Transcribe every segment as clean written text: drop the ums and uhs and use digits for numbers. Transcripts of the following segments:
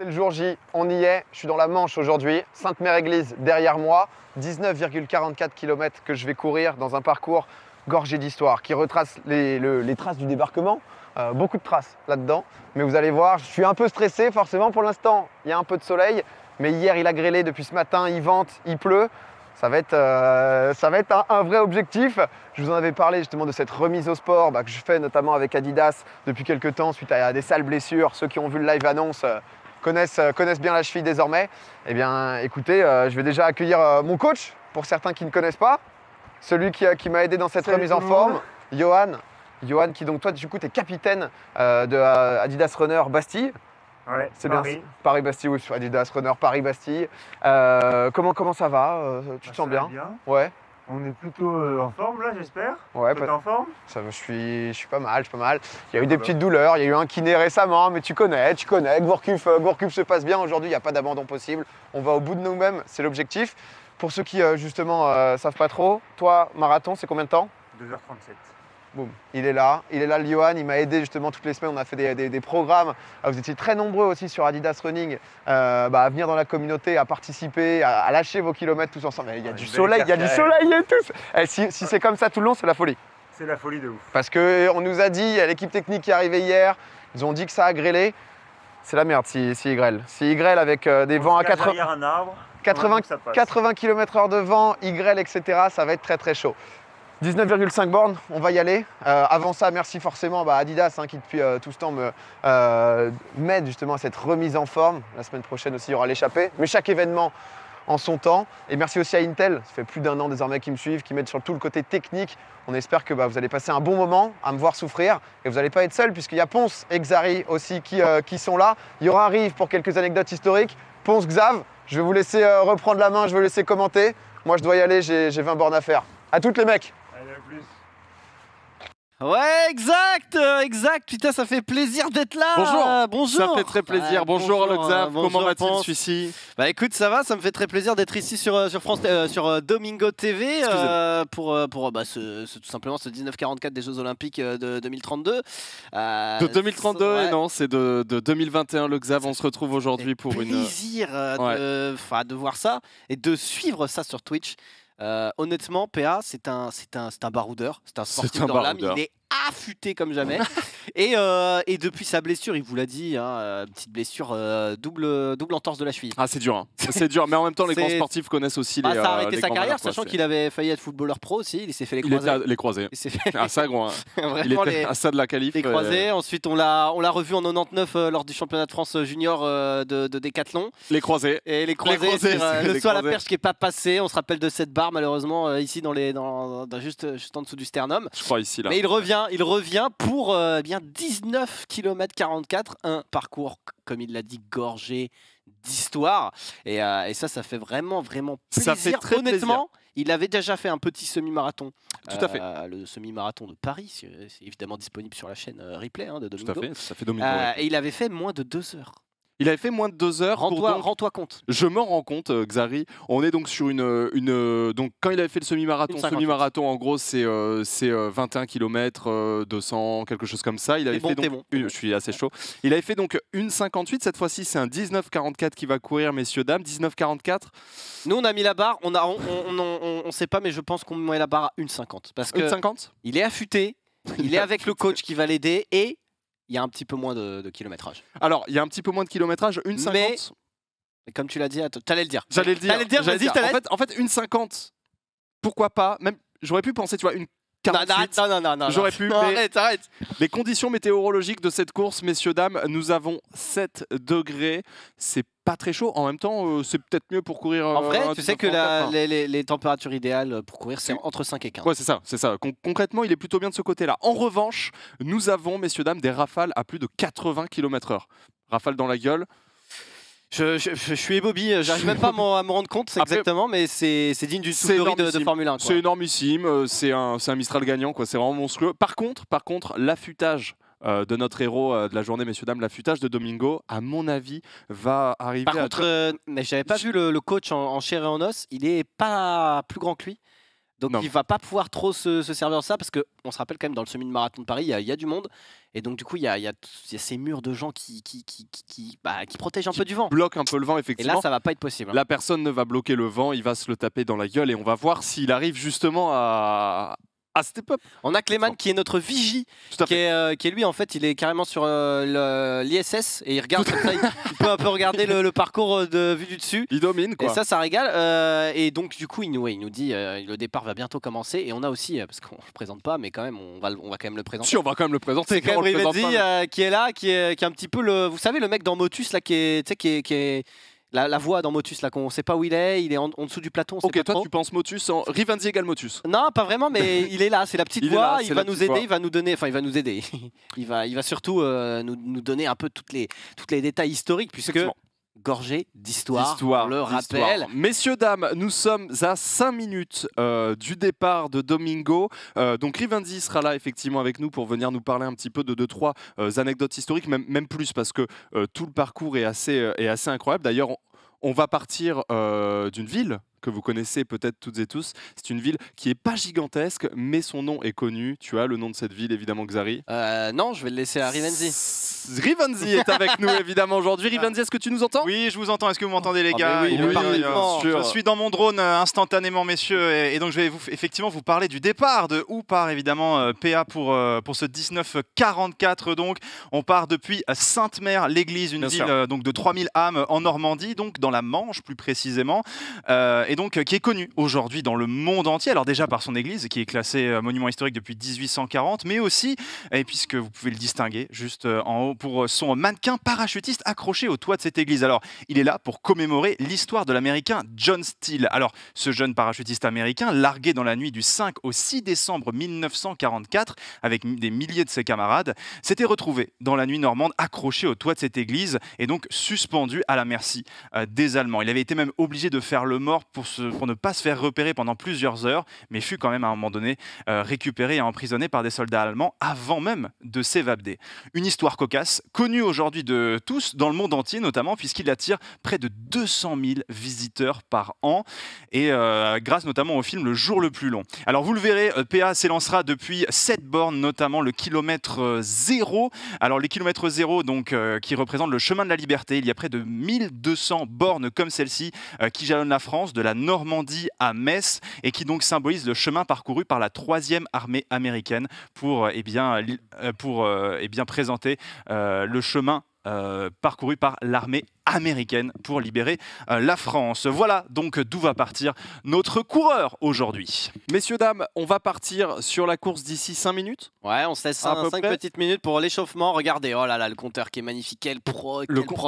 C'est le jour J, on y est, je suis dans la Manche aujourd'hui, Sainte-Mère-Église derrière moi, 19,44 km que je vais courir dans un parcours gorgé d'histoire qui retrace les traces du débarquement, beaucoup de traces là-dedans, mais vous allez voir, je suis un peu stressé forcément pour l'instant, il y a un peu de soleil, mais hier il a grêlé depuis ce matin, il vente, il pleut. Ça va être un vrai objectif. Je vous en avais parlé justement de cette remise au sport que je fais notamment avec Adidas depuis quelques temps suite à des sales blessures. Ceux qui ont vu le live annonce connaissent bien la cheville désormais. Eh bien écoutez, je vais déjà accueillir mon coach pour certains qui ne connaissent pas. Celui qui m'a aidé dans cette remise en forme, Johan. Johan qui donc toi du coup tu es capitaine de Adidas Runner Bastille. Ouais, c'est bien. Paris-Bastille, oui, sur Adidas Runner Paris-Bastille. Comment ça va? Tu te sens bien? Ouais. On est plutôt en forme là, j'espère. Ouais, t'es en forme? Ça, je suis pas mal, Il y a eu des petites douleurs, il y a eu un kiné récemment, mais tu connais. Gourcuff se passe bien aujourd'hui, il n'y a pas d'abandon possible. On va au bout de nous-mêmes, c'est l'objectif. Pour ceux qui justement savent pas trop, toi, marathon, c'est combien de temps? 2h37. Boum, il est là, le Johan, il m'a aidé justement toutes les semaines, on a fait des programmes. Vous étiez très nombreux aussi sur Adidas Running à venir dans la communauté, à participer, à lâcher vos kilomètres tous ensemble. Il y a du soleil, et tout. Si c'est comme ça tout le long, c'est la folie. C'est la folie de ouf. Parce qu'on nous a dit, il y a l'équipe technique qui est arrivée hier, ils ont dit que ça a grêlé. C'est la merde s'il grêle. S'il grêle avec des vents à 80 km/h de vent, il grêle, etc., ça va être très très chaud. 19,5 bornes, on va y aller. Avant ça, merci forcément à Adidas qui depuis tout ce temps m'aide justement à cette remise en forme. La semaine prochaine aussi, il y aura l'échappée. Mais chaque événement en son temps. Et merci aussi à Intel, ça fait plus d'1 an désormais qu'ils me suivent, qui m'aident sur tout le côté technique. On espère que vous allez passer un bon moment à me voir souffrir. Et vous n'allez pas être seul puisqu'il y a Ponce et Xari aussi qui sont là. Il y aura Rive pour quelques anecdotes historiques. Ponce, Xav, je vais vous laisser reprendre la main, je vais vous laisser commenter. Moi, je dois y aller, j'ai 20 bornes à faire. À toutes les mecs. Ouais, exact. Putain, ça fait plaisir d'être là. Bonjour. Ça fait très plaisir. Bonjour le Xav. Comment va-t-il celui-ci? Bah écoute, ça va. Ça me fait très plaisir d'être ici sur Domingo TV pour tout simplement ce 1944 des Jeux Olympiques de 2032. De 2032 ouais. Et non, c'est de 2021 le Xav. On se retrouve aujourd'hui pour une plaisir de voir ça et de suivre ça sur Twitch. Honnêtement, PA, c'est un baroudeur, c'est un sportif dans l'âme, il est affûté comme jamais. et depuis sa blessure, il vous l'a dit, petite blessure, double entorse de la cheville. Ah, c'est dur, c'est dur, mais en même temps, les grands sportifs connaissent aussi les. Ça a arrêté sa carrière, sachant qu'il avait failli être footballeur pro aussi, il s'est fait les croisés. Il était les croisés. Ah, ça, gros. Il était à ça de la qualif. Les croisés, ensuite on l'a revu en 99 lors du championnat de France junior de décathlon. Les croisés. Et les croisés le saut à la perche qui n'est pas passé, on se rappelle de cette barre malheureusement ici juste en dessous du sternum. Je crois ici là. Mais il revient pour bien 19 km 44, un parcours comme il l'a dit gorgé d'histoire et ça fait vraiment plaisir. Ça fait très honnêtement plaisir. Il avait déjà fait un petit semi-marathon. Tout à fait. Le semi-marathon de Paris, c'est évidemment disponible sur la chaîne replay de Domingo. Tout à fait, ça fait Domingo. Et il avait fait moins de 2 heures. Il avait fait moins de 2 heures. Rends-toi compte. Je m'en rends compte, Xari. On est donc sur donc quand il avait fait le semi-marathon, en gros, c'est 21 km, 200, quelque chose comme ça. Il avait fait je suis assez chaud. Il avait fait donc une 58. Cette fois-ci, c'est un 19,44 qui va courir, messieurs dames. 19,44. Nous, on a mis la barre. On sait pas, mais je pense qu'on met la barre à 1,50 parce que 1,50. Il est affûté. Il est avec le coach qui va l'aider et il y a un petit peu moins de kilométrage. Alors, il y a un petit peu moins de kilométrage, 1,50. Mais comme tu l'as dit, t'allais le dire. J'allais le dire. Vas-y, en fait, 1,50. Pourquoi pas? Même, j'aurais pu penser, tu vois, une 48. Non. J'aurais pu. Arrête. Les conditions météorologiques de cette course, messieurs, dames, nous avons 7 degrés. C'est pas très chaud. En même temps, c'est peut-être mieux pour courir. En vrai, tu sais que les températures idéales pour courir, c'est entre 5 et 15. Ouais, c'est ça. Concrètement, il est plutôt bien de ce côté-là. En revanche, nous avons, messieurs, dames, des rafales à plus de 80 km/h. Rafales dans la gueule. Je suis ébobie, j'arrive même pas à me rendre compte exactement, mais c'est digne d'une soufflerie de Formule 1. C'est énormissime, c'est un Mistral gagnant, c'est vraiment monstrueux. Par contre, l'affûtage de notre héros de la journée, messieurs, dames, l'affûtage de Domingo, à mon avis, va arriver mais j'avais pas vu le coach en chair et en os, il est pas plus grand que lui. Donc il va pas pouvoir trop se servir de ça parce qu'on se rappelle quand même dans le semi-marathon de Paris, il y a du monde. Et donc du coup, il y a ces murs de gens qui protègent un peu du vent. Bloquent un peu le vent, effectivement. Et là, ça va pas être possible. La personne ne va bloquer le vent, il va se le taper dans la gueule et on va voir s'il arrive justement à step up. On a Clément qui est notre vigie, qui est lui en fait, il est carrément sur l'ISS et il regarde comme ça, il peut un peu regarder le parcours de vue du dessus. Il domine quoi. Et ça régale. Et donc du coup, il nous dit le départ va bientôt commencer et on a aussi, parce qu'on le présente pas, mais quand même on va quand même le présenter. Si, on va quand même le présenter. C'est quand même Rivenzi qui est là, qui est un petit peu vous savez le mec dans Motus là qui est la voix dans Motus, là, qu'on ne sait pas où il est en dessous du plateau. Ok, toi tu penses Motus en Rivenzi égale Motus? Non, pas vraiment, mais il est là, c'est la petite voix, il va nous aider, il va nous donner, enfin il va nous aider. il va surtout nous donner un peu tous les détails historiques, puisque gorgé d'histoire, on le rappelle. Messieurs, dames, nous sommes à 5 minutes du départ de Domingo. Donc Rivenzi sera là effectivement avec nous pour venir nous parler un petit peu de 2-3 anecdotes historiques, même plus parce que tout le parcours est assez incroyable. D'ailleurs, on va partir d'une ville que vous connaissez peut-être toutes et tous. C'est une ville qui n'est pas gigantesque, mais son nom est connu. Tu as le nom de cette ville, évidemment, Xari? Non, je vais le laisser à Rivenzi. Rivenzi est avec nous, évidemment, aujourd'hui. Rivenzi, est-ce que tu nous entends? Oui, je vous entends. Est-ce que vous m'entendez, les gars? Oui, bien sûr. Je suis dans mon drone instantanément, messieurs. Et donc, je vais effectivement vous parler du départ, de où part, évidemment, PA pour ce 1944. Donc, on part depuis Sainte-Mère, l'église, une ville donc, de 3000 âmes en Normandie, donc dans la Manche, plus précisément. Et donc qui est connu aujourd'hui dans le monde entier, alors déjà par son église qui est classée monument historique depuis 1840, mais aussi, et puisque vous pouvez le distinguer juste en haut, pour son mannequin parachutiste accroché au toit de cette église. Alors il est là pour commémorer l'histoire de l'américain John Steele. Alors ce jeune parachutiste américain, largué dans la nuit du 5 au 6 décembre 1944 avec des milliers de ses camarades, s'était retrouvé dans la nuit normande accroché au toit de cette église et donc suspendu à la merci des Allemands. Il avait été même obligé de faire le mort pour ne pas se faire repérer pendant plusieurs heures, mais fut quand même à un moment donné récupéré et emprisonné par des soldats allemands avant même de s'évader. Une histoire cocasse, connue aujourd'hui de tous, dans le monde entier notamment, puisqu'il attire près de 200 000 visiteurs par an, et grâce notamment au film Le Jour le plus long. Alors vous le verrez, PA s'élancera depuis 7 bornes, notamment le kilomètre 0. Alors les kilomètres 0, donc, qui représentent le chemin de la liberté, il y a près de 1200 bornes comme celle-ci qui jalonnent la France, de la Normandie à Metz, et qui donc symbolise le chemin parcouru par la 3e armée américaine pour présenter le chemin parcouru par l'armée américaine pour libérer la France. Voilà donc d'où va partir notre coureur aujourd'hui. Messieurs, dames, on va partir sur la course d'ici 5 minutes. Ouais, on se laisse 5 petites minutes pour l'échauffement. Regardez, oh là là, le compteur qui est magnifique. Quel prod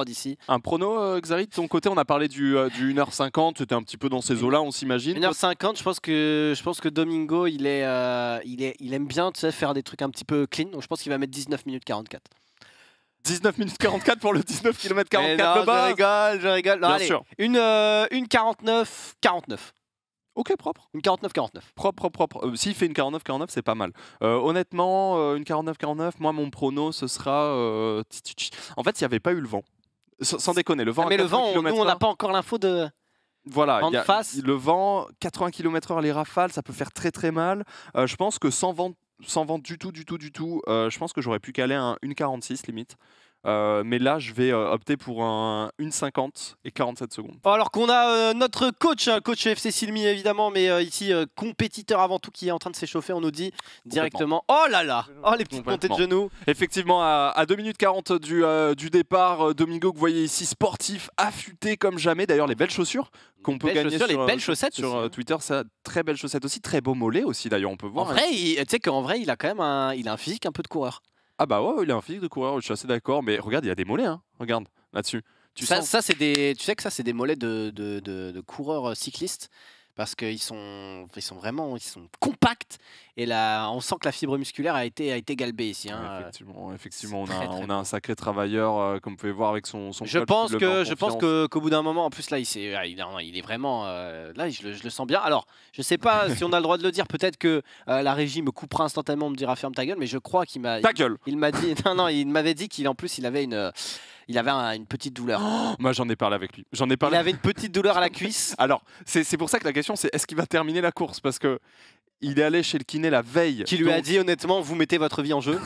ici. Un prono, Xari, de ton côté, on a parlé du 1h50, c'était un petit peu dans ces eaux-là, on s'imagine. 1h50, je pense que Domingo, il aime bien, tu sais, faire des trucs un petit peu clean. Donc je pense qu'il va mettre 19 minutes 44. 19 minutes 44 pour le 19 km 44 de base. Je rigole. Non, bien allez, sûr. Une 49. Ok, propre. Une 49. Propre. S'il fait une 49, c'est pas mal. Honnêtement, une 49, moi, mon prono, ce sera... En fait, s'il n'y avait pas eu le vent, sans déconner, le vent... mais le vent, nous, on n'a pas encore l'info de... Voilà, le vent, 80 km/h, les rafales, ça peut faire très très mal. Je pense que sans vent du tout, je pense que j'aurais pu caler une 46 limite. Mais là, je vais opter pour une 50 et 47 secondes. Alors qu'on a notre coach FC Silmi évidemment, mais ici compétiteur avant tout qui est en train de s'échauffer, on nous dit directement. Oh là là, oh les petites montées de genoux. Effectivement, à 2 minutes 40 du départ, Domingo que vous voyez ici, sportif, affûté comme jamais. D'ailleurs, les belles chaussures qu'on peut gagner sur, les belles chaussettes sur Twitter, ça, très belles chaussettes aussi, très beau mollet aussi d'ailleurs, on peut voir. En vrai, tu sais qu'en vrai, il a quand même un physique un peu de coureur. Ah bah ouais, il a un physique de coureur, je suis assez d'accord, mais regarde, il y a des mollets, hein. Regarde, là-dessus. Tu sais que ça, c'est des mollets de coureurs cyclistes, parce qu'ils sont compacts, impact. Et là, on sent que la fibre musculaire a été galbée ici. Hein. Effectivement, on a un sacré travailleur, comme vous pouvez voir avec son je pense qu'au bout d'un moment, en plus là, il est vraiment... là, je le sens bien. Alors, je sais pas si on a le droit de le dire. Peut-être que la régie me coupera instantanément, me dira ferme ta gueule. Mais je crois qu'il m'a... Ta gueule. Il m'a dit... Non, il m'avait dit qu'il en plus, il avait une petite douleur. Moi, j'en ai parlé avec lui. Il avait une petite douleur à la cuisse. Alors, c'est pour ça que la question, c'est est-ce qu'il va terminer la course? Parce que il est allé chez le kiné la veille. Qui lui a dit honnêtement, vous mettez votre vie en jeu.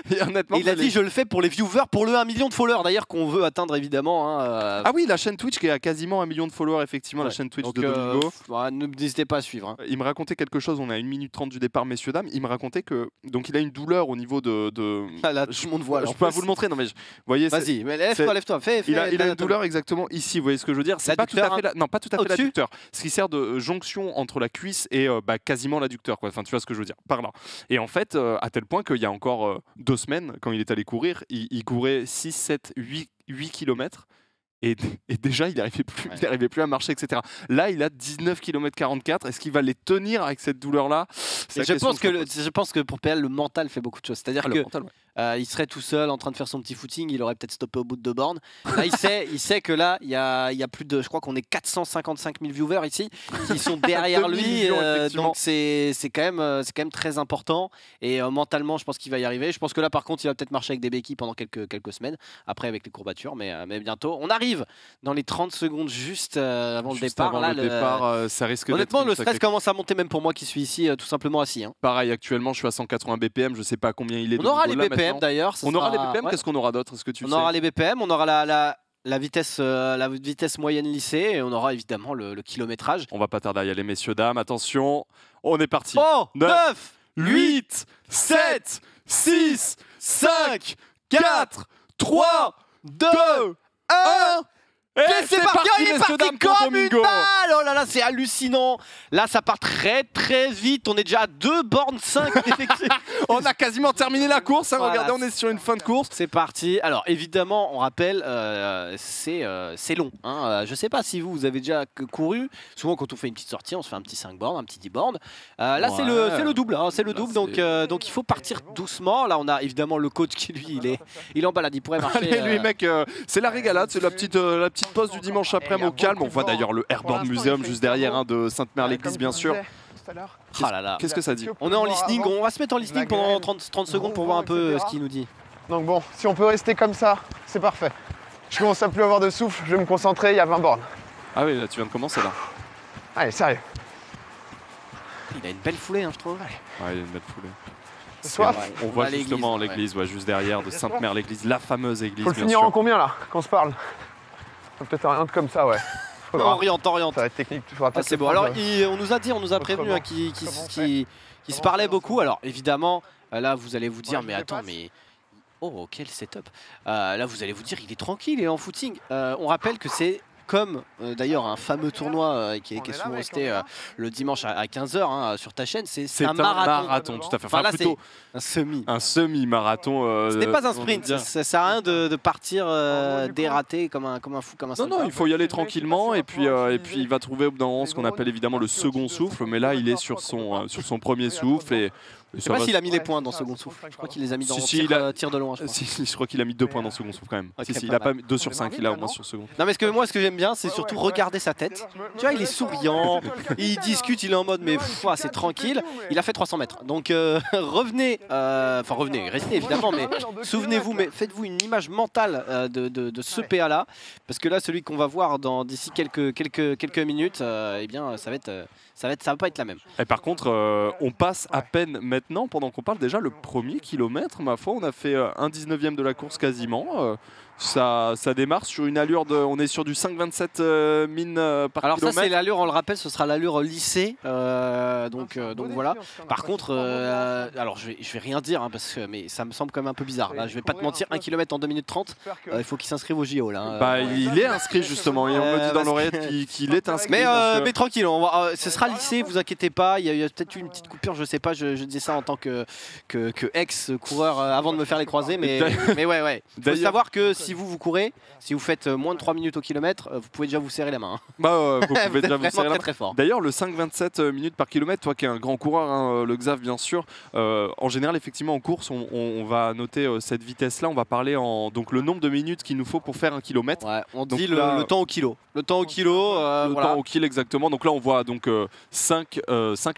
Et honnêtement, il a dit je le fais pour les viewers, pour le 1 million de followers d'ailleurs qu'on veut atteindre évidemment. Hein, Ah oui, la chaîne Twitch qui a quasiment 1 million de followers effectivement, la chaîne Twitch de Domingo. N'hésitez pas à suivre. Hein. Il me racontait quelque chose, on est à 1 minute 30 du départ messieurs dames, il me racontait que donc il a une douleur au niveau de... Ah là, tout le monde voit. Je peux pas vous le montrer, non mais voyez. Vas-y, mais lève-toi, fais. Il a une douleur exactement ici, vous voyez ce que je veux dire? C'est pas tout à fait non, pas tout à fait l'adducteur. Ce qui sert de jonction entre la cuisse et quasiment l'adducteur quoi. Enfin, tu vois ce que je veux dire par là. Et en fait, à tel point qu'il y a encore 2 semaines, quand il est allé courir, il courait 6, 7, 8 km. Et déjà, il n'arrivait plus à marcher, etc. Là, il a 19 km 44. Est-ce qu'il va les tenir avec cette douleur-là? Je pense que pour PL, le mental fait beaucoup de choses. C'est-à-dire que il serait tout seul en train de faire son petit footing, il aurait peut-être stoppé au bout de 2 bornes. Là, il sait que là, il y a plus de, je crois qu'on est 455 000 viewers ici qui sont derrière lui. Donc c'est quand même très important. Et mentalement, je pense qu'il va y arriver. Je pense que là, par contre, il va peut-être marcher avec des béquilles pendant quelques semaines. Après, avec les courbatures, mais bientôt. On arrive dans les 30 secondes juste avant le départ. Avant le départ, ça risque d'être... Honnêtement, le stress commence à monter même pour moi qui suis ici, tout simplement assis. Hein. Pareil, actuellement, je suis à 180 BPM. Je sais pas combien il est. On aura les BPM d'ailleurs. On aura les BPM. Qu'est-ce qu'on aura d'autre? Est-ce que tu sais? On aura les BPM, on aura la vitesse moyenne lycée et on aura évidemment le kilométrage. On va pas tarder à y aller, messieurs, dames. Attention, on est parti. 9, 8, 7, 6, 5, 4, 3, 2, 1... Et c'est parti, il est parti comme une Domingo. balle. Oh là là, c'est hallucinant. Là, ça part très très vite. On est déjà à 2 bornes 5. On a quasiment terminé la course. Hein. Voilà. Regardez, on est sur une fin de course. C'est parti. Alors évidemment, on rappelle, c'est long. Hein. Je sais pas si vous avez déjà couru. Souvent, quand on fait une petite sortie, on se fait un petit 5 bornes, un petit 10 bornes. Là, c'est le double. Hein. C'est le double. Donc il faut partir doucement. Là, on a évidemment le coach qui lui, il est en balade. Il pourrait marcher. Allez, lui, mec, c'est la régalade. C'est la petite pause du dimanche après au calme. On voit d'ailleurs le Airborne Museum juste derrière de Sainte-Mère-l'Église, bien sûr. Qu'est-ce que ça dit? On est en listening. On va se mettre en listening pendant 30 secondes pour voir un peu ce qu'il nous dit. Donc bon, si on peut rester comme ça, c'est parfait. Je commence à plus avoir de souffle, je vais me concentrer, il y a 20 bornes. Ah oui, là tu viens de commencer là. Allez, sérieux. Il a une belle foulée, hein, je trouve. Ouais, il a une belle foulée. Soif. On voit justement l'église, juste derrière de Sainte-Mère-l'Église, la fameuse église. Faut le finir en combien là, qu'on se parle? Peut-être rien comme ça, ouais. Oriente. Ça va être technique, c'est bon. Alors, on nous a prévenu hein, qu'il se parlait beaucoup. Alors, évidemment, là, vous allez vous dire, mais attends, mais... Oh, quel setup. Là, vous allez vous dire, il est tranquille, il est en footing. On rappelle que c'est comme d'ailleurs un fameux tournoi qui est souvent resté le dimanche à 15 h hein, sur ta chaîne. C'est un marathon. Tout à fait. Enfin, là, plutôt un semi-marathon. Ce n'est pas un sprint. Ça sert à rien de partir dératé comme un fou, comme un Non, il faut y aller tranquillement et puis il va trouver dans ce qu'on appelle évidemment le second souffle. Mais là, il est sur son premier souffle et je sais pas s'il a mis les points dans second souffle. Je crois qu'il les a mis dans tir de loin. Je crois qu'il a mis 2 points dans second souffle quand même. Il a pas 2 sur 5, il a au moins sur second. Non, mais ce que j'aime bien, c'est surtout regarder sa tête. Tu vois, il est souriant, il discute, il est en mode mais c'est tranquille. Il a fait 300 mètres. Donc revenez, restez évidemment, mais souvenez-vous, mais faites-vous une image mentale de ce PA là, parce que là, celui qu'on va voir d'ici quelques minutes, eh bien, ça va pas être la même. Et par contre, on passe à peine maintenant, pendant qu'on parle déjà le premier kilomètre, ma foi, on a fait 1/19e de la course quasiment. Ça démarre sur une allure on est sur du 5,27 mine par alors kilomètre. Ça c'est l'allure, on le rappelle, ce sera l'allure lycée, donc voilà. Par contre, alors je vais rien dire hein, mais ça me semble quand même un peu bizarre. Là, je vais pas te mentir, 1 km en 2 minutes 30, il faut qu'il s'inscrive au JO là. Il est inscrit justement, et on me dit dans l'oreillette qu'il est inscrit. Mais tranquille, ce sera lycée, vous inquiétez pas. Il y a peut-être eu une petite coupure, je sais pas. Je disais ça en tant que ex-coureur avant de me faire les croisés, mais ouais. Il faut savoir que si vous courez, si vous faites moins de 3 minutes au kilomètre, vous pouvez déjà vous serrer la main. Bah, vous pouvez déjà vous serrer la main. Très fort. D'ailleurs, le 5,27 minutes par kilomètre, toi qui es un grand coureur, hein, le Xav bien sûr, en général, effectivement, en course, on va noter cette vitesse-là. On va parler donc le nombre de minutes qu'il nous faut pour faire 1 kilomètre. Ouais, on dit le temps au kilo. Le temps au kilo, temps au kilo, exactement. Donc là, on voit donc 5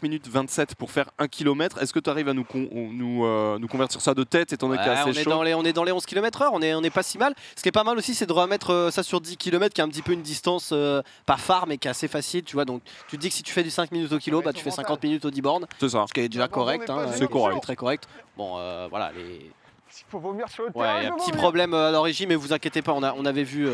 minutes 27 pour faire 1 kilomètre. Est-ce que tu arrives à nous convertir ça de tête, étant donné qu'il est assez chaud? On est dans les 11 km/h, on est pas si mal. Ce qui est pas mal aussi, c'est de remettre ça sur 10 km, qui est un petit peu une distance pas phare, mais qui est assez facile. Tu vois, donc tu te dis que si tu fais du 5 minutes au kilo, bah, tu fais 50 minutes au 10 bornes. C'est ça. Ce qui est déjà correct. Hein, c'est correct. Très correct. Bon, voilà. Il faut vomir sur le terrain. Ouais, il y a un petit problème à l'origine, mais vous inquiétez pas, on avait vu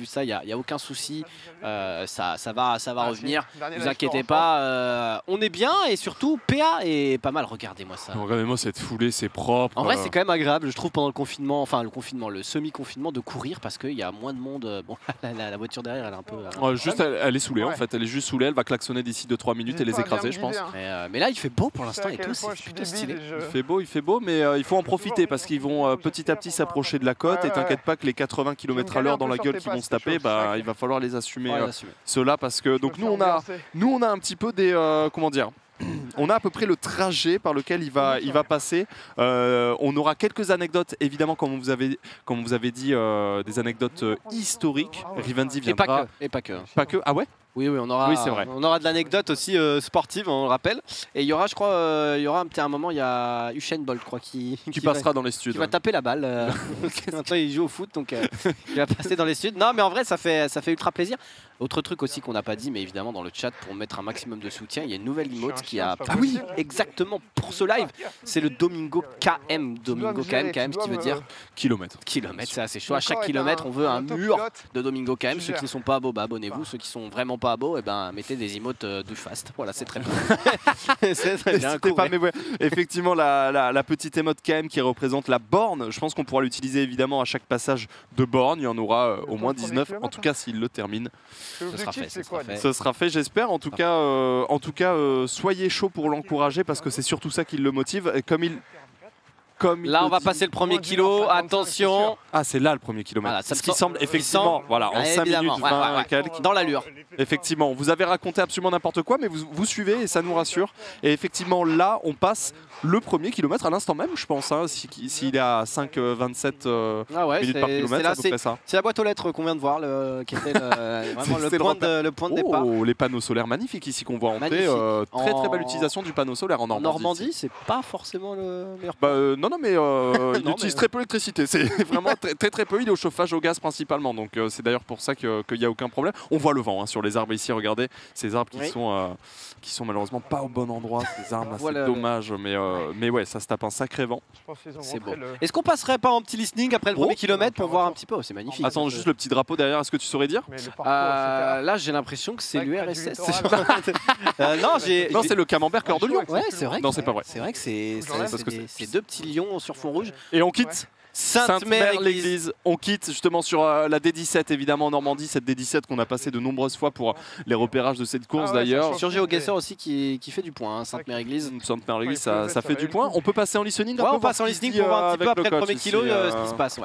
ça, il n'y a aucun souci, ça va revenir, vous inquiétez pas, on est bien et surtout PA est pas mal, regardez-moi ça. Regardez-moi cette foulée, c'est propre. En vrai c'est quand même agréable, je trouve, pendant le confinement, le semi-confinement, de courir parce qu'il y a moins de monde. Bon, la voiture derrière elle est un peu... elle est saoulée en fait, elle est juste saoulée, elle va klaxonner d'ici 2-3 minutes et les écraser je pense. Mais là il fait beau pour l'instant et tout, c'est plutôt stylé. Il fait beau, mais il faut en profiter parce qu'ils vont petit à petit s'approcher de la côte et t'inquiète pas que les 80 km/h dans la gueule qui vont se taper, bah, il va falloir les assumer ceux-là parce que donc nous on a un petit peu des comment dire. On a à peu près le trajet par lequel il va passer. On aura quelques anecdotes, évidemment, comme vous avez dit, des anecdotes historiques. Rivenzi viendra. Et pas que. Pas que. Ah ouais. Oui, on aura de l'anecdote aussi sportive, on le rappelle. Et il y aura, je crois, un moment, il y a Usain Bolt, je crois, qui passera dans les studs. Qui va taper la balle. Maintenant, il joue au foot, donc il va passer dans les studs. Non, mais en vrai, ça fait ultra plaisir. Autre truc aussi qu'on n'a pas dit, mais évidemment, dans le chat, pour mettre un maximum de soutien, il y a une nouvelle emote qui a... Ah oui, exactement, pour ce live, c'est le Domingo KM. Domingo KM, ce qui veut dire... Kilomètre. C'est assez chaud. À chaque kilomètre, on veut un mur de Domingo KM. Ceux qui ne sont pas beaux, bah, abonnez-vous. Ceux qui sont vraiment pas beaux, et ben, mettez des emotes du fast. Voilà, c'est très bien. C'est très bien. Mais ouais, effectivement, la petite emote KM qui représente la borne, je pense qu'on pourra l'utiliser évidemment à chaque passage de borne. Il y en aura au moins 19, en tout cas s'il le termine. Ce sera fait, j'espère. En tout cas, soyez chaud pour l'encourager parce que c'est surtout ça qui le motive. Et là, on va passer le premier kilo. Attention. Ah, c'est là le premier kilomètre. Voilà, ce qui semble effectivement, voilà, en 5 minutes 20 quelques. Dans l'allure. Effectivement, vous avez raconté absolument n'importe quoi, mais vous suivez et ça nous rassure. Et effectivement, là, on passe le premier kilomètre à l'instant même, je pense. Hein, s'il est à 5,27 minutes par kilomètre, c'est ça. C'est la boîte aux lettres qu'on vient de voir, qui était vraiment le point de départ. Les panneaux solaires magnifiques ici qu'on voit en T. Très belle utilisation du panneau solaire en Normandie. En Normandie, c'est pas forcément le meilleur. Non, mais il utilise très peu d'électricité. C'est vraiment très peu. Il est au chauffage au gaz principalement. Donc c'est d'ailleurs pour ça qu'il n'y a aucun problème. On voit le vent sur les arbres ici. Regardez ces arbres qui sont malheureusement pas au bon endroit. Ces arbres, c'est dommage. Mais ouais, ça se tape un sacré vent. C'est beau. Est-ce qu'on passerait pas en petit listening après le premier kilomètre pour voir un petit peu? C'est magnifique. Attends, juste le petit drapeau derrière. Est-ce que tu saurais dire? Là, j'ai l'impression que c'est l'URSS. Non, c'est le camembert cœur de lion. Ouais, c'est vrai. Non, c'est pas vrai. C'est vrai que c'est deux petits lions sur fond rouge. Et on quitte Sainte-Mère-l'Église. On quitte justement sur la D17 évidemment en Normandie, cette D17 qu'on a passé de nombreuses fois pour les repérages de cette course d'ailleurs. Sur GeoGuessr aussi qui fait du point, Sainte-Mère-l'Église. Sainte-Mère-l'Église, ça fait du point. On peut passer en listening. On passe en listening pour voir un petit peu après le premier kilo ce qui se passe.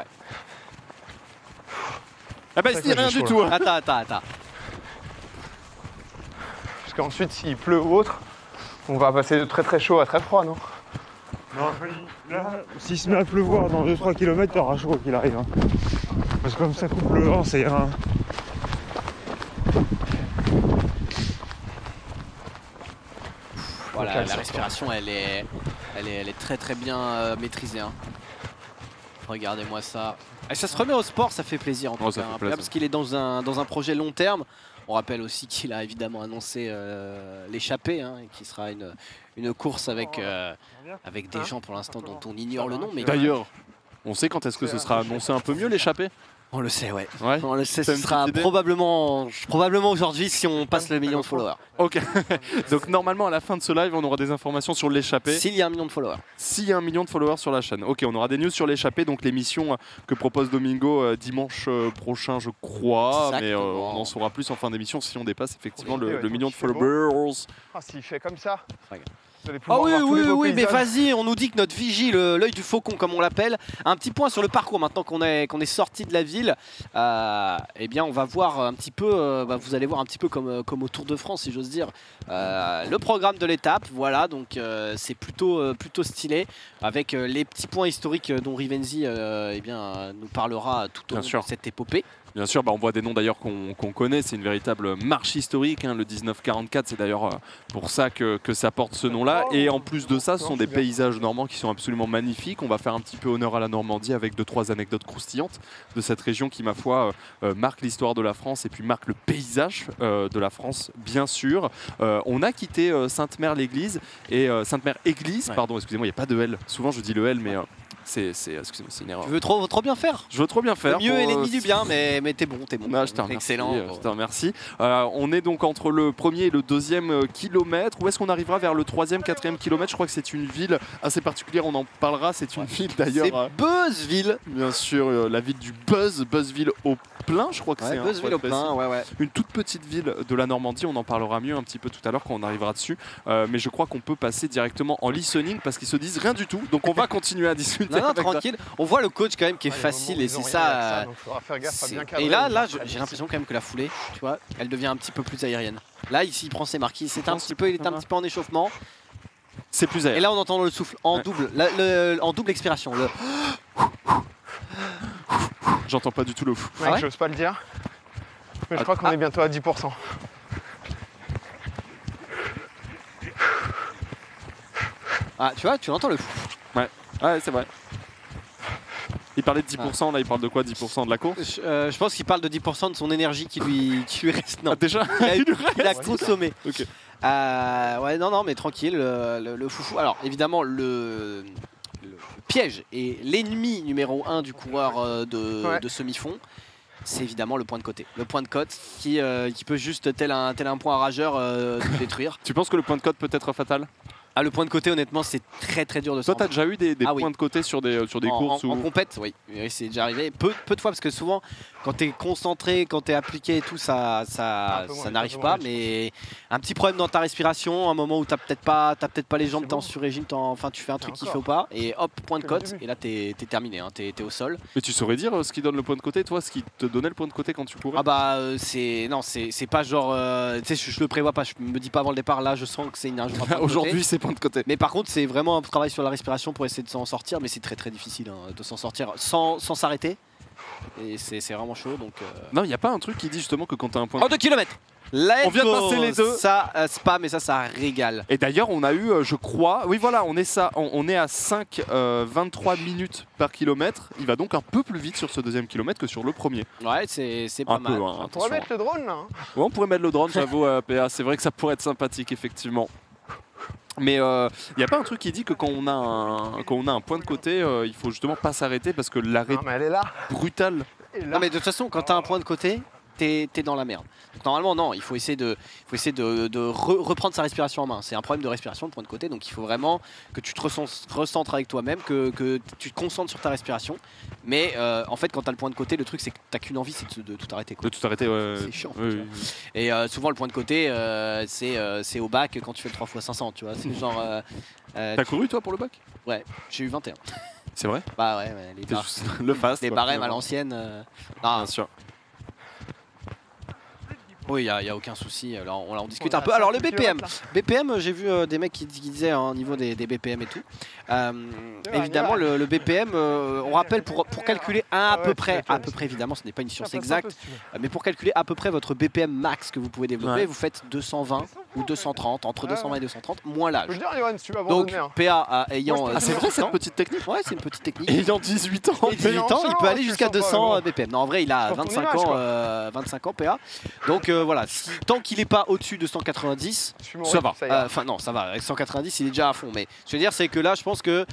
Ah bah il se dit rien du tout. Attends. Parce qu'ensuite s'il pleut ou autre, on va passer de très chaud à très froid, non? Non, là, s'il se met à pleuvoir dans 2-3 km, t'auras chaud qu'il arrive. Hein. Parce que comme ça coupe le vent, c'est un... Voilà, la respiration, elle est très bien maîtrisée. Hein. Regardez-moi ça. Et ça se remet au sport, ça fait plaisir en tout cas. Parce qu'il est dans un projet long terme. On rappelle aussi qu'il a évidemment annoncé l'échappée, qui sera une course avec des gens pour l'instant dont on ignore le nom. D'ailleurs, on sait quand est-ce que ce sera annoncé un peu mieux l'échappée? On le sait, ouais. On le sait, ce sera probablement aujourd'hui si on passe le million de followers. Ok. Donc normalement à la fin de ce live, on aura des informations sur l'échappée. S'il y a 1 million de followers. S'il y a 1 million de followers sur la chaîne. Ok, on aura des news sur l'échappée, donc l'émission que propose Domingo dimanche prochain, je crois. Exactement. Mais on en saura plus en fin d'émission si on dépasse effectivement le million de followers. S'il fait comme ça. Ah oui, mais vas-y, on nous dit que notre vigie, l'œil du faucon comme on l'appelle, un petit point sur le parcours maintenant qu'on est sorti de la ville. Eh bien, on va voir un petit peu, vous allez voir un petit peu comme au Tour de France, si j'ose dire, le programme de l'étape. Voilà, donc c'est plutôt stylé, avec les petits points historiques dont Rivenzi nous parlera tout au long de cette épopée. Bien sûr, on voit des noms d'ailleurs qu'on connaît, c'est une véritable marche historique, hein, le 1944, c'est d'ailleurs pour ça que ça porte ce nom-là. Et en plus de ça, ce sont des paysages normands qui sont absolument magnifiques. On va faire un petit peu honneur à la Normandie avec 2-3 anecdotes croustillantes de cette région qui, ma foi, marque l'histoire de la France et puis marque le paysage de la France, bien sûr. On a quitté Sainte-Mère-l'Église, et Sainte-Mère-Église, pardon, excusez-moi, il n'y a pas de L. Souvent je dis le L, mais... excusez-moi, c'est une erreur. Tu veux trop bien faire. Je veux trop bien faire. Le mieux est l'ennemi du bien, mais t'es bon. Ah, je te remercie. Excellent. Je te remercie. On est donc entre le premier et le deuxième kilomètre. Où est-ce qu'on arrivera vers le troisième, quatrième kilomètre? Je crois que c'est une ville assez particulière, on en parlera. C'est une ville d'ailleurs. C'est Buzzville. Bien sûr, la ville du Buzz, Buzzville au plein, je crois que c'est. Buzzville au plein, ouais. Une toute petite ville de la Normandie, on en parlera mieux un petit peu tout à l'heure quand on arrivera dessus. Mais je crois qu'on peut passer directement en listening parce qu'ils se disent rien du tout. Donc on va continuer à discuter. Non, tranquille. On voit le coach quand même qui est facile et c'est ça. Et là j'ai l'impression quand même que la foulée, tu vois, elle devient un petit peu plus aérienne. Là ici il prend ses marques, il est un petit peu en échauffement. C'est plus aérien. Et là on entend le souffle en double, en double expiration. J'entends pas du tout le fou. J'ose pas le dire, mais je crois qu'on est bientôt à 10%. Ah, tu vois, tu entends le fou. Ouais, c'est vrai. Il parlait de 10%, là il parle de quoi? 10% de la course? Je pense qu'il parle de 10% de son énergie qui lui reste. Non. Déjà il a consommé. Ok. Non, mais tranquille, le foufou. Alors évidemment, le piège et l'ennemi numéro 1 du coureur de semi-fond, c'est évidemment le point de côté. Le point de côte qui peut juste, tel un point à rageur, tout détruire. Tu penses que le point de côte peut être fatal? Le point de côté, honnêtement, c'est très dur de sortir. Toi, t'as déjà eu des points de côté sur des courses en compète, oui. C'est déjà arrivé. Peu de fois, parce que souvent, quand t'es concentré, quand t'es appliqué et tout, ça n'arrive pas. Mais un petit problème dans ta respiration, un moment où t'as peut-être pas les jambes, t'es en sur-régime, enfin, tu fais un truc qu'il faut pas, et hop, point de côte, et là, t'es terminé, hein, t'es au sol. Mais tu saurais dire ce qui donne le point de côté, toi, ce qui te donnait le point de côté quand tu courais? C'est pas genre, tu sais, je le prévois pas, je me dis pas avant le départ, là, je sens que c'est une injure. Aujourd'hui, c'est point de côté. Mais par contre, c'est vraiment un travail sur la respiration pour essayer de s'en sortir, mais c'est très difficile de s'en sortir sans s'arrêter. Et c'est vraiment chaud. Donc, Non, il n'y a pas un truc qui dit justement que quand tu as un point... 2 km. On vient de passer les deux. Ça, spam, mais ça régale. Et d'ailleurs, on a eu, je crois... Oui, voilà, on est à 5,23 minutes par kilomètre. Il va donc un peu plus vite sur ce deuxième kilomètre que sur le premier. Ouais, c'est pas mal. On pourrait mettre le drone, là. Ouais, on pourrait mettre le drone, j'avoue, PA. C'est vrai que ça pourrait être sympathique, effectivement. Mais il n'y a pas un truc qui dit que quand on a un point de côté, il faut justement pas s'arrêter parce que l'arrêt brutal. Non mais de toute façon, quand tu as un point de côté, t'es dans la merde. Donc, normalement non, il faut essayer de reprendre sa respiration en main. C'est un problème de respiration, le point de côté, donc il faut vraiment que tu te recentres avec toi-même, que tu te concentres sur ta respiration. Mais en fait, quand tu as le point de côté, le truc c'est que t'as qu'une envie, c'est de tout arrêter, quoi. De tout arrêter, ouais. C'est chiant. Oui. Et souvent le point de côté, c'est au bac quand tu fais le 3x500, tu vois. C'est genre. T'as couru toi pour le bac? Ouais, j'ai eu 21. C'est vrai? Bah ouais, le fast. Les barèmes à l'ancienne. Bien sûr. Oui, il n'y a aucun souci, alors on en discute un peu. Alors le BPM, j'ai vu des mecs qui disaient au niveau des BPM et tout. Évidemment le BPM, on rappelle pour calculer à peu près évidemment ce n'est pas une science exacte, mais pour calculer à peu près votre BPM max que vous pouvez développer, vous faites 220 ou 230, entre 220 et 230, moins l'âge. Donc PA ayant... c'est vrai cette petite technique? Ouais, c'est une petite technique. Ayant 18 ans, il peut aller jusqu'à 200 BPM. Non, en vrai, il a 25 ans PA. Donc voilà, tant qu'il n'est pas au-dessus de 190, ça va. Enfin non, ça va. Avec 190, il est déjà à fond. Mais ce que je veux dire, c'est que là, je pense que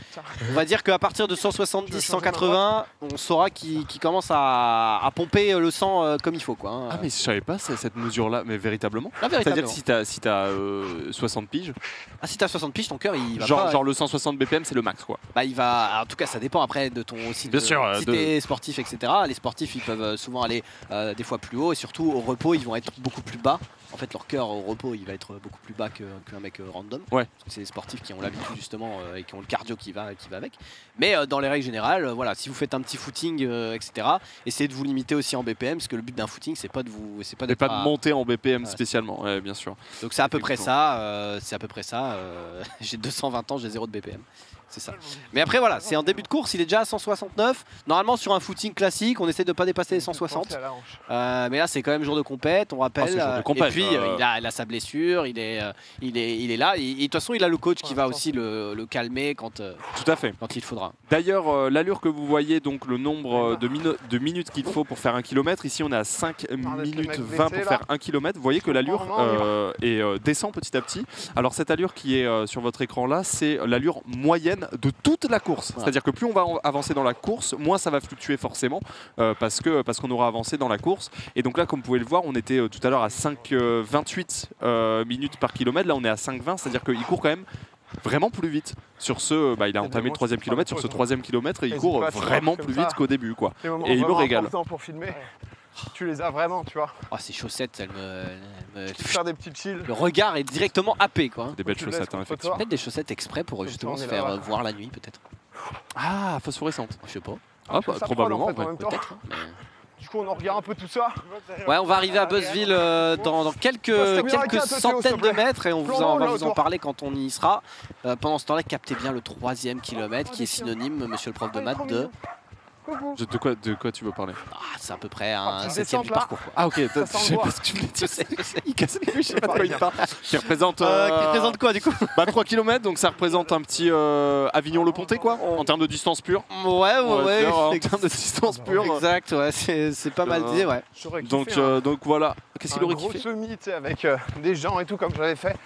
on va dire qu'à partir de 170, 180, on saura qu'il commence à pomper le sang comme il faut, quoi. Ah mais je savais pas cette mesure-là, mais véritablement. Ah, véritablement. C'est-à-dire que si t'as 60 piges. Ah, si t'as 60 piges, ton cœur il va genre, pas... Genre le 160 BPM, c'est le max quoi. Bah il va... En tout cas, ça dépend après de ton aussi. Bien sûr. Si t'es sportif, etc. Les sportifs, ils peuvent souvent aller des fois plus haut et surtout au repos, ils vont être beaucoup plus bas. En fait, leur cœur au repos, il va être beaucoup plus bas qu'un mec random. Ouais. Parce que c'est des sportifs qui ont l'habitude justement et qui ont le cardio qui va avec. Mais dans les règles générales, voilà, si vous faites un petit footing, etc. Essayez de vous limiter aussi en BPM, parce que le but d'un footing, c'est pas de vous, c'est pas de monter en BPM spécialement. Ouais, bien sûr. Donc c'est à peu près ça. J'ai 220 ans, j'ai 0 de BPM. C'est ça. Mais après voilà, c'est en début de course, il est déjà à 169. Normalement sur un footing classique, on essaie de pas dépasser les 160. Mais là c'est quand même jour de compète, on rappelle. Et puis il a sa blessure, il est là. Et de toute façon il a le coach qui va aussi le calmer quand il faudra. D'ailleurs l'allure que vous voyez, donc le nombre de minutes qu'il faut pour faire 1 km, ici on est à 5 minutes 20 pour faire 1 km. Vous voyez que l'allure descend petit à petit. Alors cette allure qui est sur votre écran là, c'est l'allure moyenne de toute la course. Voilà. C'est-à-dire que plus on va avancer dans la course, moins ça va fluctuer forcément parce qu'on aura avancé dans la course. Et donc là, comme vous pouvez le voir, on était tout à l'heure à 5,28 minutes par kilomètre. Là, on est à 5,20, c'est-à-dire qu'il court quand même vraiment plus vite. Sur ce, il a entamé le 3e kilomètre. Sur ce 3e kilomètre, il court vraiment plus vite qu'au début, quoi. Et il me régale. Pour filmer. Tu les as vraiment, tu vois. Oh, ces chaussettes, elles me... Faire des petits chills. Le regard est directement happé, quoi. Des belles chaussettes, hein, effectivement. Peut-être des chaussettes exprès pour justement se faire voir la nuit, peut-être. Ah, phosphorescente. Je sais pas. Ah, probablement. Peut-être. Mais... Du coup, on en regarde un peu tout ça. Ouais, on va arriver à Buzzville dans quelques centaines de mètres et on va vous en parler quand on y sera. Pendant ce temps-là, captez bien le 3e kilomètre qui est synonyme, monsieur le prof de maths, de... De quoi tu veux parler? C'est à peu près un 7e du parcours. Quoi. Ah ok, je sais pas ce que tu voulais dire. Il casse les couilles, je sais pas de quoi il parle. Qui représente quoi du coup? 3 km, donc ça représente un petit Avignon-le-Pontet quoi, en termes de distance pure. Ouais. En termes de distance pure. Exact, ouais, c'est pas mal dit, ouais. Donc voilà, qu'est-ce qu'il aurait kiffé? Un gros semi, tu sais, avec des gens et tout, comme j'avais fait,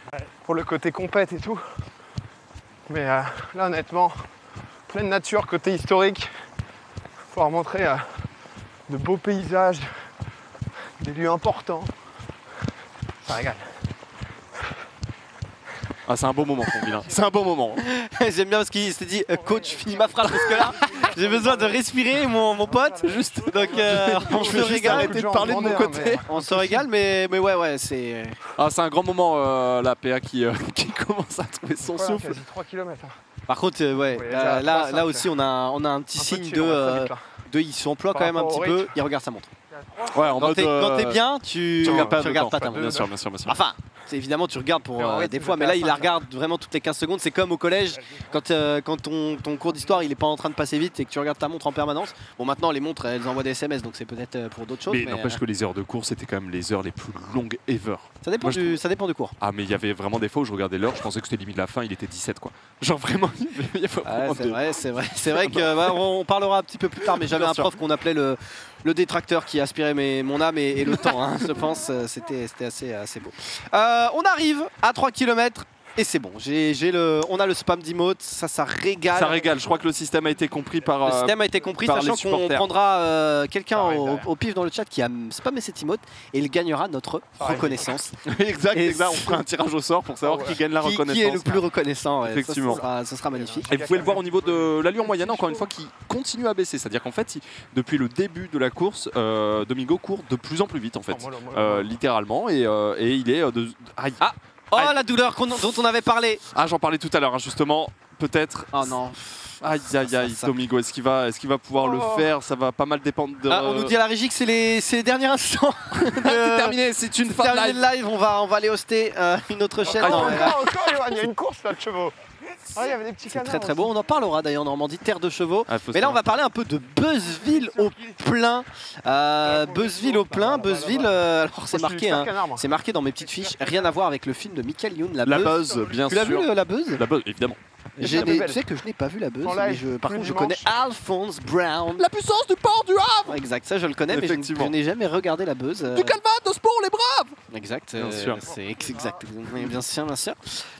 pour le côté compète et tout. Mais là, honnêtement, pleine nature, côté historique. Pouvoir montrer de beaux paysages, des lieux importants. Ça régale. Ah, c'est un beau moment, Combien. C'est un beau moment. J'aime bien parce qu'il s'est dit coach, finis ma phrase parce que là, j'ai besoin de respirer, mon pote. Juste. Donc, on se régale. Arrêter de parler de mon côté. On se régale, mais ouais, c'est. Ah, c'est un grand moment, la PA qui commence à trouver son souffle. 3 km. Par contre, là aussi, on a un petit signe il s'emploie quand même un petit peu, il regarde sa montre. Ouais, quand t'es bien, tu regardes pas ta montre. Bien sûr. Enfin, évidemment, tu regardes pour des fois, mais là, il la regarde vraiment toutes les 15 secondes. C'est comme au collège, quand ton cours d'histoire, il est pas en train de passer vite et que tu regardes ta montre en permanence. Bon, maintenant, les montres, elles envoient des SMS, donc c'est peut-être pour d'autres choses. Mais n'empêche que les heures de cours, c'était quand même les heures les plus longues ever. Ça dépend du cours. Ah, mais il y avait vraiment des fois où je regardais l'heure, je pensais que c'était limite la fin, il était 17 quoi. Genre vraiment, il y a c'est vrai que on parlera un petit peu plus tard, mais j'avais un prof qu'on appelait le détracteur qui aspirait mon âme et le temps, hein, je pense. C'était assez beau. On arrive à 3 km. Et c'est bon, on a le spam d'emote, ça régale. Ça régale, je crois que le système a été compris par le système a été compris, sachant qu'on prendra quelqu'un au pif dans le chat qui a spammé cet emote et il gagnera notre reconnaissance. exact, on fera un tirage au sort pour savoir qui gagne la reconnaissance. Qui est le plus reconnaissant, ouais. Effectivement. Ça sera magnifique. Et vous pouvez le voir au niveau de l'allure moyenne, encore une fois, qui continue à baisser. C'est-à-dire qu'en fait, depuis le début de la course, Domingo court de plus en plus vite, en fait, littéralement, et il est de... Aïe. Oh, la douleur dont on avait parlé. Ah, j'en parlais tout à l'heure, hein, justement. Peut-être. Oh non. Aïe, Domingo, est-ce qu'il va pouvoir le faire? Ça va pas mal dépendre de... on nous dit à la régie que c'est les derniers instants. C'est terminé, c'est une fin de live. On va aller hoster une autre chaîne. Il y a une course là de chevaux. Ah, il y avait des petits canards. C'est très beau, on en parlera d'ailleurs en Normandie, terre de chevaux. Mais là on va parler un peu de Buzzville au plein. Buzzville au plein, Buzzville, alors c'est marqué, hein, c'est marqué dans mes petites fiches, rien à voir avec le film de Michael Youn, La Buzz, bien sûr. Tu l'as vu La Buzz? La Buzz, évidemment. Tu sais que je n'ai pas vu La Buzz, mais par contre je connais Alphonse Brown. La puissance du port du Havre. Exact, ça je le connais, mais je n'ai jamais regardé La Buzz. Du Calvados pour les braves. Exact, c'est exact, bien sûr.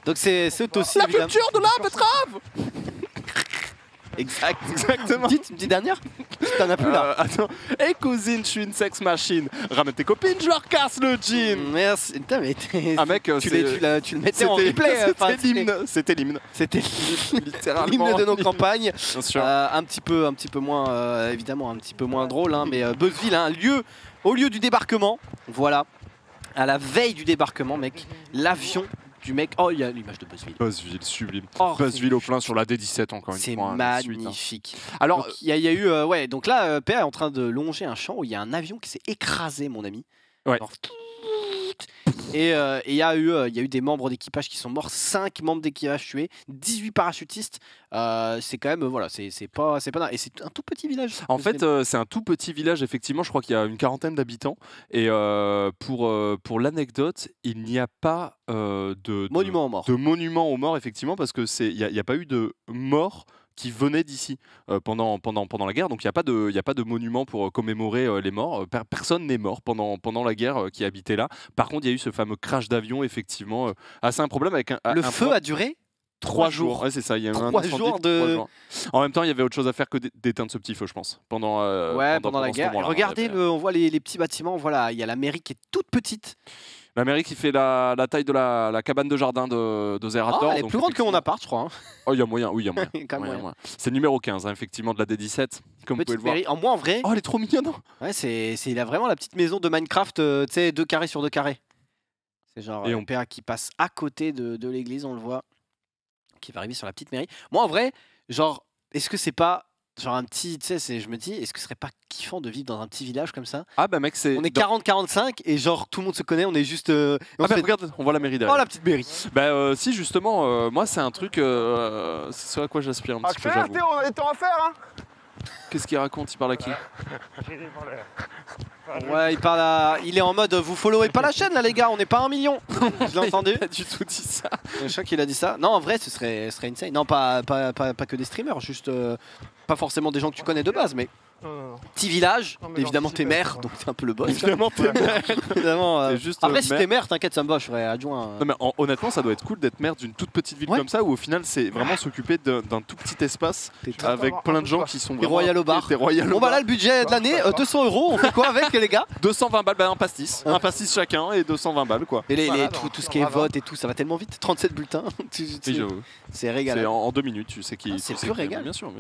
Donc c'est aussi la culture de la betterave. Exactement. Petite dernière. T'en as plus là. Attends. Hey cousine, je suis une sex machine. Ramène tes copines, je leur casse le jean. Merci. Putain, mais mec, tu le mettais en replay. C'était l'hymne. C'était littéralement l'hymne de nos campagnes. Bien sûr. Un petit peu moins, évidemment, un petit peu moins drôle, hein, mais Buzzville, hein, au lieu du débarquement, voilà, à la veille du débarquement, mec, l'avion du mec. Oh, il y a l'image de Buzzville. Buzzville, sublime. Buzzville au plein sur la D17 encore une fois. C'est magnifique. Hein. Alors, il y a eu, ouais, donc là, PA est en train de longer un champ où il y a un avion qui s'est écrasé, mon ami. Ouais. Alors, et il y a eu des membres d'équipage qui sont morts, 5 membres d'équipage tués, 18 parachutistes. C'est quand même, voilà, c'est pas et c'est un tout petit village. En fait, c'est un tout petit village, effectivement, je crois qu'il y a une quarantaine d'habitants. Et pour l'anecdote, il n'y a pas de monument aux morts. De monument aux morts, effectivement, parce que il n'y a pas eu de mort qui venaient d'ici pendant la guerre. Donc il n'y a pas de monument pour commémorer les morts. Personne n'est mort pendant la guerre qui habitait là. Par contre, il y a eu ce fameux crash d'avion, effectivement. C'est un problème avec le feu a duré 3 jours. Ouais, c'est ça. Il y a eu 3 jours de... 3 jours. En même temps, il y avait autre chose à faire que d'éteindre ce petit feu, je pense. Pendant la guerre. Regardez, on voit les petits bâtiments. Voilà, il y a la mairie qui est toute petite. La mairie qui fait la taille de la cabane de jardin de Zerator. Elle est plus grande que mon appart, je crois. Hein. Oh, il y a moyen, oui, il y a moyen. C'est le numéro 15, hein, effectivement, de la D17, comme vous pouvez le voir. Mairie. En vrai... Oh, elle est trop mignonne. Ouais, il a vraiment la petite maison de Minecraft, tu sais, 2 carrés sur 2 carrés. C'est genre un PA qui passe à côté de l'église, on le voit, qui va arriver sur la petite mairie. Moi, en vrai, genre, est-ce que c'est pas... Genre un petit, tu sais, je me dis, est-ce que ce serait pas kiffant de vivre dans un petit village comme ça? Ah bah mec, on est 40-45 et genre tout le monde se connaît, on est juste... regarde, on voit la mairie derrière. Oh la petite mairie. Bah si justement, moi c'est un truc, c'est ce à quoi j'aspire un petit peu, j'avoue. on a des temps à faire hein. Qu'est-ce qu'il raconte? Il parle à qui? Ouais, il est en mode vous followez pas la chaîne là les gars, on n'est pas 1 million. Je l'ai entendu. Il a pas du tout dit ça. Je crois qu'il a dit ça. Non, en vrai, ce serait insane. Non, pas que des streamers, juste pas forcément des gens que tu connais de base, mais petit village. Évidemment, t'es maire, donc t'es un peu le boss. Évidemment, t'es maire. Évidemment. Après, si t'es maire, t'inquiète, ça me va, je serais adjoint. Non, mais honnêtement, ça doit être cool d'être maire d'une toute petite ville comme ça, où au final, c'est vraiment s'occuper d'un tout petit espace avec plein de gens qui sont vraiment. Royal au bar. Bon, bah là, le budget de l'année, 200 €. On fait quoi avec les gars? 220 balles, un pastis. Un pastis chacun et 220 balles, quoi. Et tout ce qui est vote et tout, ça va tellement vite. 37 bulletins. C'est régal. En 2 minutes, tu sais qui. C'est plus régal. Bien sûr.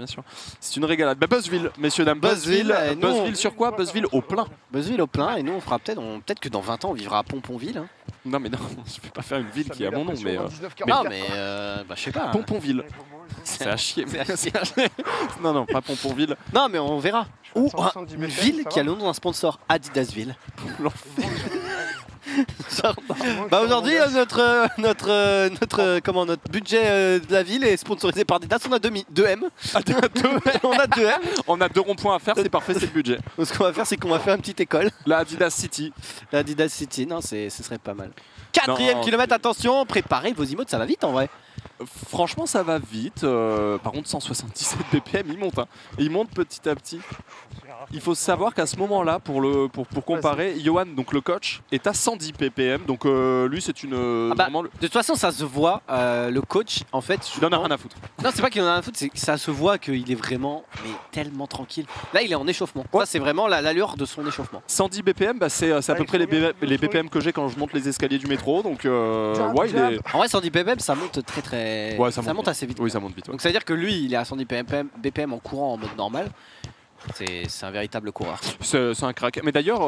C'est une régalade. Bah, Buzzville, messieurs, dames. Buzzville sur quoi? Buzzville au plein. Buzzville au plein, et nous on fera peut-être que dans 20 ans on vivra à Pomponville. Hein. Non mais non, je vais pas faire une ville qui a mon nom, mais non mais je sais pas. Pomponville. C'est à chier. Non, pas Pomponville. Non mais on verra. Ou une ville qui a le nom d'un sponsor, Adidasville. Bah aujourd'hui notre budget de la ville est sponsorisé par Adidas. On a 2 M. On a 2 M. On a 2 ronds-points à faire, c'est parfait, c'est le budget. Donc ce qu'on va faire, c'est qu'on va faire une petite école. La Adidas City. La Adidas City, non, ce serait pas mal. 4e kilomètre, attention, préparez vos emotes, ça va vite en vrai. Franchement, ça va vite. Par contre, 177 BPM, il monte. Hein. Il monte petit à petit. Il faut savoir qu'à ce moment-là, pour comparer, Johan, donc le coach, est à 110 ppm. Donc lui, c'est une. De toute façon, ça se voit. Le coach, en fait. Il en a rien à foutre. Non, c'est pas qu'il en a rien à foutre, c'est que ça se voit qu'il est vraiment tellement tranquille. Là, il est en échauffement. Ouais. Ça, c'est vraiment l'allure de son échauffement. 110 BPM, c'est à peu près les BPM que j'ai quand je monte les escaliers du métro. Donc, ouais, il est. En vrai, 110 BPM, ça monte très. Ouais, ça monte assez vite. Oui, ça monte vite. Ouais. Donc, ça veut dire que lui, il est à 110 BPM en courant en mode normal. C'est un véritable coureur. C'est un crack. Mais d'ailleurs,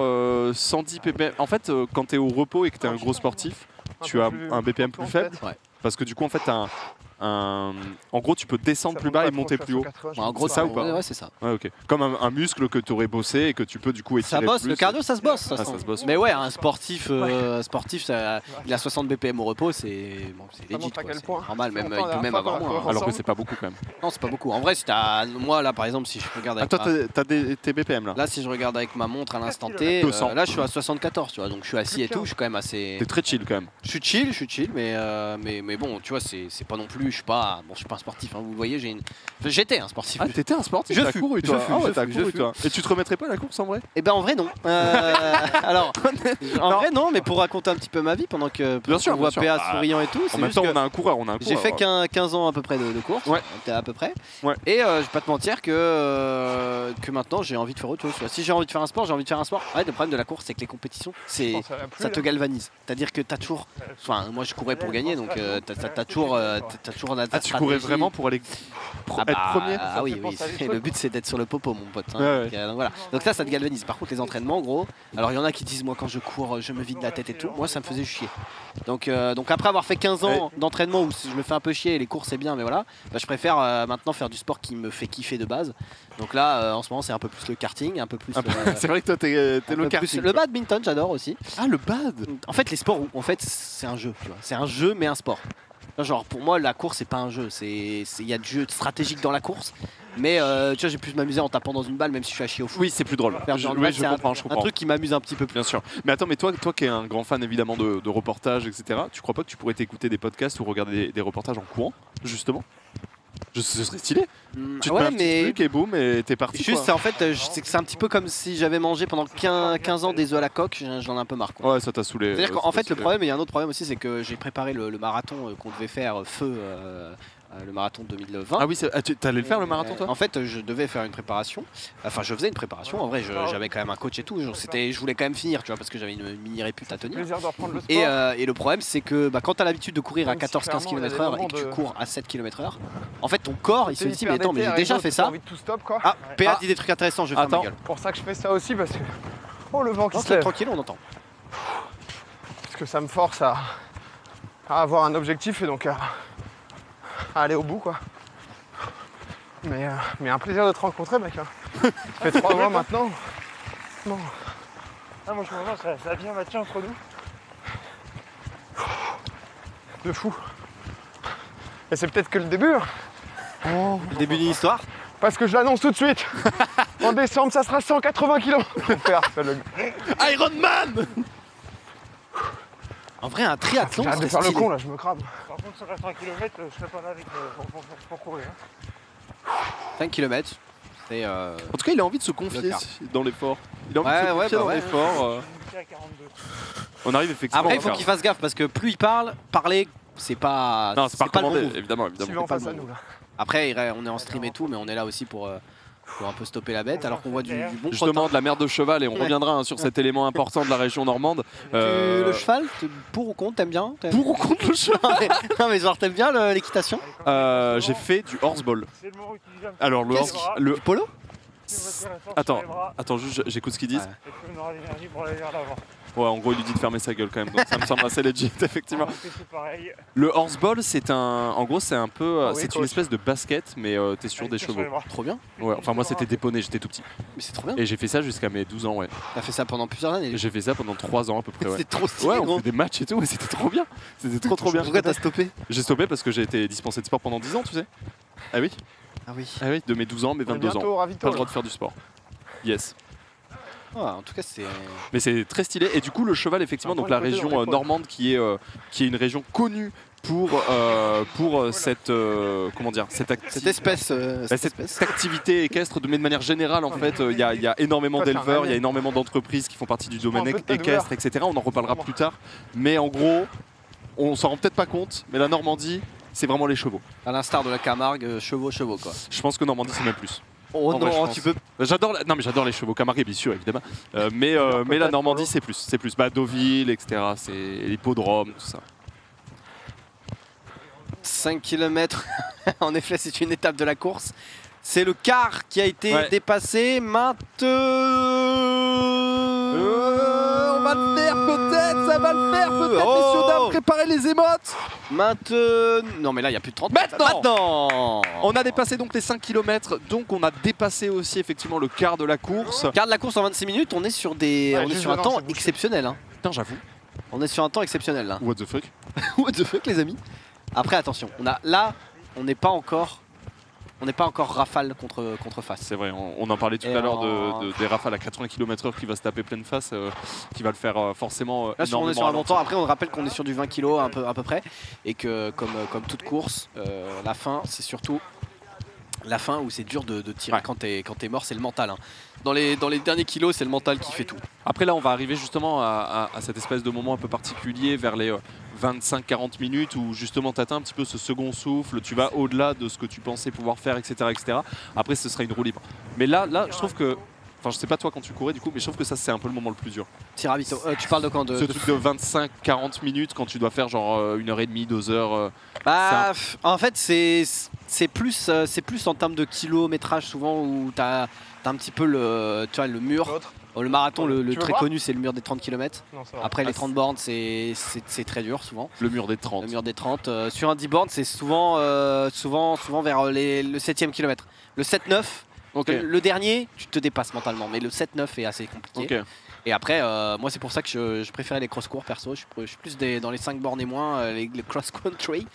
110 ppm. En fait, quand tu es au repos et que tu es un gros sportif, tu as un BPM plus faible. Ouais. Parce que du coup, en fait, en gros, tu peux descendre plus bas et monter plus haut. En gros, c'est ça ou pas? Ouais, c'est ça. Ouais, ok. Comme un muscle que tu aurais bossé et que tu peux du coup étirer. Ça bosse, plus. le cardio, ça se bosse. Ça se bosse. Mais ouais, un sportif, il a 60 BPM au repos, c'est legit. C'est normal, même, il peut même avoir moins. Alors que c'est pas beaucoup quand même. Non, c'est pas beaucoup. En vrai, moi là, par exemple, si je regarde avec. Toi, t'as tes BPM là. Là, si je regarde avec ma montre à l'instant T, là, je suis à 74, tu vois. Donc, je suis assis et tout. Je suis quand même assez. T'es très chill quand même. Je suis chill, mais bon, tu vois, c'est pas non plus. plus, je suis pas un sportif, hein, vous le voyez, j'étais un sportif. Ah, t'étais un sportif? Je t'as couru, toi. T'as couru, toi. Et tu te remettrais pas à la course en vrai? Eh ben en vrai non. Alors, en vrai non, mais pour raconter un petit peu ma vie pendant que on voit PA souriant et tout. En même temps, on a un coureur. J'ai fait 15 ans à peu près de course, à peu près. Et je vais pas te mentir que maintenant j'ai envie de faire autre chose. Si j'ai envie de faire un sport, j'ai envie de faire un sport. Ouais, le problème de la course, c'est que les compétitions, ça te galvanise. C'est-à-dire que t'as toujours. Enfin, moi je courais pour gagner, donc t'as toujours. Tu courais vraiment pour aller être premier? Ah oui, le but c'est d'être sur le popo, mon pote. Donc voilà. Donc ça te galvanise. Par contre, les entraînements, en gros, alors il y en a qui disent moi quand je cours, je me vide la tête et tout. Moi, ça me faisait chier. Donc après avoir fait 15 ans d'entraînement où je me fais un peu chier, les courses c'est bien, mais voilà, je préfère maintenant faire du sport qui me fait kiffer de base. Donc là, en ce moment, c'est un peu plus le karting, un peu plus. C'est vrai que toi, t'es le karting. Le badminton, j'adore aussi. Ah, le bad. En fait, les sports, en fait, c'est un jeu. C'est un jeu, mais un sport. Genre, pour moi, la course, c'est pas un jeu. Il y a du jeu stratégique dans la course. Mais tu vois, j'ai pu m'amuser en tapant dans une balle, même si je suis à chier au foot. Oui, c'est plus drôle. Je comprends. Un truc qui m'amuse un petit peu plus. Bien sûr. Mais attends, mais toi qui es un grand fan évidemment de reportages, etc., tu crois pas que tu pourrais t'écouter des podcasts ou regarder des reportages en courant, justement? Ce serait stylé. Tu te mets un petit truc et boum, et t'es parti. Juste, en fait, c'est un petit peu comme si j'avais mangé pendant 15 ans des œufs à la coque, j'en ai un peu marre. Ouais, ça t'a saoulé. C'est-à-dire qu'en fait, le problème, il y a un autre problème aussi, c'est que j'ai préparé le marathon qu'on devait faire feu. Le marathon 2020. Ah oui, t'allais le faire le marathon toi? En fait, je devais faire une préparation. Enfin, je faisais une préparation. En vrai, j'avais quand même un coach et tout. Je voulais quand même finir, tu vois, parce que j'avais une mini répute à tenir. Et le problème, c'est que quand t'as l'habitude de courir à 14-15 km/h et que tu cours à 7 km/h, en fait, ton corps, il se dit, mais attends, mais j'ai déjà fait ça. Ah, PA dit des trucs intéressants, je vais faire ma gueule. Pour ça que je fais ça aussi, parce que. Oh, le vent qui se lève. Tranquille, on entend. Parce que ça me force à avoir un objectif et donc à aller au bout, quoi. Mais un plaisir de te rencontrer, mec. Ça fait 3 mois maintenant. Bon. Ah, moi je me vois, ça a bien matché entre nous. De fou. Et c'est peut-être que le début. Le début d'une histoire. Parce que je l'annonce tout de suite. En décembre, ça sera 180 kilos. Iron Man. En vrai, un triathlon. J'arrête de faire le con là, je me crame. Par contre, sur 80 km, je serais pas là avec pour courir. 5 km. En tout cas, il a envie de se confier dans l'effort. Il a envie de se confier dans l'effort. On arrive effectivement. Après, il faut qu'il fasse gaffe parce que plus il parler, c'est pas. Non, c'est pas recommandé, évidemment. Après, on est en stream et tout, mais on est là aussi pour un peu stopper la bête, alors qu'on voit du bon justement de la merde de cheval, et on reviendra sur cet élément important de la région normande. Le cheval, pour ou contre, t'aimes bien? Pour ou contre le cheval? Non mais genre t'aimes bien l'équitation? J'ai fait du horseball. Alors le polo? Attends, juste j'écoute ce qu'ils disent. Ouais, en gros, il lui dit de fermer sa gueule quand même, donc ça me semble assez legit, effectivement. Le horseball, c'est un peu, c'est une espèce de basket, mais t'es sur des chevaux. Trop bien. Ouais, enfin moi c'était des poneys, j'étais tout petit. Mais c'est trop bien. Et j'ai fait ça jusqu'à mes 12 ans, ouais. T'as fait ça pendant plusieurs années? J'ai fait ça pendant 3 ans à peu près, ouais. C'était trop stylé. Ouais, on fait des matchs et tout, et c'était trop bien. C'était trop bien. Pourquoi t'as stoppé? J'ai stoppé parce que j'ai été dispensé de sport pendant 10 ans, tu sais. Ah oui. Ah oui. Ah oui, de mes 12 ans, mes 22 ans. Pas le droit de faire du sport. Yes. En tout cas, c'est. Mais c'est très stylé. Et du coup, le cheval, effectivement, donc la région normande qui est une région connue pour cette comment dire, cette activité équestre, mais de manière générale, en fait, il y a énormément d'éleveurs, il y a énormément d'entreprises qui font partie du domaine équestre, etc. On en reparlera plus tard. Mais en gros, on s'en rend peut-être pas compte, mais la Normandie, c'est vraiment les chevaux. À l'instar de la Camargue, chevaux quoi. Je pense que Normandie, c'est même plus. Oh non, tu peux. J'adore les chevaux Camargue, bien sûr, évidemment. Mais la Normandie, c'est plus. C'est plus. Deauville, etc. C'est l'hippodrome, tout ça. 5 km, en effet, c'est une étape de la course. C'est le quart qui a été dépassé. Maintenant. On va le faire peut-être, ça va le faire peut-être, messieurs, dames, préparez les émotes. Maintenant. Non, mais là, il n'y a plus de 30 mètres. Maintenant on a dépassé donc les 5 km, donc on a dépassé aussi effectivement le quart de la course. Quart de la course en 26 minutes, on est sur, un temps exceptionnel. Hein. Putain, j'avoue. On est sur un temps exceptionnel là. What the fuck? What the fuck, les amis. Après, attention, on n'est pas encore On n'est pas encore rafale contre face. C'est vrai, on en parlait tout à l'heure des rafales à 80 km/h qui va se taper pleine face, qui va le faire forcément là, on est sur un montant. Après, on rappelle qu'on est sur du 20 kg à peu près, et que comme toute course, la fin, c'est surtout la fin où c'est dur de tirer quand t'es mort, c'est le mental. Hein. Dans les derniers kilos, c'est le mental qui fait tout. Après là, on va arriver justement à cette espèce de moment un peu particulier vers les 25-40 minutes où justement tu atteins un petit peu ce second souffle, tu vas au-delà de ce que tu pensais pouvoir faire, etc. Après, ce sera une roue libre. Mais là, je trouve que... Enfin, je sais pas toi quand tu courais du coup, mais je trouve que ça c'est un peu le moment le plus dur. Tirabito, tu parles de quand Ce truc de 25-40 minutes quand tu dois faire genre 1h30, 2h. En fait, c'est plus en termes de kilométrage souvent où t'as un petit peu le mur. Le marathon, le très connu, c'est le mur des 30 km. Non, après, les 30 bornes, c'est très dur souvent. Le mur des 30. Le mur des 30. Sur un 10 bornes, c'est souvent vers le 7e kilomètre. Le 7-9. Okay. Le dernier, tu te dépasses mentalement, mais le 7-9 est assez compliqué. Okay. Et après, moi c'est pour ça que je préférais les cross-cours perso. Je suis plus dans les 5 bornes et moins, les cross-country.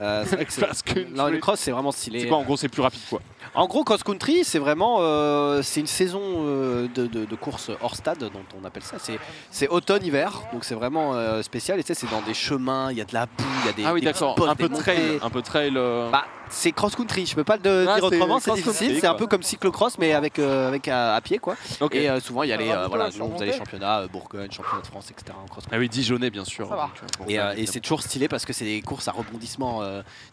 Non, le cross c'est vraiment stylé. C'est quoi en gros, c'est plus rapide quoi? En gros, cross-country c'est vraiment c'est une saison de course hors stade, dont on appelle ça. C'est automne-hiver, donc c'est vraiment spécial. Et tu sais, c'est dans des chemins, il y a de la boue, il y a des. Ah oui, d'accord, un peu trail. Bah, c'est cross-country, je peux pas le dire autrement, c'est difficile. C'est un peu comme cyclocross, mais avec à pied quoi. Okay. Et souvent il y a les championnats, Bourgogne, championnat de France, etc. Ah oui, Dijonais bien sûr. Et c'est toujours stylé parce que c'est des courses à rebondissement.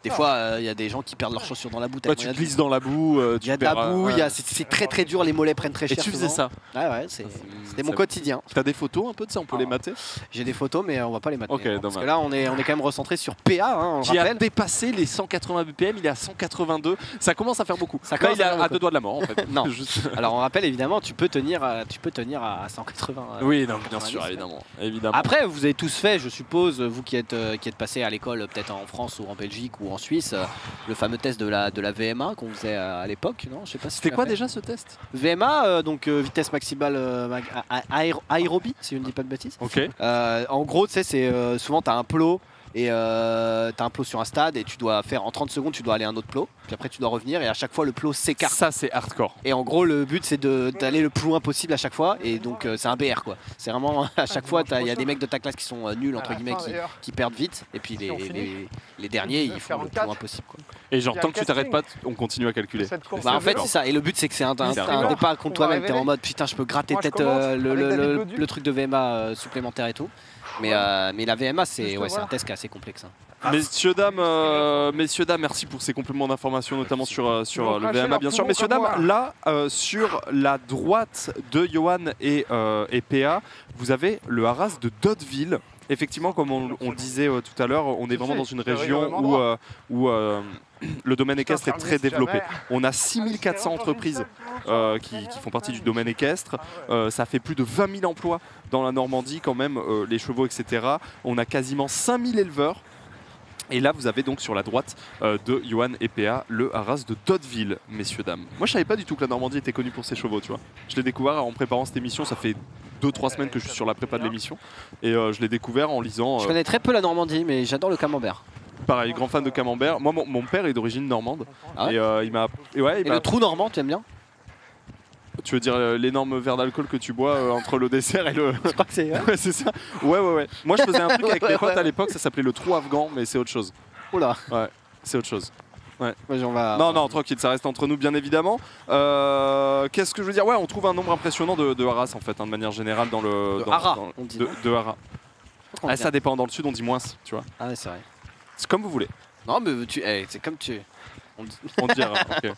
Des fois, il y a des gens qui perdent leurs chaussures dans la boue. Tu glisses dans la boue. Il y a de la boue, c'est très dur, les mollets prennent très cher. Et tu faisais ça? Ouais, c'était mon quotidien. T'as des photos un peu de ça, on peut les mater? J'ai des photos, mais on va pas les mater. Okay, parce que là, on est quand même recentré sur PA. Qui a dépassé les 180 BPM, il est à 182. Ça commence à faire beaucoup. Là, il est à 2 doigts de la mort en fait. Non. Alors on rappelle évidemment, tu peux tenir à 180. Oui, non, bien sûr, évidemment. Après, vous avez tous fait, je suppose, vous qui êtes passés à l'école, peut-être en France ou en Belgique ou en Suisse, le fameux test de la VMA qu'on faisait à l'époque, non? Je sais pas si c'était quoi déjà ce test? VMA, donc vitesse maximale aérobie, si je ne dis pas de bêtises. Ok. En gros, tu sais, c'est souvent tu as un plot. Et t'as un plot sur un stade et tu dois faire en 30 secondes, tu dois aller à un autre plot. Puis après tu dois revenir et à chaque fois le plot s'écarte. Ça c'est hardcore. Et en gros le but c'est d'aller le plus loin possible à chaque fois. Et donc c'est un BR quoi. C'est vraiment à chaque fois il y a des mecs de ta classe qui sont nuls entre guillemets qui perdent vite. Et puis les derniers ils font le plus loin possible quoi. Et genre tant que tu t'arrêtes pas on continue à calculer. Bah en fait c'est ça. Et le but c'est que c'est un départ contre toi-même. T'es en mode putain je peux gratter peut-être le truc de VMA supplémentaire et tout. Mais la VMA c'est un test qui est assez complexe. Hein. Messieurs, dames, merci pour ces compléments d'information, notamment sur le VMA, bien sûr. Messieurs, dames, là, sur la droite de Johan et PA, vous avez le haras de Dotteville. Effectivement, comme on disait tout à l'heure, on est vraiment dans une région où le domaine équestre est très développé. On a 6400 entreprises qui font partie du domaine équestre. Ça fait plus de 20 000 emplois dans la Normandie quand même, les chevaux, etc. On a quasiment 5000 éleveurs. Et là, vous avez donc sur la droite de Johan et PA le haras de Dotteville, messieurs, dames. Moi, je savais pas du tout que la Normandie était connue pour ses chevaux, tu vois. Je l'ai découvert en préparant cette émission, ça fait 2-3 semaines que je suis sur la prépa de l'émission. Et je l'ai découvert en lisant... Je connais très peu la Normandie, mais j'adore le camembert. Pareil, grand fan de camembert. Moi, mon père est d'origine normande. Ah ouais. Et il m'a... Et le trou normand, tu aimes bien? Tu veux dire l'énorme verre d'alcool que tu bois entre le dessert et le... Je crois que c'est... Ouais, c'est ça. Ouais. Moi, je faisais un truc avec mes potes à l'époque, ça s'appelait le trou afghan, mais c'est autre chose. Oula. Ouais, c'est autre chose. Ouais. Non, tranquille, ça reste entre nous, bien évidemment. Qu'est-ce que je veux dire? Ouais, on trouve un nombre impressionnant de haras, en fait, de manière générale, dans le... De haras. Ah, ça dépend. Dans le sud, on dit moins, tu vois. Ah ouais, c'est vrai. C'est comme vous voulez. Non, mais c'est comme tu... On dira, ok.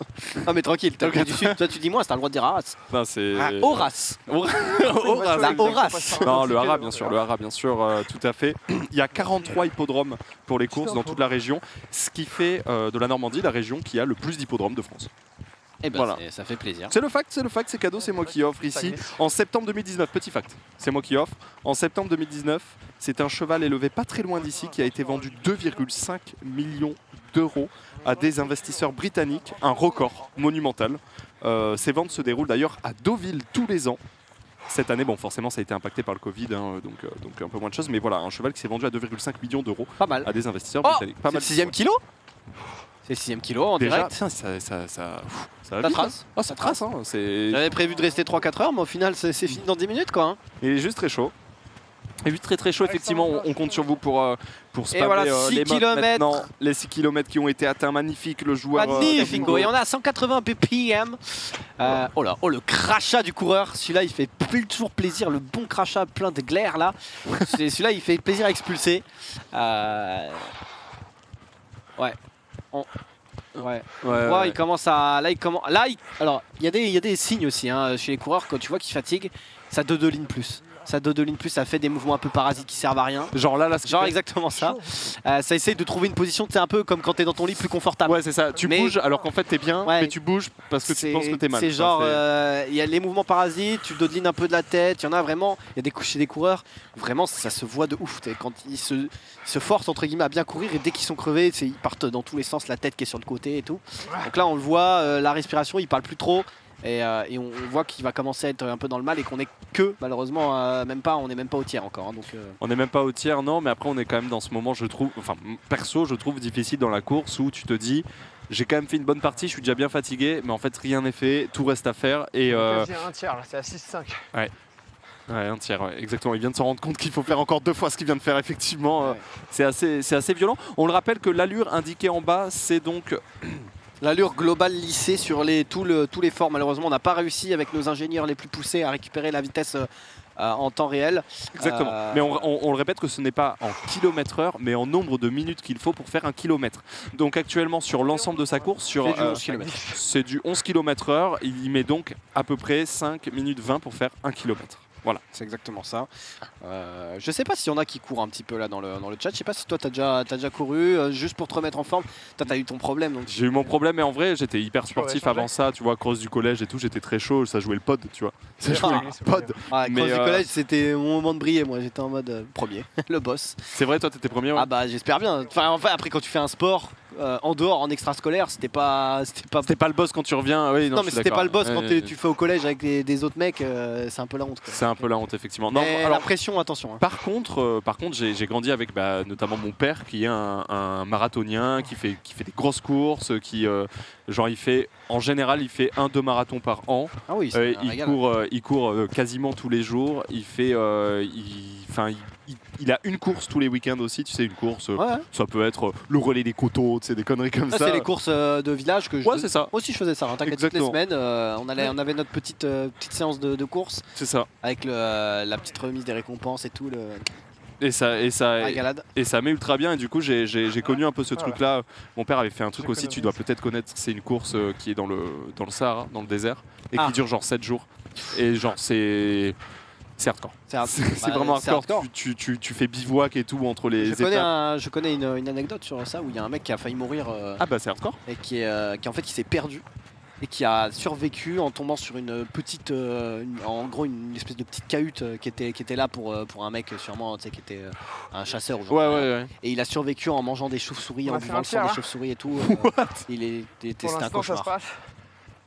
Non mais tranquille, du sud, toi tu dis moi, c'est un le droit de dire haras. Non, c'est... Horace. La Horace. Non, le haras, bien sûr, tout à fait. Il y a 43 hippodromes pour les courses dans toute la région, ce qui fait de la Normandie la région qui a le plus d'hippodromes de France. Et ben voilà. Ça fait plaisir. C'est le fact, c'est cadeau, c'est moi qui offre ici. En septembre 2019, petit fact, c'est moi qui offre. En septembre 2019, c'est un cheval élevé pas très loin d'ici qui a été vendu 2,5 millions d'euros à des investisseurs britanniques, un record monumental. Ces ventes se déroulent d'ailleurs à Deauville tous les ans. Cette année, bon, forcément, ça a été impacté par le Covid, hein, donc un peu moins de choses. Mais voilà, un cheval qui s'est vendu à 2,5 millions d'euros à des investisseurs britanniques. Pas mal. C'est le 6e kilo? C'est 6ème kilo en déjà, direct. Tiens, ça va vite, trace. Oh, ça trace. Hein. J'avais prévu de rester 3-4 heures, mais au final, c'est fini dans 10 minutes, quoi. Hein. Il est juste très chaud. Et lui, très chaud, effectivement, on compte sur vous pour spammer voilà, 6 les modes maintenant. kilomètres. Les 6 km qui ont été atteints, magnifique, le joueur. Magnifique, et on est à 180 ppm. Oh là, le crachat du coureur. Celui-là, il fait toujours plaisir, le bon crachat plein de glaire, là. Celui-là, il fait plaisir à expulser. Ouais. Il commence à... Alors, il y a des signes aussi hein, chez les coureurs, quand tu vois qu'ils fatiguent, ça dodeline plus. Ça fait des mouvements un peu parasites qui servent à rien. Genre là genre exactement ça. Ça essaye de trouver une position, c'est un peu comme quand t'es dans ton lit plus confortable. Ouais, c'est ça. Tu bouges alors qu'en fait t'es bien, mais tu bouges parce que tu penses que t'es mal. C'est genre, il y a les mouvements parasites, tu dodelines un peu de la tête. Il y en a vraiment, il y a des couches chez des coureurs, vraiment ça se voit de ouf. Quand ils se forcent entre guillemets à bien courir et dès qu'ils sont crevés, ils partent dans tous les sens, la tête qui est sur le côté et tout. Donc là on le voit, la respiration, il parle plus trop. Et on voit qu'il va commencer à être un peu dans le mal et qu'on est que malheureusement on n'est même pas au tiers encore hein, donc, On n'est même pas au tiers non, mais après on est quand même dans ce moment, je trouve, enfin perso je trouve difficile dans la course où tu te dis j'ai quand même fait une bonne partie, je suis déjà bien fatigué, mais en fait rien n'est fait, tout reste à faire et quasi un tiers là, c'est à 6,5. Ouais, un tiers, exactement. Il vient de se rendre compte qu'il faut faire encore 2 fois ce qu'il vient de faire, effectivement. C'est assez violent. On le rappelle que l'allure indiquée en bas, c'est donc... l'allure globale lissée sur tous les forts. Malheureusement, on n'a pas réussi avec nos ingénieurs les plus poussés à récupérer la vitesse en temps réel. Exactement. Mais on le répète que ce n'est pas en km/h, mais en nombre de minutes qu'il faut pour faire 1 km. Donc actuellement, sur l'ensemble de sa course, c'est du 11 km/h. Il met donc à peu près 5 minutes 20 pour faire 1 km. Voilà, c'est exactement ça. Je sais pas s'il y en a qui courent un petit peu là dans le chat. Je sais pas si toi t'as déjà couru, juste pour te remettre en forme. Toi t'as eu ton problème. J'ai eu mon problème, mais en vrai j'étais hyper sportif avant ça. Tu vois, cross du collège et tout, j'étais très chaud. Ça jouait le pod, tu vois. Ça jouait le pod. Cross du collège, c'était mon moment de briller. Moi j'étais en mode premier, le boss. C'est vrai, toi t'étais premier. Ouais. Ah bah j'espère bien. Enfin après quand tu fais un sport. En dehors, en extrascolaire, c'était pas le boss quand tu reviens. Oui, non mais c'était pas le boss quand tu fais au collège avec des autres mecs. C'est un peu la honte. C'est un peu la honte effectivement. Non, alors, la pression, attention. Hein. Par contre, j'ai grandi avec notamment mon père qui est un marathonien qui fait des grosses courses, qui genre en général il fait 1-2 marathons par an. Ah oui. Il court quasiment tous les jours. Il a une course tous les week-ends aussi, tu sais, une course, ça peut être le relais des coteaux, tu sais, des conneries comme ça. C'est les courses de village que c'est ça. Moi aussi je faisais ça, hein, t'inquiète, toutes les semaines, on avait notre petite séance de course. C'est ça. Avec la petite remise des récompenses et tout. Et ça met ultra bien et du coup j'ai connu un peu ce truc là. Mon père avait fait un truc aussi, tu dois peut-être connaître, c'est une course qui est dans le Sahara, dans le désert, et qui dure genre 7 jours. Et genre c'est hardcore. C'est vraiment hardcore. Tu fais bivouac et tout entre les étapes. Je connais une anecdote sur ça où il y a un mec qui a failli mourir. C'est hardcore. Et qui en fait il s'est perdu et qui a survécu en tombant sur une petite, en gros une espèce de petite cahute qui était là pour un mec sûrement, tu sais, qui était un chasseur. Ouais. Et il a survécu en mangeant des chauves-souris, en buvant le sang des chauves-souris et tout. C'était un cauchemar.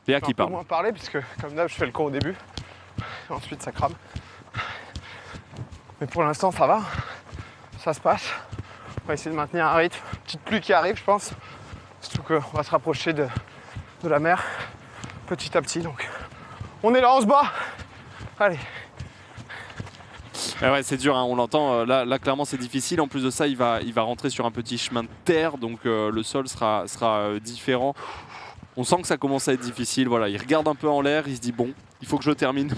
Léa qui parle. Je vais moins parler parce que comme d'hab je fais le con au début. Ensuite ça crame. Mais pour l'instant ça va, ça se passe. On va essayer de maintenir un rythme. Petite pluie qui arrive je pense. Surtout qu'on va se rapprocher de la mer petit à petit. Donc on est là, on se bat. Allez. Ouais, c'est dur, hein, on l'entend. Là clairement c'est difficile. En plus de ça il va rentrer sur un petit chemin de terre. Donc le sol sera différent. On sent que ça commence à être difficile. Voilà, il regarde un peu en l'air, il se dit bon, il faut que je termine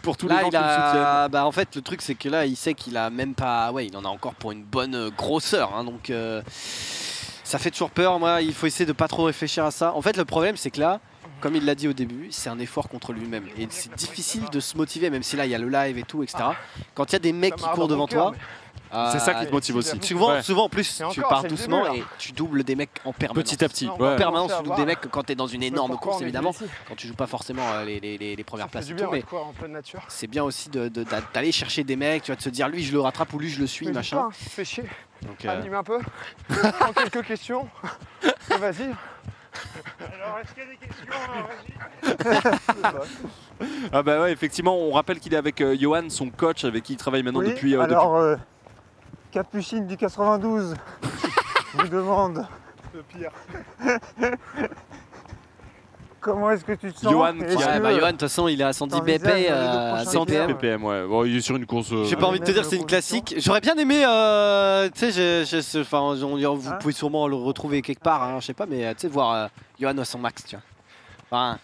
pour tous les gens qui me soutiennent. En fait, le truc c'est que là, il sait qu'il a même pas, il en a encore pour une bonne grosseur. Hein, donc ça fait toujours peur. Moi, il faut essayer de pas trop réfléchir à ça. En fait, le problème c'est que là, comme il l'a dit au début, c'est un effort contre lui-même et c'est difficile de se motiver, même si là il y a le live et tout, etc. Quand il y a des mecs qui courent devant toi. C'est ça qui te motive aussi. Souvent en plus, tu pars doucement et tu doubles des mecs en permanence. Petit à petit. En permanence, tu doubles des mecs quand tu es dans une énorme course, évidemment. Quand tu joues pas forcément les premières places et tout. Mais c'est bien aussi d'aller chercher des mecs, tu vas te dire lui je le rattrape ou lui je le suis, machin. Fais chier. Anime un peu. Prends quelques questions. Vas-y. Alors, est-ce qu'il y a des questions? Vas-y. Ouais, effectivement, on rappelle qu'il est avec Johan, son coach, avec qui il travaille maintenant depuis... Capucine du 92 vous demande Le pire. Comment est-ce que tu te sens? Johan, Johan, de toute façon, il est à 110 BP, 100 ppm, ouais. Bon, il est sur une course. J'ai pas envie de te dire que c'est une classique. J'aurais bien aimé, tu sais, vous pouvez sûrement le retrouver quelque part, hein, je sais pas, mais tu sais, voir Johan à son max, tu vois. Enfin,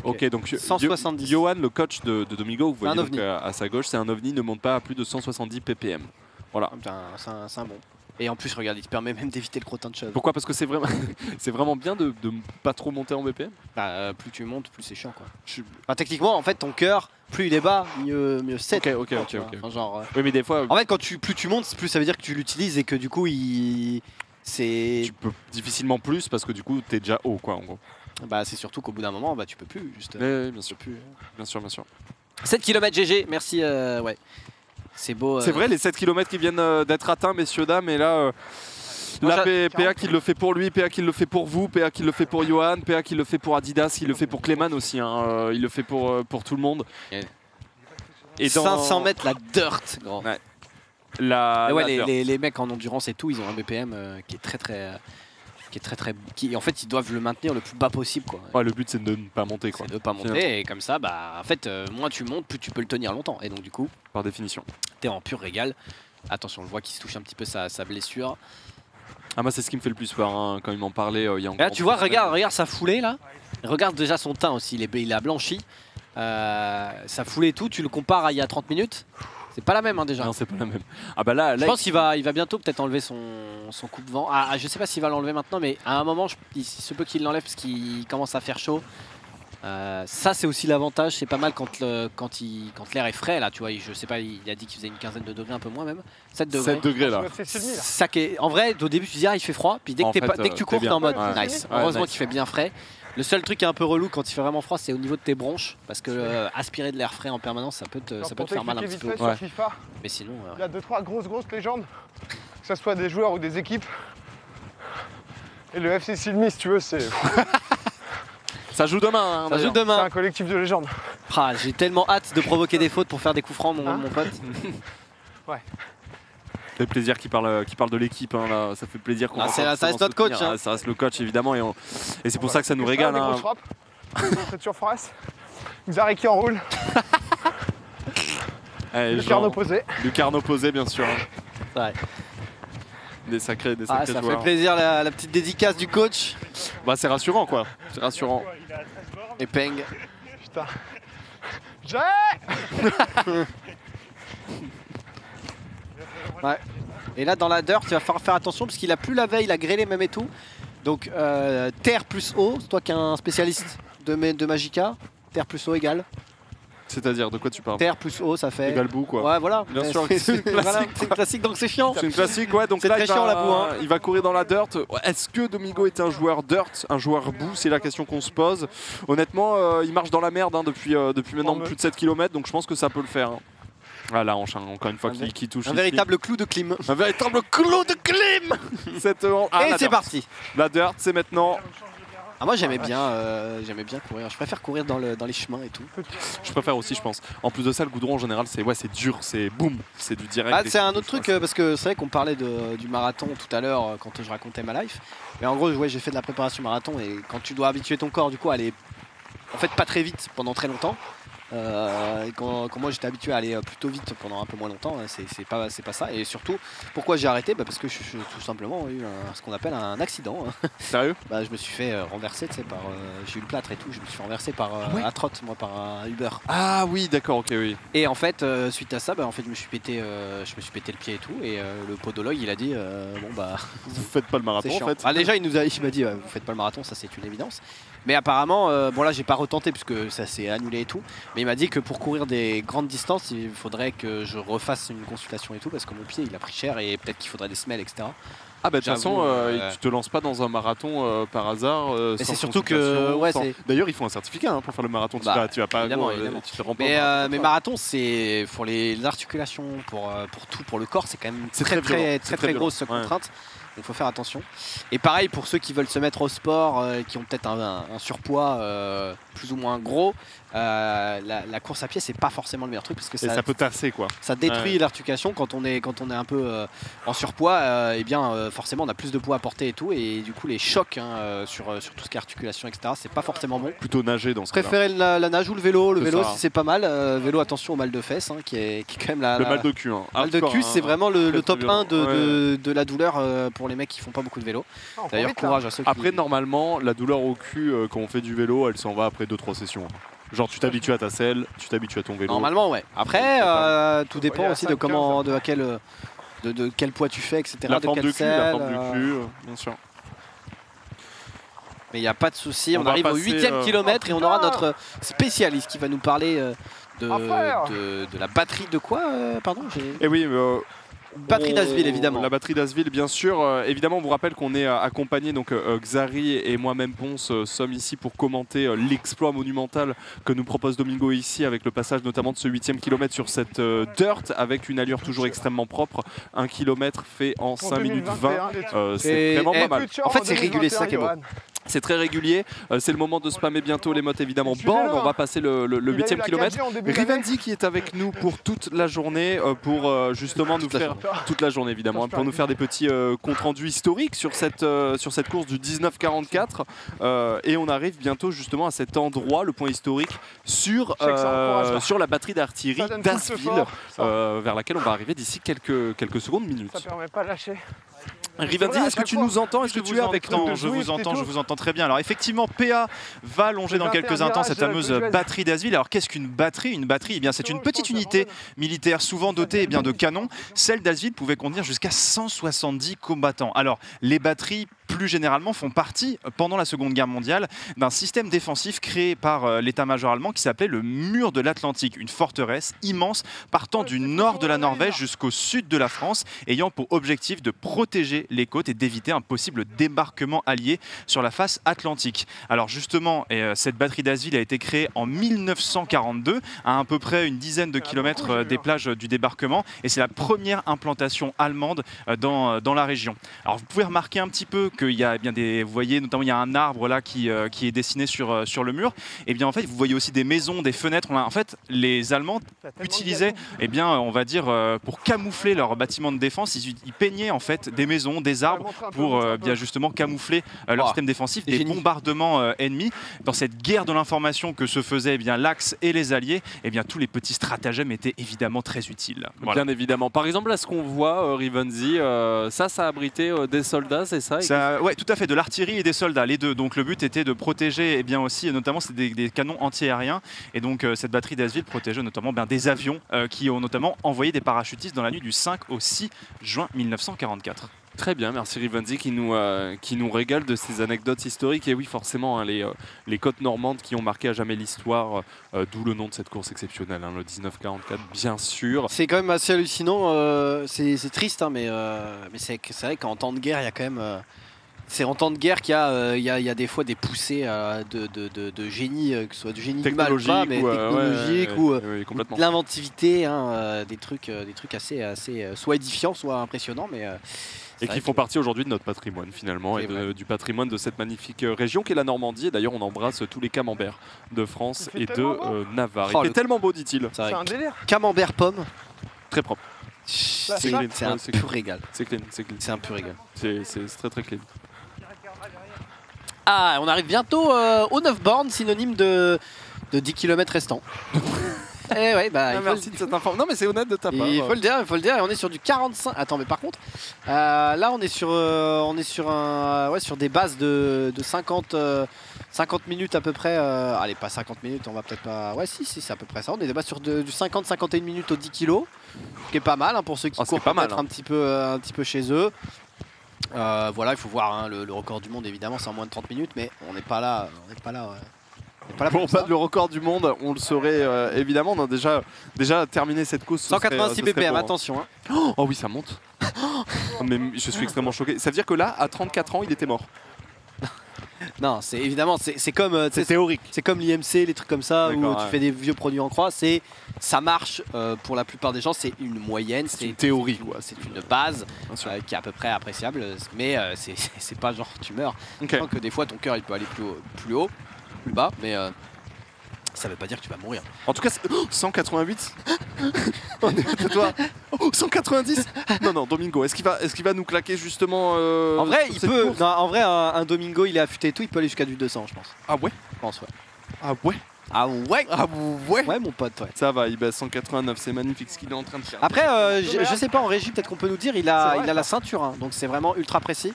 Ok, donc 170. Johan, le coach de Domingo, vous voyez donc, à sa gauche, c'est un ovni, ne monte pas à plus de 170 ppm. Voilà. C'est un bon. Et en plus, regarde, il te permet même d'éviter le crottin de cheveux. Pourquoi? Parce que c'est vraiment bien de pas trop monter en BPM. Bah, plus tu montes, plus c'est chiant, quoi. Enfin, techniquement, en fait, ton cœur, plus il est bas, mieux c'est. Ok. Enfin, genre, oui, mais des fois. En fait, plus tu montes, plus ça veut dire que tu l'utilises et que du coup, tu peux difficilement plus parce que du coup, t'es déjà haut, quoi, en gros. Bah, c'est surtout qu'au bout d'un moment, bah, tu peux plus, juste. Oui, bien sûr. Bien sûr. 7 km GG, merci, ouais. C'est beau. C'est vrai, les 7 km qui viennent d'être atteints, messieurs, dames, et là, PA qui le fait pour lui, PA qui le fait pour vous, PA qui le fait pour Johan, PA qui le fait pour Adidas, il le fait pour Clément aussi, hein, il le fait pour tout le monde. Et 500 mètres, la dirt, grand. Ouais. Les mecs en endurance et tout, ils ont un BPM qui est en fait, ils doivent le maintenir le plus bas possible, quoi. Ouais, le but c'est de ne pas monter, quoi. C'est de ne pas monter, et comme ça, bah, en fait, moins tu montes, plus tu peux le tenir longtemps. Et donc du coup, par définition, t'es en pur régal. Attention, on le voit qu'il se touche un petit peu sa blessure. Ah, moi c'est ce qui me fait le plus peur, hein, quand il m'en parlait il y a encore. Là, tu vois, regarde sa foulée là. Regarde déjà son teint aussi, il a blanchi. Sa foulée et tout, tu le compares à il y a 30 minutes. C'est pas la même, hein, déjà. Non, c'est pas la même. Ah bah là, je pense qu'il va bientôt peut-être enlever son coupe-vent. Ah, je sais pas s'il va l'enlever maintenant, mais à un moment, il se peut qu'il l'enlève parce qu'il commence à faire chaud. Ça, c'est aussi l'avantage. C'est pas mal quand l'air est frais, là, tu vois. Je sais pas, il a dit qu'il faisait une quinzaine de degrés, un peu moins même. 7 degrés. 7 degrés, là. Ça en vrai, au début, tu dis, il fait froid. Puis dès que tu cours, t'es en mode nice. Heureusement qu'il fait bien frais. Le seul truc qui est un peu relou quand il fait vraiment froid, c'est au niveau de tes bronches, parce que aspirer de l'air frais en permanence, ça peut te faire mal un petit peu. Sur FIFA, mais sinon, il y a 2-3 grosses légendes, que ce soit des joueurs ou des équipes. Et le FC Silmi, si tu veux, c'est. Ça joue demain. Ça joue demain. C'est un collectif de légendes. Ah, j'ai tellement hâte de provoquer des fautes pour faire des coups francs, mon pote. Ouais. Ça fait plaisir qu'il parle de l'équipe, hein, là. Ça fait plaisir qu'on ça reste notre coach, hein. Ça reste le coach, évidemment, et c'est pour ça que ça nous régale, hein. Grosses frappes, des surface, Xari qui enroule. Lucarne opposé. Lucarne opposé, bien sûr. Ouais. Des sacrés ça joueurs. fait plaisir, la petite dédicace du coach. Bah, c'est rassurant, quoi. C'est rassurant. Et Peng. Putain. Ouais. Et là, dans la dirt, tu vas falloir faire attention parce qu'il a plus la veille, il a grêlé même et tout. Donc, terre plus eau, c'est toi qui es un spécialiste de Magica. Terre plus eau égale. C'est-à-dire, de quoi tu parles? Terre plus eau, ça fait. Égal bout, quoi. Ouais, voilà. Bien sûr, c'est une classique. Voilà, c'est une classique, donc c'est chiant. C'est une classique, ouais. Donc là, très chiant, la boue, hein. Il va courir dans la dirt. Est-ce que Domingo est un joueur dirt, un joueur boue? C'est la question qu'on se pose. Honnêtement, il marche dans la merde, hein, depuis maintenant plus de 7 km, donc je pense que ça peut le faire, hein. Ah là, encore une fois, qui touche. Un véritable clou de clim. Un véritable clou de clim. Et c'est parti. La dirt, c'est maintenant. Ah, moi j'aimais bien courir. Je préfère courir dans les chemins et tout. Je préfère aussi, je pense. En plus de ça, le goudron en général, c'est dur, c'est boum, c'est du direct. Ah, c'est un autre truc parce que c'est vrai qu'on parlait du marathon tout à l'heure quand je racontais ma life. Mais en gros, j'ai fait de la préparation marathon et quand tu dois habituer ton corps du coup à aller en fait pas très vite pendant très longtemps. Et quand moi j'étais habitué à aller plutôt vite pendant un peu moins longtemps, c'est pas ça. Et surtout, pourquoi j'ai arrêté? Parce que je tout simplement eu ce qu'on appelle un accident. Sérieux? Je me suis fait renverser, tu sais, j'ai eu le plâtre et tout, je me suis fait renverser par un trot, moi, par un Uber. Ah oui, d'accord, ok, oui. Et en fait, suite à ça, en fait, je me suis pété le pied et tout, et le podologue il a dit vous faites pas le marathon en fait. Ah, déjà il m'a dit vous faites pas le marathon, ça c'est une évidence. Mais apparemment, là j'ai pas retenté puisque ça s'est annulé et tout. Mais il m'a dit que pour courir des grandes distances, il faudrait que je refasse une consultation et tout parce que mon pied il a pris cher et peut-être qu'il faudrait des semelles, etc. Ah bah de toute façon, tu te lances pas dans un marathon par hasard. C'est surtout que d'ailleurs il faut un certificat pour faire le marathon. Tu vas pas évidemment. Tu te rends pas. Mais marathon, c'est pour les articulations, pour tout, pour le corps, c'est quand même très grosse contrainte. il faut faire attention. Et pareil pour ceux qui veulent se mettre au sport, qui ont peut-être un surpoids plus ou moins gros, la course à pied c'est pas forcément le meilleur truc parce que ça peut tasser quoi. Ça détruit l'articulation quand on est un peu en surpoids, et bien forcément on a plus de poids à porter et tout, et du coup les chocs sur tout ce qui est articulation etc. c'est pas forcément bon. Plutôt nager dans ce cas-là. Préférez la nage ou le vélo. Le vélo c'est pas mal. Vélo attention au mal de fesses qui est quand même le mal de cul. Mal de cul c'est vraiment le top 1 de la douleur pour les mecs qui font pas beaucoup de vélo. D'ailleurs courage à ceux qui... Après normalement la douleur au cul quand on fait du vélo elle s'en va après 2-3 sessions. Genre tu t'habitues à ta selle, tu t'habitues à ton vélo. Normalement ouais. Après tout dépend aussi de comment, de quel poids tu fais etc. La forme du cul, bien sûr. Mais il n'y a pas de souci, on arrive au 8e kilomètre et on aura notre spécialiste qui va nous parler de la batterie de quoi pardon. Et oui, batterie d'Asville évidemment. La batterie d'Asville bien sûr. Évidemment on vous rappelle qu'on est accompagné, donc Xari et moi-même Ponce sommes ici pour commenter l'exploit monumental que nous propose Domingo ici, avec le passage notamment de ce 8e kilomètre sur cette dirt avec une allure toujours extrêmement propre. 1 kilomètre fait en 5 minutes 20. C'est vraiment pas mal. En fait c'est régulier, ça qui est beau. C'est très régulier, c'est le moment de spammer bientôt les mots évidemment. Bande, on va passer le 8e kilomètre. Rivenzi qui est avec nous pour toute la journée, pour justement nous faire toute la journée évidemment, pour nous faire des petits comptes rendus historiques sur cette course du 1944. Et on arrive bientôt justement à cet endroit, le point historique, sur la batterie d'artillerie d'Asville, vers laquelle on va arriver d'ici quelques secondes, minutes. Ça permet pas de lâcher. Rivenzi, est-ce que tu nous entends? Est-ce que tu es avec nous? Je vous entends très bien. Alors effectivement, PA va longer dans quelques instants cette fameuse batterie d'Asville. Alors qu'est-ce qu'une batterie? Une batterie, eh bien, c'est une petite unité militaire souvent dotée de canons. Celle d'Asville pouvait contenir jusqu'à 170 combattants. Alors les batteries plus généralement font partie, pendant la Seconde Guerre mondiale, d'un système défensif créé par l'état-major allemand qui s'appelait le mur de l'Atlantique, une forteresse immense partant du nord de la Norvège jusqu'au sud de la France, ayant pour objectif de protéger les côtes et d'éviter un possible débarquement allié sur la face atlantique. Alors justement, cette batterie d'Asville a été créée en 1942, à peu près une dizaine de kilomètres des plages du débarquement, et c'est la première implantation allemande dans la région. Alors vous pouvez remarquer un petit peu qu'il y a vous voyez notamment il y a un arbre là qui est dessiné sur le mur. Et bien en fait vous voyez aussi des maisons, des fenêtres. En fait les Allemands utilisaient on va dire pour camoufler leurs bâtiments de défense, ils peignaient en fait des maisons, des arbres pour bien justement camoufler leur système défensif des bombardements ennemis. Dans cette guerre de l'information que se faisaient l'Axe et les Alliés, tous les petits stratagèmes étaient évidemment très utiles. Bien évidemment. Par exemple là ce qu'on voit Rivenzi, ça a abrité des soldats, c'est ça? Oui, tout à fait, de l'artillerie et des soldats, les deux. Donc le but était de protéger aussi, notamment c'est des canons anti-aériens. Et donc cette batterie d'Asville protégeait notamment des avions qui ont notamment envoyé des parachutistes dans la nuit du 5 au 6 juin 1944. Très bien, merci Rivenzi qui nous régale de ces anecdotes historiques. Et oui, forcément, les côtes normandes qui ont marqué à jamais l'histoire, d'où le nom de cette course exceptionnelle, le 1944, bien sûr. C'est quand même assez hallucinant, c'est triste, mais c'est vrai qu'en temps de guerre, il y a quand même... c'est en temps de guerre qu'il y a des fois des poussées de génie, que ce soit du génie technologique, du mal, mais technologique ou de l'inventivité, des trucs assez soit édifiants, soit impressionnants, mais... et qui font partie aujourd'hui de notre patrimoine finalement, et du patrimoine de cette magnifique région qu'est la Normandie. Et d'ailleurs on embrasse tous les camemberts de France et de Navarre. Il fait tellement beau, dit-il. C'est un délire. Camembert pomme. Très propre. C'est un pur régal. C'est clean. C'est un pur régal. C'est très très clean. Ah, on arrive bientôt aux 9 bornes, synonyme de 10 km restants. Eh ouais, merci de cette information. Non mais c'est honnête de ta part. Il faut le dire. Et on est sur du 45. Attends, mais par contre, là on est sur des bases de 50 minutes à peu près. Allez, pas 50 minutes, on va peut-être pas. Ouais, si, c'est à peu près ça. On est des bases sur du 50-51 minutes aux 10 kilos, ce qui est pas mal pour ceux qui courent peut-être un petit peu chez eux. Voilà, il faut voir le record du monde évidemment, c'est en moins de 30 minutes, mais on n'est pas là. Pour battre le record du monde, on le saurait évidemment. On a déjà terminé cette course. 186 BPM, attention. Oh oui, ça monte. Mais je suis extrêmement choqué. Ça veut dire que là, à 34 ans, il était mort. Non, c'est évidemment, c'est comme c'est théorique. C'est comme l'IMC, les trucs comme ça où tu fais des vieux produits en croix. Ça marche pour la plupart des gens. C'est une moyenne, c'est une théorie quoi. C'est une base qui est à peu près appréciable, mais c'est pas genre tu meurs. Okay. Que des fois ton cœur il peut aller plus haut, plus bas, mais ça veut pas dire que tu vas mourir. En tout cas, 188. Toi. 190. Non, Domingo. Est-ce qu'il va nous claquer justement En vrai, il peut. Non, en vrai, un Domingo, il est affûté et tout, il peut aller jusqu'à du 200, je pense. Ah ouais. Je pense, ouais. Ah ouais. Ah ouais. Ah ouais. Ouais, mon pote, ouais. Ça va, il baisse 189, c'est magnifique ce qu'il est en train de faire. Après, je sais pas, en régie, peut-être qu'on peut nous dire, il a la ceinture, hein, donc c'est vraiment ultra précis.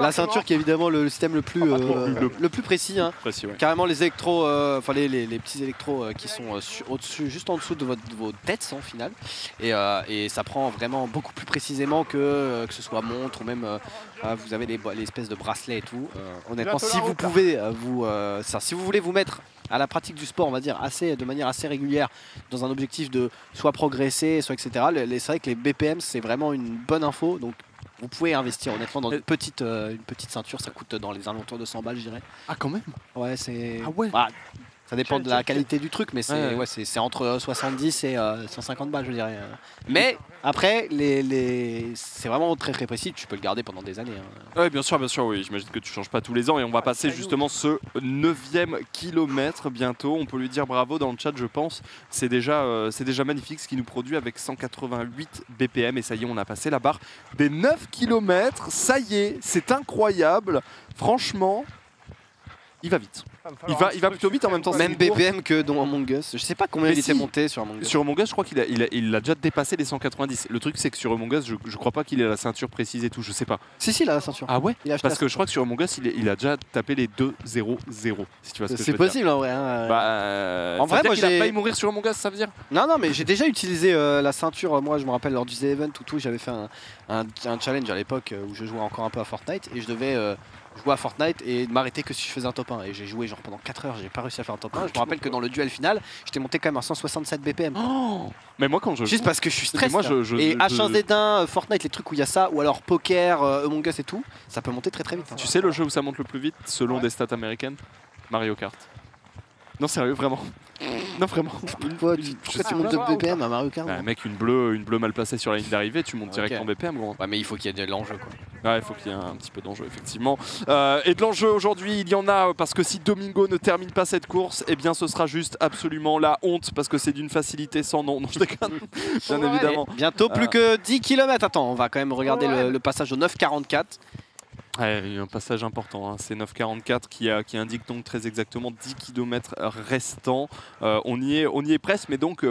La ceinture qui est évidemment le système le plus précis. Hein. Précis, ouais. Carrément les électros, enfin les petits électros qui sont au-dessus, juste en dessous de vos têtes, en final. Et ça prend vraiment beaucoup plus précisément que ce soit montre ou même vous avez les espèces de bracelets et tout. Honnêtement, si vous pouvez si vous voulez vous mettre à la pratique du sport, on va dire, de manière assez régulière, dans un objectif de soit progresser, soit etc. C'est vrai que les BPM, c'est vraiment une bonne info. Donc, vous pouvez investir honnêtement dans une petite ceinture. Ça coûte dans les alentours de 100 balles, je dirais. Ah, quand même. Ouais, c'est. Ah ouais. Bah, ça dépend de la qualité du truc, mais c'est entre 70 et 150 balles, je dirais. Mais après, c'est vraiment très très précis. Tu peux le garder pendant des années. Hein. Ouais, bien sûr, oui. J'imagine que tu changes pas tous les ans. Et on va passer justement ce 9e kilomètre bientôt. On peut lui dire bravo dans le chat, je pense. C'est déjà magnifique ce qu'il nous produit avec 188 BPM. Et ça y est, on a passé la barre des 9 km. Ça y est, c'est incroyable. Franchement, il va vite. Il va plutôt vite en même temps. Même BPM que dans Among Us. Je sais pas combien il était monté sur Among Us. Sur Among Us, je crois qu'il a déjà dépassé les 190. Le truc, c'est que sur Among Us, je crois pas qu'il ait la ceinture précise et tout. Je sais pas. Si, il a la ceinture. Ah ouais. Parce que je crois que sur Among Us, il a déjà tapé les 2-0-0. Si tu vois ce que je veux dire. C'est possible en vrai. Hein. En vrai, moi, il a failli mourir sur Among Us, ça veut dire. Non, mais j'ai déjà utilisé la ceinture. Moi, je me rappelle lors du The Event ou tout, j'avais fait un challenge à l'époque où je jouais encore un peu à Fortnite et je devais jouer à Fortnite et m'arrêter que si je faisais un top 1. Et j'ai joué genre pendant 4 heures, j'ai pas réussi à faire un top 1. Je me rappelle que dans le duel final, j'étais monté quand même à 167 BPM. Oh, mais moi quand je juste parce que je suis stressé. Et H1Z1, Fortnite, les trucs où il y a ça, ou alors poker, Among Us et tout, ça peut monter très très vite. Hein. Tu sais le jeu où ça monte le plus vite selon des stats américaines? Mario Kart. Non, sérieux, vraiment. Non, vraiment. Pourquoi tu montes de BPM à Mario Kart? Mec, une bleue mal placée sur la ligne d'arrivée, tu montes direct en BPM, gros. Ouais, mais il faut qu'il y ait de l'enjeu, quoi. Ouais, il faut qu'il y ait un petit peu d'enjeu, effectivement. Et de l'enjeu aujourd'hui, il y en a, parce que si Domingo ne termine pas cette course, eh bien ce sera juste absolument la honte, parce que c'est d'une facilité sans nom. Non, je déconne, bien évidemment. Bientôt plus que 10 km. Attends, on va quand même regarder le passage au 9,44. Ouais, il y a un passage important, hein. C'est 9,44 qui indique donc très exactement 10 km restants. On y est presque, mais donc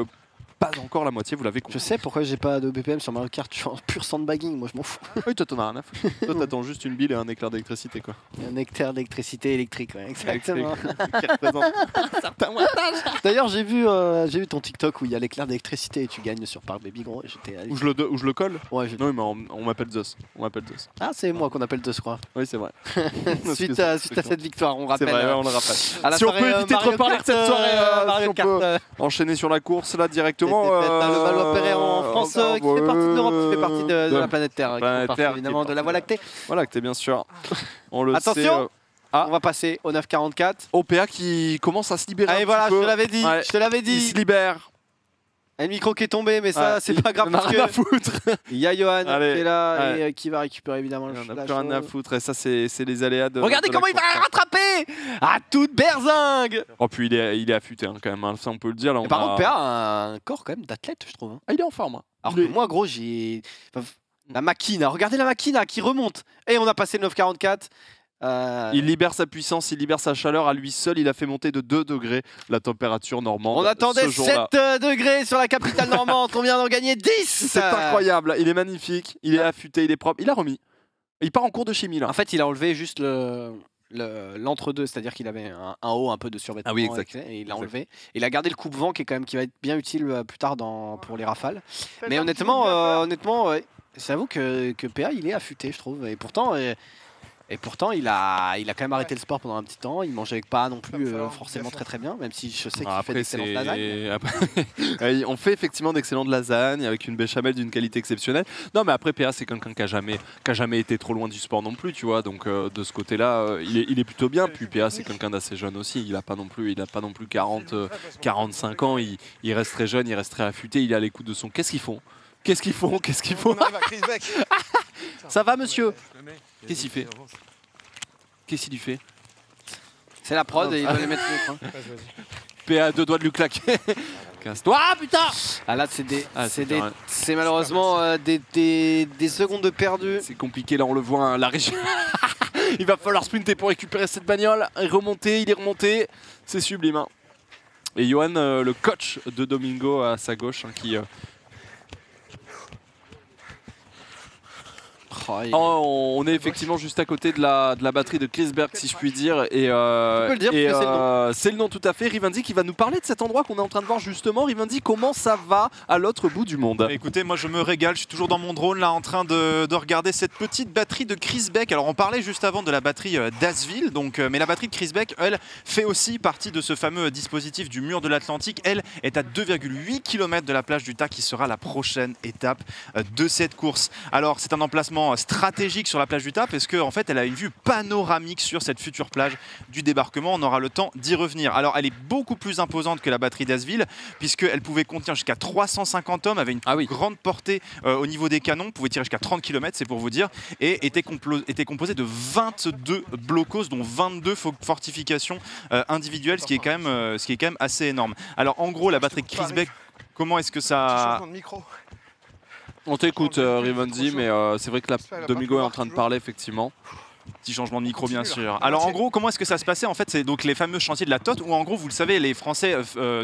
pas encore la moitié, vous l'avez compris. Je sais pourquoi j'ai pas de BPM sur Mario Kart, je suis en pur sandbagging, moi je m'en fous. Oui, toi t'en as rien à foutre. Toi t'attends juste une bille et un éclair d'électricité, quoi. Un éclair d'électricité électrique, ouais, exactement. Qui représente un certain wattage. D'ailleurs, j'ai vu ton TikTok où il y a l'éclair d'électricité et tu gagnes sur Parc Baby, gros. Où je le colle? Ouais, non, mais on m'appelle Zeus. Ah, c'est moi qu'on appelle Zeus, je crois. Oui, c'est vrai. suite à cette victoire, on rappelle. C'est vrai, on le rappelle. Si on peut éviter de reparler de cette soirée, si on peut enchaîner sur la course là directement. Le Valois-Perret en France, qui fait partie de l'Europe, qui fait partie de la planète Terre, qui fait partie évidemment de la Voie lactée. Voie lactée, bien sûr. On le Attention, on va passer au 9,44. OPA qui commence à se libérer. Allez, voilà, je te l'avais dit. Je te l'avais dit. Il se libère. Et le micro qui est tombé, mais ça, c'est pas grave. On a rien à foutre. Il y a Johan qui est là et qui va récupérer évidemment le flash. On a plus rien à foutre. Et ça, c'est les aléas de. Regardez comment il va rattraper à toute berzingue. Oh, puis il est affûté hein, quand même. Hein, ça, on peut le dire. Là, par contre, PA a un corps quand même d'athlète, je trouve. Hein. Ah, il est en forme. Hein. Alors que moi, gros, j'ai. La Makina. Regardez la Makina qui remonte. Et on a passé le 9,44. Il libère sa puissance, il libère sa chaleur. À lui seul, il a fait monter de 2 degrés la température normande. On attendait 7 degrés sur la capitale normande. On vient d'en gagner 10. C'est incroyable. Il est magnifique. Il est affûté, il est propre. Il a remis. Il part en cours de chimie là. En fait, il a enlevé juste l'entre-deux, c'est-à-dire qu'il avait un haut un peu de survêtement. Ah oui, exact. Et il l'a enlevé. Et il a gardé le coupe-vent qui va être bien utile plus tard pour les rafales. Mais honnêtement, j'avoue que PA il est affûté, je trouve. Et pourtant. Et pourtant, il a quand même arrêté le sport pendant un petit temps. Il mangeait pas non plus forcément très bien, même si je sais qu'il fait d'excellentes lasagnes. On fait effectivement d'excellentes lasagnes avec une béchamel d'une qualité exceptionnelle. Non, mais après, PA, c'est quelqu'un qui a jamais été trop loin du sport non plus, tu vois. Donc de ce côté-là, il est plutôt bien. Puis PA, c'est quelqu'un d'assez jeune aussi. Il n'a pas non plus 45 ans. Il reste très jeune, il reste très affûté. Il est à l'écoute de son. Qu'est-ce qu'ils font? Ça va, monsieur? Qu'est-ce qu'il fait? Qu'est-ce qu'il fait? C'est la prod et il va les mettre au coin. PA, 2 doigts de lui claquer. Casse-toi, putain! Ah là, c'est malheureusement des secondes de perdu. C'est compliqué, là, on le voit, hein, la région. Il va falloir sprinter pour récupérer cette bagnole. Il est remonté. C'est sublime. Hein. Et Johan, le coach de Domingo à sa gauche, hein, qui... on est effectivement juste à côté de la batterie de Chris Berg, si je puis dire. Et, c'est le nom tout à fait. Rivendi qui va nous parler de cet endroit qu'on est en train de voir justement. Rivendi, comment ça va à l'autre bout du monde? Écoutez, moi je me régale. Je suis toujours dans mon drone là en train de regarder cette petite batterie de Chris Beck. Alors on parlait juste avant de la batterie d'Asville, mais la batterie de Chris Beck, elle, fait aussi partie de ce fameux dispositif du mur de l'Atlantique. Elle est à 2,8 km de la plage d'Utah qui sera la prochaine étape de cette course. Alors c'est un emplacement stratégique sur la plage d'Utah parce qu'en fait elle a une vue panoramique sur cette future plage du débarquement. On aura le temps d'y revenir. Alors elle est beaucoup plus imposante que la batterie d'Asville puisqu'elle pouvait contenir jusqu'à 350 hommes, avait une grande portée au niveau des canons, pouvait tirer jusqu'à 30 km, c'est pour vous dire, et était composée de 22 blocos dont 22 fortifications individuelles, ce qui est quand même assez énorme. Alors en gros la batterie de Chris Beck, comment est-ce que ça... On t'écoute, Rivendi, mais c'est vrai que là, Domingo est en train de parler, effectivement. Petit changement de micro bien sûr. Alors en gros comment est-ce que ça se passait en fait, c'est donc les fameux chantiers de la TOT où en gros vous le savez les Français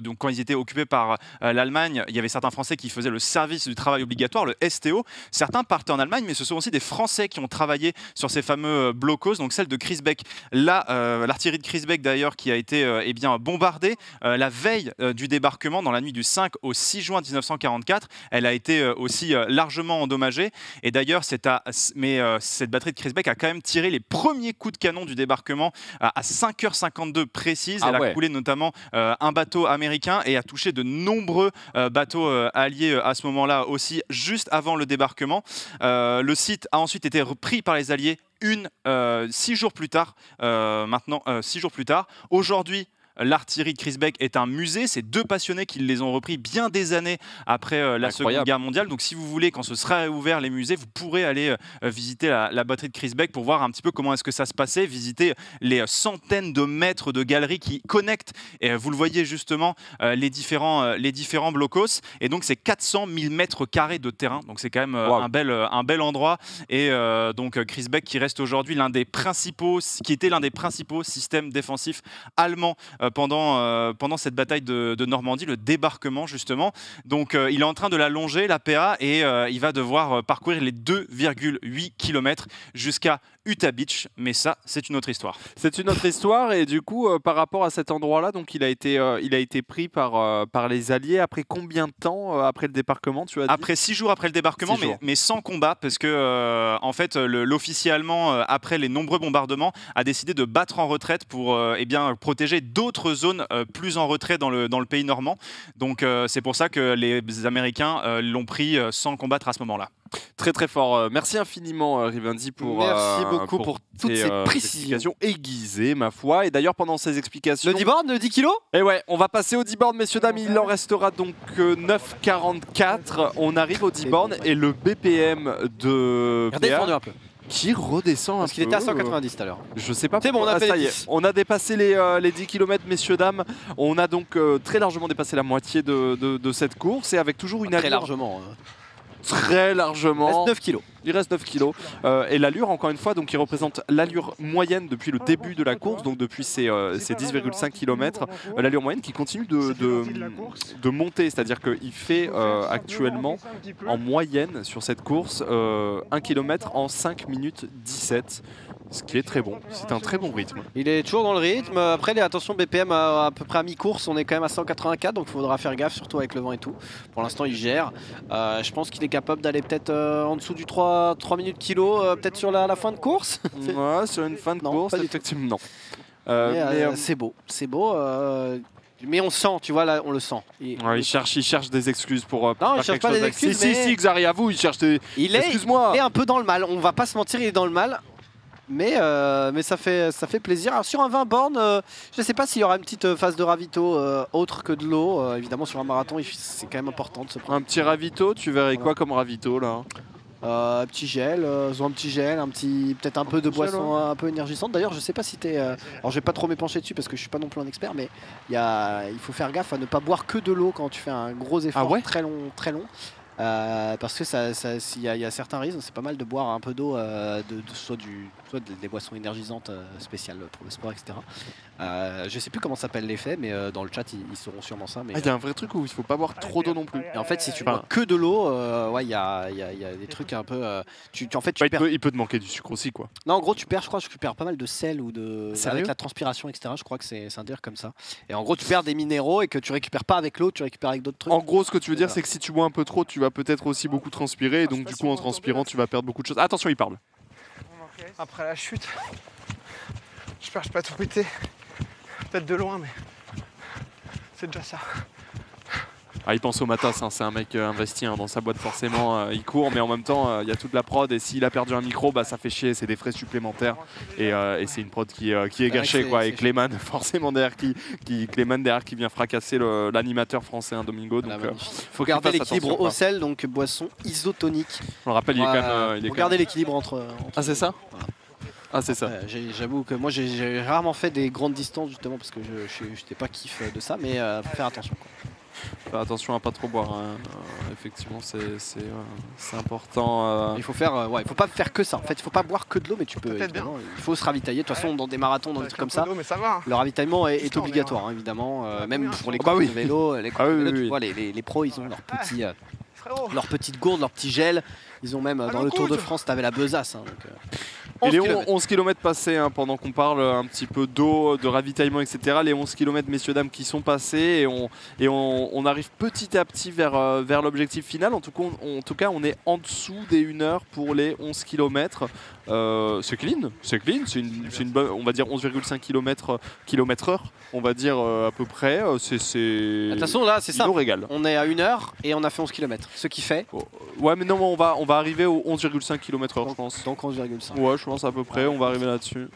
donc quand ils étaient occupés par l'Allemagne, il y avait certains Français qui faisaient le service du travail obligatoire, le STO. Certains partaient en Allemagne mais ce sont aussi des Français qui ont travaillé sur ces fameux blocos, donc celle de Chris Beck. Là l'artillerie de Chris Beck d'ailleurs qui a été bombardée la veille du débarquement dans la nuit du 5 au 6 juin 1944. Elle a été aussi largement endommagée et d'ailleurs cette batterie de Chris Beck a quand même tiré les premiers coups de canon du débarquement à 5h52 précises. Elle a coulé notamment un bateau américain et a touché de nombreux bateaux alliés à ce moment-là aussi, juste avant le débarquement. Le site a ensuite été repris par les Alliés 6 jours plus tard. 6 jours plus tard. Aujourd'hui, l'artillerie de Chris Beck est un musée. C'est deux passionnés qui les ont repris bien des années après la Seconde Guerre mondiale. Donc si vous voulez, quand ce sera ouvert les musées, vous pourrez aller visiter la batterie de Chris Beck pour voir un petit peu comment est-ce que ça se passait, visiter les centaines de mètres de galeries qui connectent, et vous le voyez justement, les différents blocos. Et donc c'est 400 000 mètres carrés de terrain. Donc c'est quand même un bel endroit. Et donc Chris Beck qui reste aujourd'hui qui était l'un des principaux systèmes défensifs allemands pendant cette bataille de Normandie, le débarquement justement. Donc il est en train de la longer, la PA, et il va devoir parcourir les 2,8 km jusqu'à Utah Beach, mais ça c'est une autre histoire. C'est une autre histoire. Et du coup par rapport à cet endroit-là, donc il a été pris par les Alliés après combien de temps après le débarquement, tu as dit? Après 6 jours après le débarquement, mais sans combat, parce que en fait l'officier allemand après les nombreux bombardements a décidé de battre en retraite pour protéger d'autres zones plus en retrait dans le pays normand. Donc c'est pour ça que les Américains l'ont pris sans combattre à ce moment-là. Très très fort. Merci infiniment Rivendi merci beaucoup pour toutes ces précisions aiguisées, ma foi. Et d'ailleurs pendant ces explications... Le D-board de 10 kg. Et ouais, on va passer au D-board, messieurs dames. Il en restera donc 9,44. On arrive au D-board et le BPM de... Redescendu un peu. Qui redescend un peu. Parce qu'il était à 190 tout à l'heure. Je sais pas. C'est bon, on a fait les 10. On a dépassé les 10 km, messieurs, dames. On a donc très largement dépassé la moitié de cette course. Et avec toujours une allure... Très largement. Très largement. Il reste 9 kilos. Il reste 9 kilos. Et l'allure, encore une fois, donc, qui représente l'allure moyenne depuis le début de la course, donc depuis ces 10,5 km. L'allure moyenne qui continue de monter, c'est-à-dire qu'il fait actuellement, en moyenne, sur cette course, 1 km en 5 minutes 17. Ce qui est très bon, c'est un très bon rythme. Il est toujours dans le rythme. Après, attention, BPM à peu près à mi-course, on est quand même à 184, donc il faudra faire gaffe, surtout avec le vent et tout. Pour l'instant, il gère. Je pense qu'il est capable d'aller peut-être en dessous du 3 3 minutes kilo, peut-être sur la fin de course. Ouais, sur une fin de course, effectivement, non. C'est beau, c'est beau. Mais on sent, tu vois, là, on le sent. Il cherche des excuses pour. Non, il cherche pas des excuses. Si, Xari, avoue, il cherche des. Excuse-moi. Il est un peu dans le mal. On va pas se mentir, il est dans le mal. Mais ça fait plaisir. Alors, sur un 20 bornes, je ne sais pas s'il y aura une petite phase de ravito autre que de l'eau. Évidemment, sur un marathon, c'est quand même important de se prendre. Un petit ravito, tu verrais quoi comme ravito là? Un petit gel, peut-être un peu de boisson un peu énergisante. D'ailleurs, je sais pas si t'es. Alors, je vais pas trop m'épancher dessus parce que je suis pas non plus un expert, mais il faut faire gaffe à ne pas boire que de l'eau quand tu fais un gros effort très long. Parce que il y a certains risques, c'est pas mal de boire un peu d'eau, soit des boissons énergisantes spéciales pour le sport, etc. Je sais plus comment s'appelle l'effet, mais dans le chat ils sauront sûrement ça. Il y a un vrai truc où il faut pas boire trop d'eau non plus. Et en fait, si tu bois que de l'eau, il y a des trucs un peu. Il peut te manquer du sucre aussi, quoi. Non, en gros, je crois que tu perds pas mal de sel ou de. Avec la transpiration, etc. Je crois que c'est un délire comme ça. Et en gros, tu perds des minéraux et que tu récupères pas avec l'eau, tu récupères avec d'autres trucs. En gros, ce que tu veux dire, c'est que si tu bois un peu trop, tu vas peut-être aussi beaucoup transpirer, et donc du coup, en transpirant, tu vas perdre beaucoup de choses. Attention, il parle. Après la chute, j'espère que je peux pas tout péter. Peut-être de loin, mais c'est déjà ça. Il pense au Matas, c'est un mec investi dans sa boîte forcément, il court, mais en même temps il y a toute la prod, et s'il a perdu un micro, ça fait chier, c'est des frais supplémentaires, et c'est une prod qui est gâchée, quoi. Et Clément forcément derrière qui vient fracasser l'animateur français, Domingo. Donc faut garder l'équilibre au sel, donc boisson isotonique. On le rappelle, il est quand même. Faut garder l'équilibre entre. Ah, c'est ça. Voilà. Ah, c'est ça. J'avoue que moi j'ai rarement fait des grandes distances justement parce que je n'étais pas kiff de ça, mais faut faire attention, quoi. Faire attention à pas trop boire, hein. Effectivement c'est important. Il faut faut pas faire que ça. En fait, il faut pas boire que de l'eau, mais tu peux. Il faut se ravitailler. De toute façon, dans des marathons, dans des trucs comme ça, le ravitaillement est obligatoire, hein, évidemment. Même pour les courses de vélo, tu vois, les pros, ils ont leur petite gourde, leur petit gel. Ils ont même dans le Tour de France, tu avais la besace. Hein, et les 11 km passés, pendant qu'on parle un petit peu d'eau, de ravitaillement, etc. Les 11 km, messieurs, dames, qui sont passés, et on arrive petit à petit vers l'objectif final. En tout cas, on est en dessous des 1 heure pour les 11 km. C'est clean, c'est une bonne, on va dire 11,5 km/h, on va dire à peu près. De toute façon, là, c'est ça. Régale. On est à 1 heure et on a fait 11 km. Ce qui fait. Ouais, mais non, on va arriver au 11,5 km/h, je pense. Donc 11,5. Ouais, je pense à peu près, on va arriver là-dessus.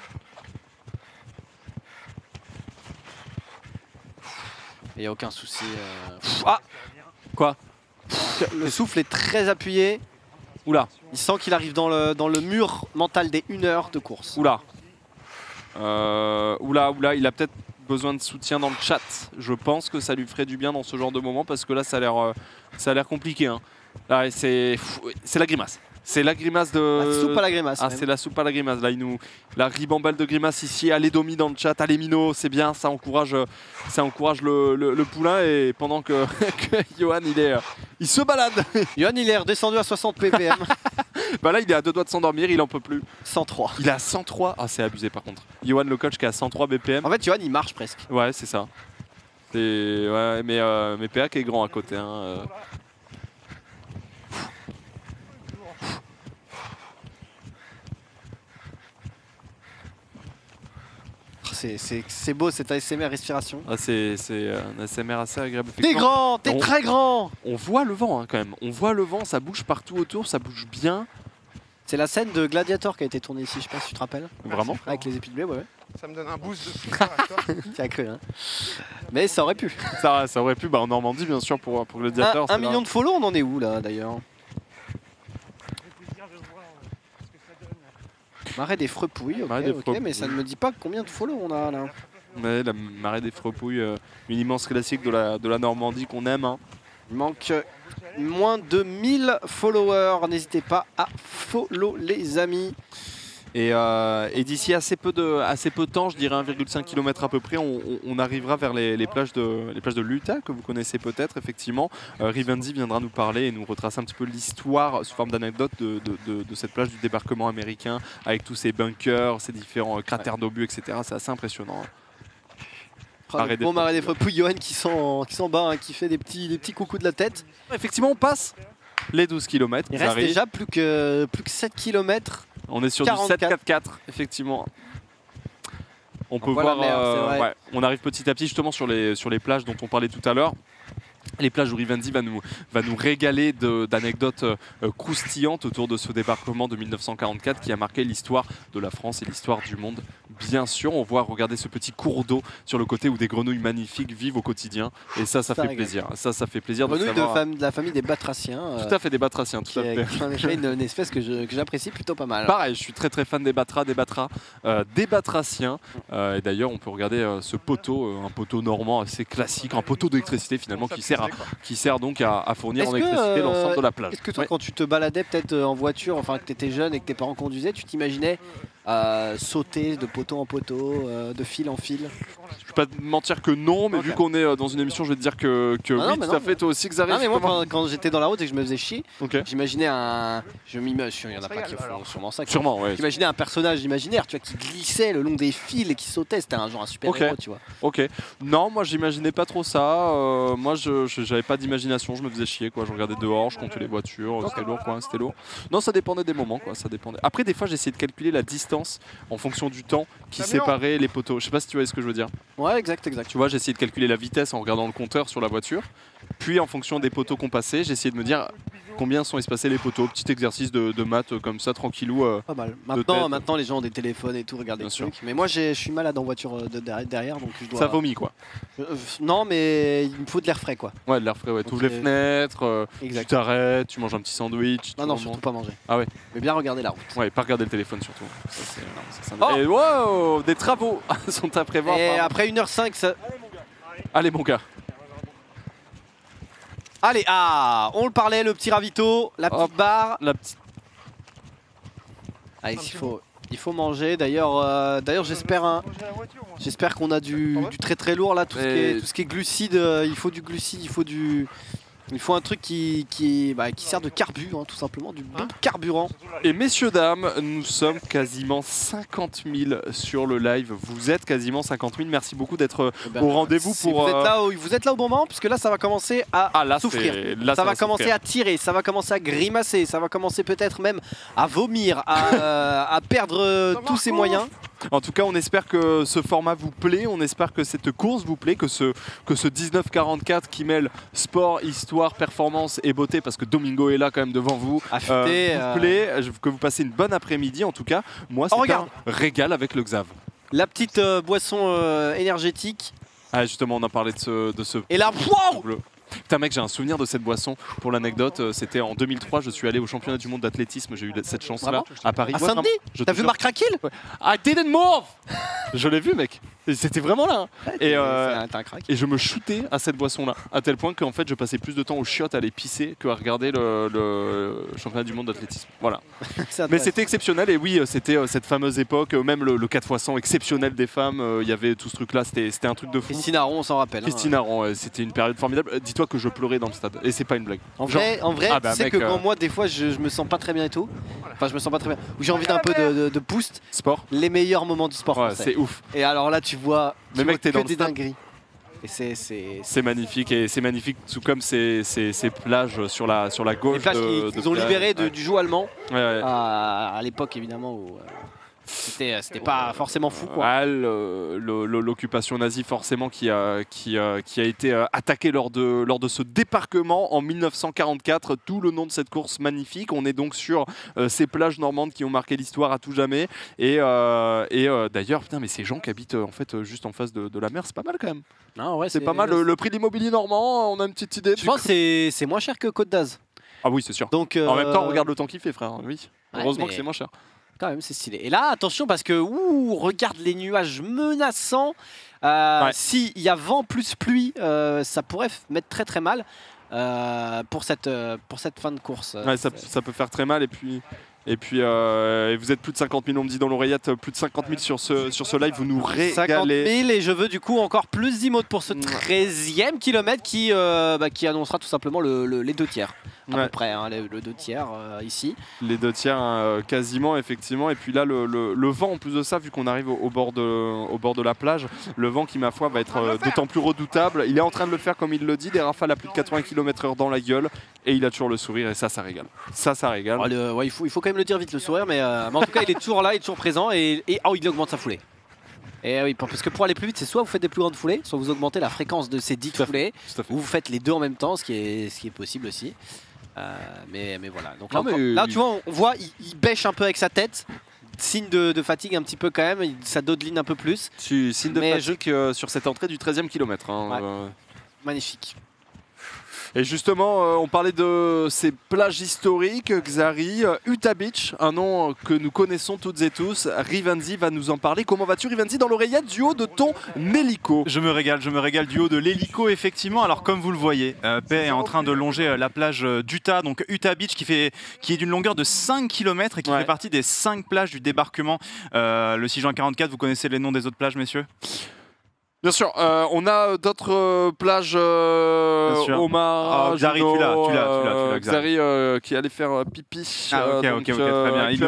Il n'y a aucun souci. Ah, quoi? Le souffle est très appuyé. Oula. Il sent qu'il arrive dans le mur mental des 1 heure de course. Oula. Oula, il a peut-être besoin de soutien dans le chat. Je pense que ça lui ferait du bien dans ce genre de moment, parce que là, ça a l'air compliqué, hein. Là, c'est la grimace. C'est la grimace de. La soupe à la grimace. Ah, c'est la soupe à la grimace. Là, la ribambelle de grimace ici. Allez, Domi dans le chat. Allez, Mino, c'est bien. Ça encourage le poulain. Et pendant que Johan, il se balade. Johan, il est redescendu à 60 ppm. Là, il est à 2 doigts de s'endormir. Il en peut plus. 103. Il est à 103. Ah, c'est abusé par contre. Johan, le coach, qui est à 103 BPM. En fait, Johan, il marche presque. Ouais, c'est ça. Ouais, mais PA qui est grand à côté, hein. C'est beau cette ASMR respiration. Ah, c'est un ASMR assez agréable. T'es grand, t'es très grand. On voit le vent, hein, quand même. On voit le vent, ça bouge partout autour, ça bouge bien. C'est la scène de Gladiator qui a été tournée ici, je sais pas si tu te rappelles. Vraiment? Avec les épis de blé, ouais. Ça me donne un boost de soutien à toi. Tu as cru, hein. Mais ça aurait pu. Ça aurait pu, en Normandie, bien sûr, pour Gladiator. 1 million de follow, on en est où là d'ailleurs? Marais des Frepouilles, ok, mais ça ne me dit pas combien de follow on a là. Ouais, la Marais des Frepouilles, une immense classique de la Normandie qu'on aime, hein. Il manque moins de 1000 followers, n'hésitez pas à follow les amis. Et d'ici assez peu de temps, je dirais 1,5 km à peu près, on arrivera vers les plages de l'Utah, que vous connaissez peut-être, effectivement. Rivenzi viendra nous parler et nous retracer un petit peu l'histoire sous forme d'anecdote de cette plage du débarquement américain, avec tous ces bunkers, ces différents cratères d'obus, etc. C'est assez impressionnant. Bon Marais des Frepouilles, Johan qui s'en bat, hein, qui fait des petits coucous de la tête. Effectivement, on passe les 12 km. Il reste déjà plus que 7 km. On est sur 44. Du 7-4-4, effectivement. On peut voir, ouais, on arrive petit à petit justement sur les plages dont on parlait tout à l'heure. Les plages où Rivendi va nous régaler d'anecdotes croustillantes autour de ce débarquement de 1944 qui a marqué l'histoire de la France et l'histoire du monde. Bien sûr, on voit, regarder ce petit cours d'eau sur le côté où des grenouilles magnifiques vivent au quotidien. Et ça fait plaisir. Ça fait plaisir de savoir... de la famille des batraciens. Tout à fait, des batraciens, tout à fait. Une espèce que j'apprécie plutôt pas mal. Pareil, je suis très fan des batraciens. Et d'ailleurs, on peut regarder ce poteau, un poteau normand assez classique, un poteau d'électricité finalement qui sert donc à fournir en électricité l'ensemble de la plage. Est-ce que toi, quand tu te baladais peut-être en voiture, enfin que tu étais jeune et que tes parents conduisaient, tu t'imaginais sauter de poteau en poteau, de fil en fil? Je peux pas te mentir que non, mais vu qu'on est dans une émission, je vais te dire que oui, tout à fait. Toi aussi, Xari. Non, mais moi, quand j'étais dans la route et que je me faisais chier, j'imaginais un... il y en a pas qui font sûrement ça. Sûrement, ouais. J'imaginais un personnage imaginaire, tu vois, qui glissait le long des fils et qui sautait. C'était un super-héros, tu vois. Ok. Non, moi, j'imaginais pas trop ça. Moi, j'avais pas d'imagination. Je me faisais chier, quoi. Je regardais dehors, je comptais les voitures. C'était lourd, quoi. C'était lourd. Non, ça dépendait des moments, quoi. Ça dépendait. Après, des fois, j'essayais de calculer la distance en fonction du temps qui séparait les poteaux. Je sais pas si tu vois ce que je veux dire. Ouais, exact. Tu vois, j'ai essayé de calculer la vitesse en regardant le compteur sur la voiture. Puis en fonction des poteaux qu'on passait, j'ai essayé de me dire combien sont espacés les poteaux. Petit exercice de maths comme ça, tranquillou. Pas mal. Maintenant, les gens ont des téléphones et tout, regardent des trucs. Mais moi, je suis malade en voiture derrière, donc je dois... Ça vomit, quoi. Non, mais il me faut de l'air frais, quoi. Ouais, de l'air frais, ouais. Tu ouvres les fenêtres, tu t'arrêtes, tu manges un petit sandwich. Non, surtout pas manger. Ah ouais. Mais bien regarder la route. Ouais, pas regarder le téléphone surtout. Et wow, des travaux sont à prévoir. Et après 1h05, ça... Allez, mon gars. Allez, on le parlait, le petit ravito, la petite barre. Allez, il faut manger. D'ailleurs, j'espère qu'on a du très lourd là, tout ce qui est glucides. Il faut du glucide, il faut un truc qui sert de carbu, hein, tout simplement, du bon carburant. Et messieurs, dames, nous sommes quasiment 50 000 sur le live. Vous êtes quasiment 50 000. Merci beaucoup d'être au rendez-vous. Vous êtes là au bon moment, puisque là, ça va commencer à souffrir. Ça va commencer à tirer, ça va commencer à grimacer, ça va commencer peut-être même à vomir, à perdre tous ses moyens. En tout cas, on espère que ce format vous plaît, on espère que cette course vous plaît, que ce 19-44 qui mêle sport, histoire, performance et beauté, parce que Domingo est là quand même devant vous, vous plaît, que vous passez une bonne après-midi. En tout cas, moi, c'est un régal avec le Xav. La petite boisson énergétique. Ah, justement, on a parlé de ce... Et là, wow! Putain mec, j'ai un souvenir de cette boisson. Pour l'anecdote, c'était en 2003, je suis allé au championnat du monde d'athlétisme, j'ai eu cette chance-là à Paris. À Saint-Denis? T'as vu Marc Raquil? I didn't move. Je l'ai vu mec. C'était vraiment là. Et je me shootais à cette boisson-là, à tel point qu'en fait je passais plus de temps aux chiottes à aller pisser qu'à regarder le championnat du monde d'athlétisme. Voilà. Mais c'était exceptionnel et oui, c'était cette fameuse époque, même le 4x100 exceptionnel des femmes, il y avait tout ce truc-là, c'était un truc de fou. Christine Aron, on s'en rappelle. Christine Aron, c'était une période formidable. Dis-toi que je pleurais dans le stade et c'est pas une blague. En vrai, tu sais que quand moi des fois je me sens pas très bien et tout, enfin je me sens pas très bien, ou j'ai envie d'un peu de boost, sport, les meilleurs moments du sport français. C'est ouf. Et alors là tu vois t'es dans des dingueries. Et c'est magnifique, et c'est magnifique tout comme ces plages sur la gauche. Les plages qu'ils ont libérées du joug allemand à l'époque évidemment où c'était pas forcément fou, quoi. L'occupation nazie forcément qui a été attaquée lors de ce débarquement en 1944, tout le nom de cette course magnifique. On est donc sur ces plages normandes qui ont marqué l'histoire à tout jamais, et d'ailleurs putain, mais ces gens qui habitent en fait juste en face de la mer, c'est pas mal quand même. Non, ouais, c'est pas mal. Le prix de l'immobilier normand, on a une petite idée. Je pense que c'est moins cher que Côte d'Az. Ah oui, c'est sûr. Donc en même temps, regarde le temps qu'il fait, frère. Oui, heureusement que c'est moins cher. Quand même, c'est stylé. Et là, attention, parce que regarde les nuages menaçants. S'il y a vent plus pluie, ça pourrait mettre très mal pour cette fin de course. Ouais, ça peut faire très mal. Et puis vous êtes plus de 50 000, on me dit dans l'oreillette, plus de 50 000 sur ce live, vous nous régalez. 50 000, et je veux du coup encore plus d'emotes pour ce 13e kilomètre qui annoncera tout simplement les 2 tiers. à peu près, hein, le 2 tiers ici. Les 2 tiers quasiment, effectivement. Et puis là, le vent, en plus de ça, vu qu'on arrive au bord de la plage, le vent qui, ma foi, va être d'autant plus redoutable. Il est en train de le faire comme il le dit, des rafales à plus de 80 km/h dans la gueule. Et il a toujours le sourire et ça régale. Ça régale. Il faut quand même le dire vite, le sourire, mais en tout cas, il est toujours là, il est toujours présent et il augmente sa foulée. Et oui, parce que pour aller plus vite, c'est soit vous faites des plus grandes foulées, soit vous augmentez la fréquence de ces 10 foulées, ou vous faites les deux en même temps, ce qui est possible aussi. Mais voilà. Donc là, tu vois, on voit, il bêche un peu avec sa tête. Signe de fatigue un petit peu quand même, ça dodeline un peu plus. Signe de fatigue sur cette entrée du 13e kilomètre. Magnifique. Et justement, on parlait de ces plages historiques, Xari, Utah Beach, un nom que nous connaissons toutes et tous. Rivenzi va nous en parler. Comment vas-tu, Rivenzi, dans l'oreillette du haut de ton hélico? Je me régale du haut de l'hélico, effectivement. Alors, comme vous le voyez, Pay est en train de longer la plage d'Utah, donc Utah Beach, qui est d'une longueur de 5 km et qui fait partie des 5 plages du débarquement. Le 6 juin 44, vous connaissez les noms des autres plages, messieurs? Bien sûr, on a d'autres plages, Omar, Xari, tu l'as, Xari qui allait faire pipi. Ok, très bien. Il le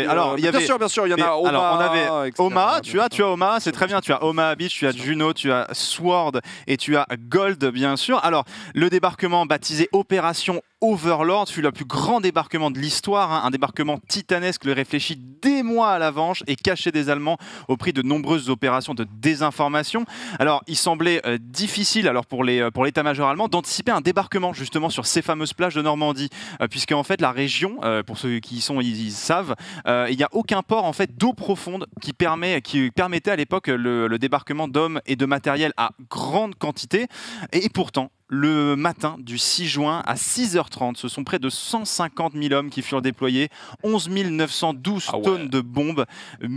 alors, il y avait, bien sûr, il y en a Oma. Alors, on avait Oma, tu as Oma, c'est très bien. Tu as Omaha Beach, tu as Juno, tu as Sword et tu as Gold, bien sûr. Alors, le débarquement baptisé Opération Overlord fut le plus grand débarquement de l'histoire, un débarquement titanesque, le réfléchi des mois à l'avance et caché des Allemands au prix de nombreuses opérations de désinformation. Alors, il semblait difficile pour l'état-major allemand d'anticiper un débarquement justement sur ces fameuses plages de Normandie, puisque en fait la région, pour ceux qui y sont, ils savent, il n'y a aucun port en fait d'eau profonde qui permettait à l'époque le débarquement d'hommes et de matériel à grande quantité, et pourtant le matin du 6 juin à 6h30. Ce sont près de 150 000 hommes qui furent déployés, 11 912 tonnes de bombes,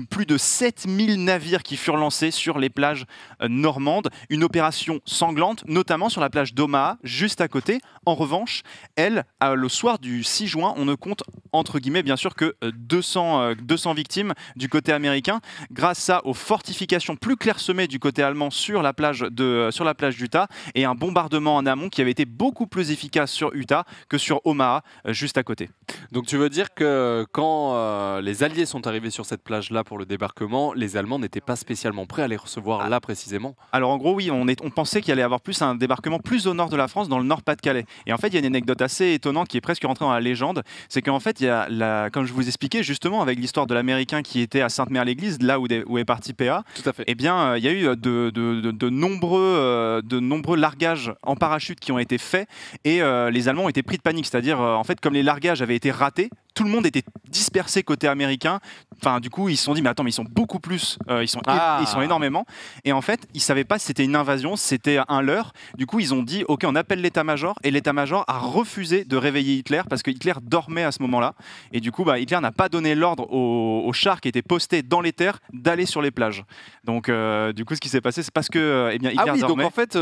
plus de 7 000 navires qui furent lancés sur les plages normandes. Une opération sanglante, notamment sur la plage d'Omaha, juste à côté. En revanche, le soir du 6 juin, on ne compte entre guillemets bien sûr que 200 victimes du côté américain, grâce aux fortifications plus clairsemées du côté allemand sur la plage d'Utah et un bombardement en amont qui avait été beaucoup plus efficace sur Utah que sur Omaha, juste à côté. Donc tu veux dire que quand les Alliés sont arrivés sur cette plage-là pour le débarquement, les Allemands n'étaient pas spécialement prêts à les recevoir là précisément? Alors en gros oui, on pensait qu'il y allait avoir plus un débarquement plus au nord de la France, dans le Nord-Pas-de-Calais. Et en fait il y a une anecdote assez étonnante qui est presque rentrée dans la légende, c'est qu'en fait il y a comme je vous expliquais justement avec l'histoire de l'Américain qui était à Sainte-Mère-l'Église, là où est parti PA. Tout à fait. Eh bien il y a eu de nombreux largages en parachute qui ont été faits et les Allemands ont été pris de panique, c'est-à-dire en fait comme les largages avaient été ratés, tout le monde était dispersé côté américain. Enfin, du coup, ils se sont dit, mais attends, mais ils sont beaucoup plus, ils sont énormément. Et en fait, ils ne savaient pas si c'était une invasion, si c'était un leurre. Du coup, ils ont dit, ok, on appelle l'état-major. Et l'état-major a refusé de réveiller Hitler parce que Hitler dormait à ce moment-là. Et du coup, Hitler n'a pas donné l'ordre aux chars qui étaient postés dans les terres d'aller sur les plages. Donc, du coup, ce qui s'est passé, c'est parce que Hitler dormait. Donc en fait,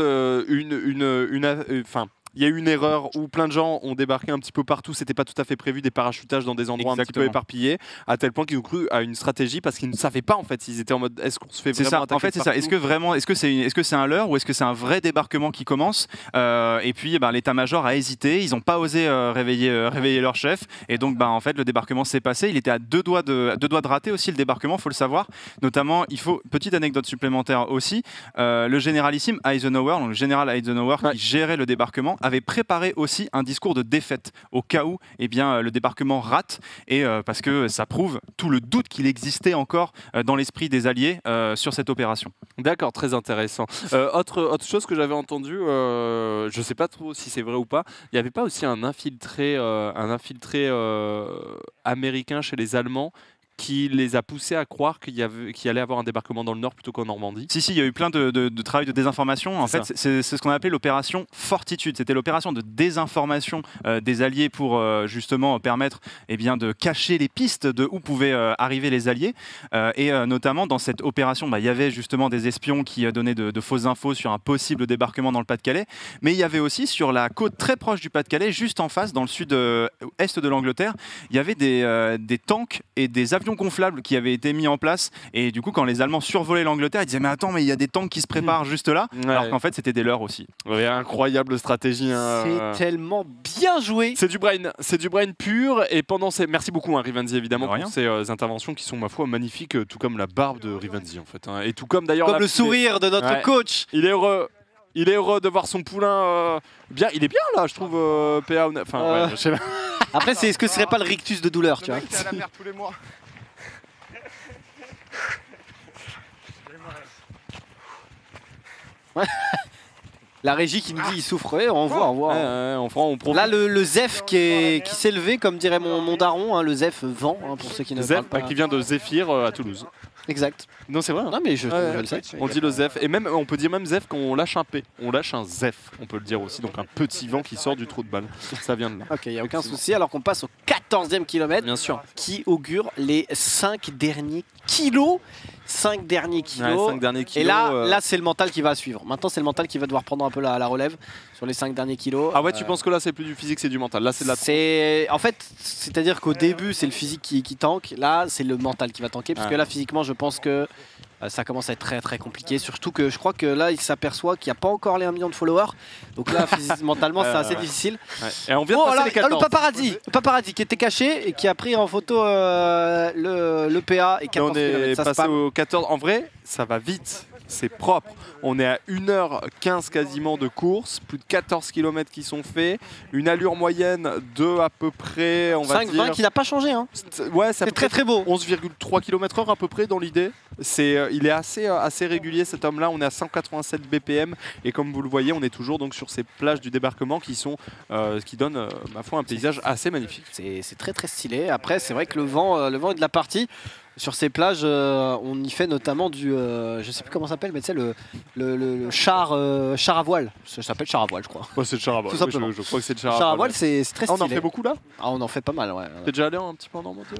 il y a eu une erreur où plein de gens ont débarqué un petit peu partout, c'était pas tout à fait prévu, des parachutages dans des endroits un petit peu éparpillés, à tel point qu'ils ont cru à une stratégie parce qu'ils ne savaient pas en fait s'ils étaient en mode est-ce qu'on se fait vraiment attaquer? En fait c'est ça, est-ce que c'est un leurre ou est-ce que c'est un vrai débarquement qui commence? Et puis l'état-major a hésité, ils n'ont pas osé réveiller leur chef et donc en fait le débarquement s'est passé, il était à deux doigts de rater aussi le débarquement, faut le savoir. Notamment, petite anecdote supplémentaire aussi, le généralissime Eisenhower, donc le général Eisenhower qui gérait le débarquement, avait préparé aussi un discours de défaite au cas où le débarquement rate et parce que ça prouve tout le doute qu'il existait encore dans l'esprit des Alliés sur cette opération. D'accord, très intéressant. Autre chose que j'avais entendu, je ne sais pas trop si c'est vrai ou pas, il n'y avait pas aussi un infiltré américain chez les Allemands qui les a poussés à croire qu'il allait avoir un débarquement dans le Nord plutôt qu'en Normandie? Si, il y a eu plein de travail de désinformation. En fait, c'est ce qu'on a appelé l'opération Fortitude. C'était l'opération de désinformation des Alliés pour justement permettre de cacher les pistes de où pouvaient arriver les Alliés. Et notamment dans cette opération, il y avait justement des espions qui donnaient de fausses infos sur un possible débarquement dans le Pas-de-Calais. Mais il y avait aussi sur la côte très proche du Pas-de-Calais, juste en face, dans le sud-est de l'Angleterre, il y avait des tanks et des avions espions gonflables qui avaient été mis en place. Et du coup, quand les Allemands survolaient l'Angleterre, ils disaient mais attends, mais il y a des tanks qui se préparent juste là. Alors qu'en fait, c'était des leurs aussi. Ouais, incroyable stratégie. C'est tellement bien joué. C'est du brain pur. Et pendant ces... Merci beaucoup, Rivenzi, évidemment, pour ces interventions qui sont, ma foi, magnifiques, tout comme la barbe de Rivenzi, en fait. Et tout comme d'ailleurs... Comme le sourire de notre coach. Il est heureux. Il est heureux de voir son poulain bien. Il est bien là, je trouve. PA. Enfin, ouais, je sais pas. Après, est-ce que ce serait pas le rictus de douleur, tu vois? C'est à la mer tous les mois. La régie qui nous dit il souffre, on voit. On là, le Zef qui s'est levé, comme dirait mon daron, hein, le Zef vent, hein, pour ceux qui ne parlent pas. Qui vient de Zéphyr à Toulouse. Exact. Non, c'est vrai. Non, mais je le sais. On dit le Zef. Et même, on peut dire même Zef quand on lâche un P. On lâche un Zef, on peut le dire aussi. Donc un petit vent qui sort du trou de balle. Ça vient de là. Ok, il n'y a aucun souci. Alors qu'on passe au 14e kilomètre. Bien sûr. Qui augure les 5 derniers kilos. 5 derniers kilos. Ouais, 5 derniers kilos. Et là c'est le mental qui va suivre. Maintenant, c'est le mental qui va devoir prendre un peu la relève sur les 5 derniers kilos. Ah ouais, tu penses que là, c'est plus du physique, c'est du mental. Là, c'est de la... En fait, c'est-à-dire qu'au début, c'est le physique qui tank. Là, c'est le mental qui va tanker. Parce que là, physiquement, je pense que ça commence à être très très compliqué. Surtout que je crois que là, il s'aperçoit qu'il n'y a pas encore les 1 million de followers. Donc là, mentalement, c'est assez difficile. Ouais. Et on vient de passer les 14. Le paparazzi qui était caché et qui a pris en photo le PA et 14 on est passé au 14. En vrai, ça va vite. C'est propre. On est à 1h15 quasiment de course, plus de 14 km qui sont faits, une allure moyenne de à peu près, on va dire... 5-20 qui n'a pas changé. Hein. Ouais, c'est très très beau. 11,3 km/h à peu près dans l'idée. Il est assez régulier cet homme-là, on est à 187 BPM et comme vous le voyez, on est toujours donc sur ces plages du débarquement qui donnent, ma foi, un paysage assez magnifique. C'est très très stylé. Après, c'est vrai que le vent est de la partie. Sur ces plages, on y fait notamment du, je sais plus comment ça s'appelle, mais tu sais, le char à voile. Ça s'appelle char à voile, je crois. Ouais, c'est le char à voile. Tout simplement. Je crois que c'est le char à voile. C'est très stylé. On en fait beaucoup là? On en fait pas mal, ouais. T'es déjà allé un petit peu en Normandie?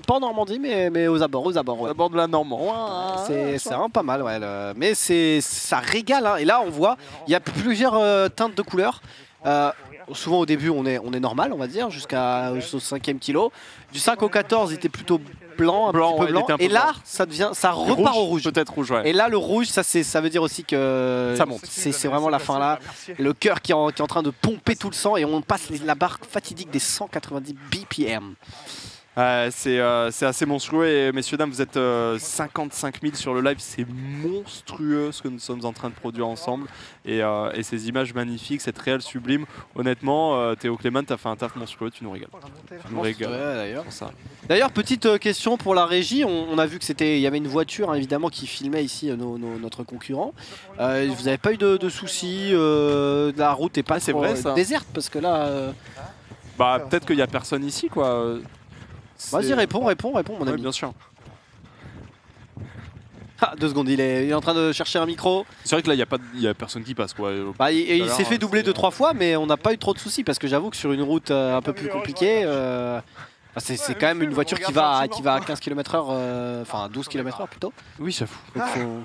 Pas en Normandie, mais aux abords. Ouais. Aux abords de la Normandie. C'est vraiment pas mal, ouais. Mais ça régale. Hein. Et là, on voit, il y a plusieurs teintes de couleurs. Souvent au début, on est normal, on va dire, jusqu'au 5e kilo. Du 5 au 14, il était plutôt blanc, un petit peu blanc. Et là, ça repart au rouge. Peut-être rouge, ouais. Et là, le rouge, ça veut dire aussi que ça monte. C'est vraiment la fin là. Le cœur qui est en train de pomper tout le sang et on passe la barre fatidique des 190 BPM. C'est assez monstrueux et messieurs dames vous êtes 55 000 sur le live, c'est monstrueux ce que nous sommes en train de produire ensemble et ces images magnifiques, cette réelle sublime, honnêtement Théo Clément t'as fait un taf monstrueux, tu nous régales. Tu nous régales. D'ailleurs petite question pour la régie, on a vu que il y avait une voiture hein, évidemment qui filmait ici notre concurrent, vous n'avez pas eu de soucis, la route est pas déserte parce que là... Bah peut-être qu'il n'y a personne ici quoi. Vas-y, réponds mon ami. Bien sûr. Ah, 2 secondes, il est en train de chercher un micro. C'est vrai que là, il n'y a personne qui passe. Quoi. Bah, il s'est fait doubler 2-3 fois, mais on n'a pas eu trop de soucis parce que j'avoue que sur une route un peu plus compliquée, c'est quand même une voiture qui va à 15 km/h, enfin 12 km/h plutôt. Oui, j'avoue.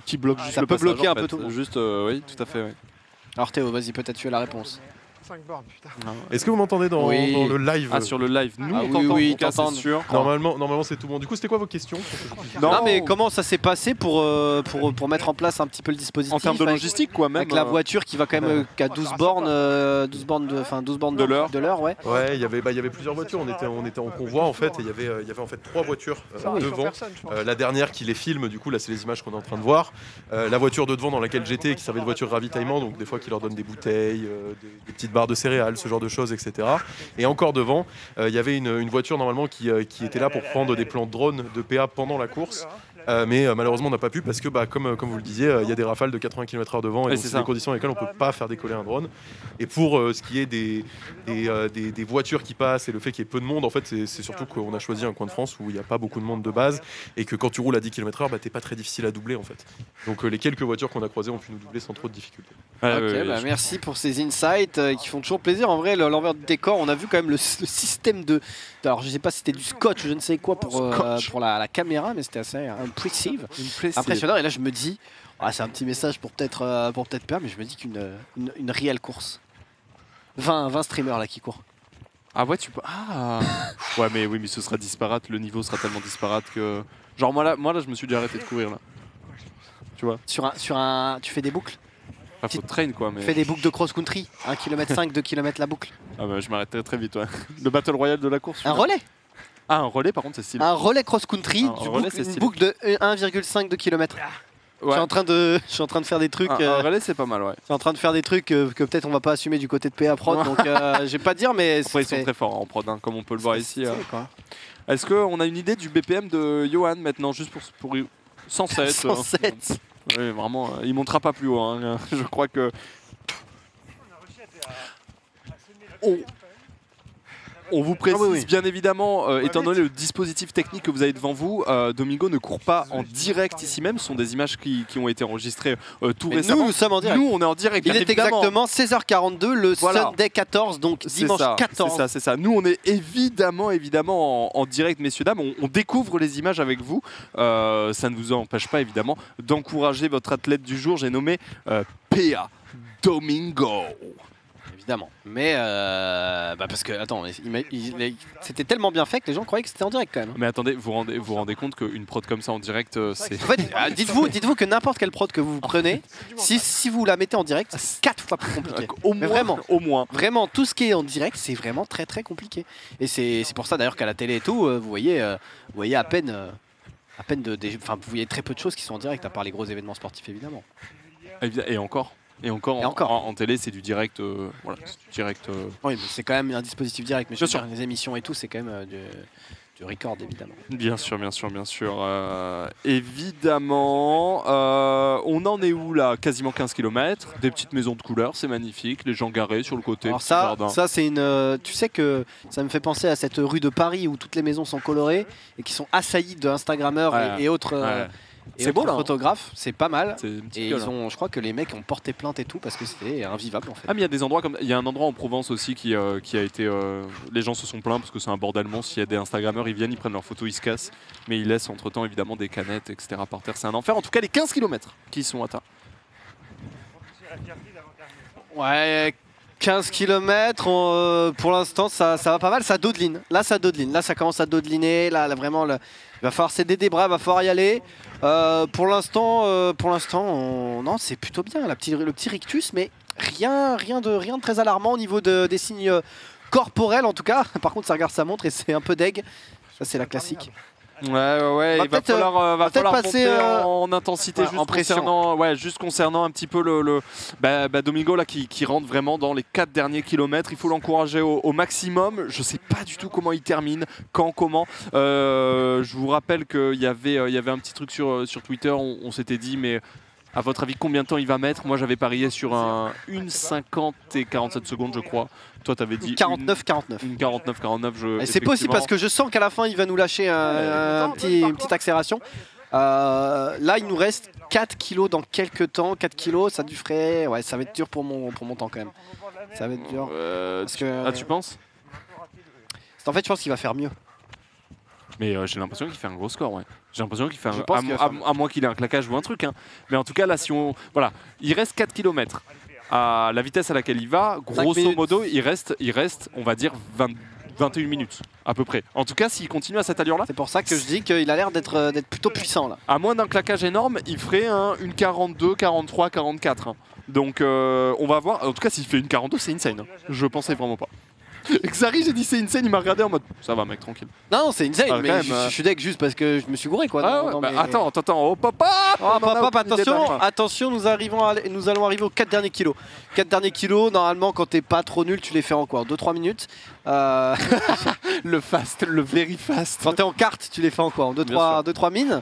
Qui bloque juste ça le peut passage, bloquer un peu tout. Juste, oui, tout à fait. Oui. Alors Théo, vas-y, peut-être tu as la réponse. 5 bornes, putain. Est-ce que vous m'entendez dans le live? Ah, sur le live, nous on t'entend, oui, c'est sûr. Normalement c'est tout bon. Du coup, c'était quoi vos questions? Non, mais comment ça s'est passé pour mettre en place un petit peu le dispositif en termes de logistique, quoi, même avec la voiture qui va quand même qu'à 12 bornes de l'heure, ouais. Ouais, il y avait plusieurs voitures. On était en convoi en fait, et il y avait en fait 3 voitures devant. La dernière qui les filme, du coup là c'est les images qu'on est en train de voir. La voiture de devant dans laquelle j'étais, qui servait de voiture ravitaillement, donc des fois qui leur donne des bouteilles, des petites barres de céréales, ce genre de choses, etc. Et encore devant, il y avait une voiture normalement qui était là pour prendre des plans de drone de PA pendant la course. Mais malheureusement on n'a pas pu parce que comme vous le disiez, il y a des rafales de 80 km/h devant et donc c'est des conditions dans lesquelles on ne peut pas faire décoller un drone. Et pour ce qui est des voitures qui passent et le fait qu'il y ait peu de monde, en fait c'est surtout qu'on a choisi un coin de France où il n'y a pas beaucoup de monde de base et que quand tu roules à 10 km/h, t'es pas très difficile à doubler en fait. Donc les quelques voitures qu'on a croisées ont pu nous doubler sans trop de difficultés. Merci pour ces insights qui font toujours plaisir. En vrai, l'envers du décor, on a vu quand même le système de... Alors je sais pas si c'était du scotch ou je ne sais quoi pour la caméra, mais c'était assez impressive. Impressionnant. Et là je me dis, c'est un petit message pour peut-être PA, mais je me dis qu'une réelle course. 20 streamers là qui courent. Ah ouais, tu peux. Ah ouais, mais oui, mais ce sera disparate. Le niveau sera tellement disparate que. Genre, moi là, je me suis déjà arrêté de courir là. Tu vois. Tu fais des boucles. Ah, faut train quoi. Mais... Tu fais des boucles de cross-country. 1,5 km, 2 km la boucle. Ah bah, je m'arrête très vite, ouais. Le Battle Royale de la course. Un relais. Ah, un relais, par contre, c'est stylé. Un relais cross-country, une boucle de 1,5 km. Ouais. Je suis en train de faire des trucs. Un relais, c'est pas mal, ouais. Je suis en train de faire des trucs que peut-être on va pas assumer du côté de PA Prod, donc je vais pas dire, mais. Après, ils sont très forts en prod, hein, comme on peut le voir ici. Est-ce qu'on a une idée du BPM de Johan maintenant, juste pour 107 107. Oui, vraiment, il montera pas plus haut. Hein. Je crois que. On vous précise bien évidemment, étant donné le dispositif technique que vous avez devant vous, Domingo ne court pas en direct ici même. Ce sont des images qui ont été enregistrées tout récemment. Nous sommes en direct. Nous, on est en direct. Il est exactement 16h42, le Sunday 14, donc dimanche 14. C'est ça. Nous, on est évidemment en direct, messieurs, dames. On découvre les images avec vous. Ça ne vous empêche pas, évidemment, d'encourager votre athlète du jour. J'ai nommé PA Domingo. Évidemment, mais parce que attends, c'était tellement bien fait que les gens croyaient que c'était en direct quand même. Mais attendez, vous rendez compte qu'une prod comme ça en direct, c'est. En fait, dites-vous que n'importe quelle prod que vous prenez, si vous la mettez en direct, c'est 4 fois plus compliqué. Au moins. Vraiment, tout ce qui est en direct, c'est vraiment très très compliqué. Et c'est pour ça d'ailleurs qu'à la télé et tout, vous voyez à peine vous voyez très peu de choses qui sont en direct, à part les gros événements sportifs évidemment. Et encore. En télé, c'est du direct. Voilà, direct. Oui, mais c'est quand même un dispositif direct. Mais je veux dire, les émissions et tout, c'est quand même du record, évidemment. Bien sûr. Évidemment. On en est où là? Quasiment 15 km. Des petites maisons de couleurs, c'est magnifique. Les gens garés sur le côté. Alors ça c'est une. Tu sais que ça me fait penser à cette rue de Paris où toutes les maisons sont colorées et qui sont assaillies de Instagrammeurs et autres. C'est beau là, photographe, c'est pas mal. Et je crois que les mecs ont porté plainte et tout parce que c'était invivable en fait. Ah mais il y a des endroits comme, il y a un endroit en Provence aussi qui a été, les gens se sont plaints parce que c'est un bordel monstre. S'il y a des Instagrammeurs, ils viennent, ils prennent leurs photos, ils se cassent, mais ils laissent entre temps évidemment des canettes, etc. par terre. C'est un enfer. En tout cas, les 15 km qui sont atteints. Ouais. 15 km, pour l'instant ça va pas mal, ça dodeline. Là ça dodeline, là ça commence à dodeliner, là vraiment il va falloir s'aider des bras, il va falloir y aller. Pour l'instant, non, c'est plutôt bien, le petit rictus, mais rien de très alarmant au niveau des signes corporels en tout cas. Par contre ça regarde sa montre et c'est un peu deg, ça c'est la classique. Ouais, il va falloir passer en intensité, juste concernant un petit peu Domingo là qui rentre vraiment dans les 4 derniers kilomètres. Il faut l'encourager au maximum. Je sais pas du tout comment il termine, comment. Je vous rappelle qu'il y avait un petit truc sur Twitter, on s'était dit mais à votre avis combien de temps il va mettre? Moi j'avais parié sur 1,50 et 47 secondes je crois. Toi t'avais dit 49-49. 49-49. C'est possible parce que je sens qu'à la fin il va nous lâcher une petite accélération. Là il nous reste 4 kilos dans quelques temps. 4 kilos ça ferait... Ouais, ça va être dur pour mon temps quand même. Ça va être dur. Parce que, tu penses? En fait je pense qu'il va faire mieux. Mais j'ai l'impression qu'il fait un gros score, ouais. J'ai l'impression qu'il fait à moins qu'il ait un claquage ou un truc. Hein. Mais en tout cas, là, voilà, il reste 4 km. À la vitesse à laquelle il va, grosso modo, il reste, on va dire, 21 minutes, à peu près. En tout cas, s'il continue à cette allure-là... C'est pour ça que je dis qu'il a l'air d'être plutôt puissant, là. À moins d'un claquage énorme, il ferait une 42, 43, 44. Hein. Donc, on va voir. En tout cas, s'il fait une 42, c'est insane. Hein. Je pensais vraiment pas. Xari, j'ai dit c'est insane, il m'a regardé en mode ça va mec, tranquille. Non, c'est insane, mais je suis deck juste parce que je me suis gouré quoi. Attends, oh papa, attention, nous allons arriver aux 4 derniers kilos. 4 derniers kilos, normalement quand t'es pas trop nul, tu les fais en quoi, 2-3 minutes. Le very fast. Quand t'es en carte, tu les fais en quoi, en 2-3 mines.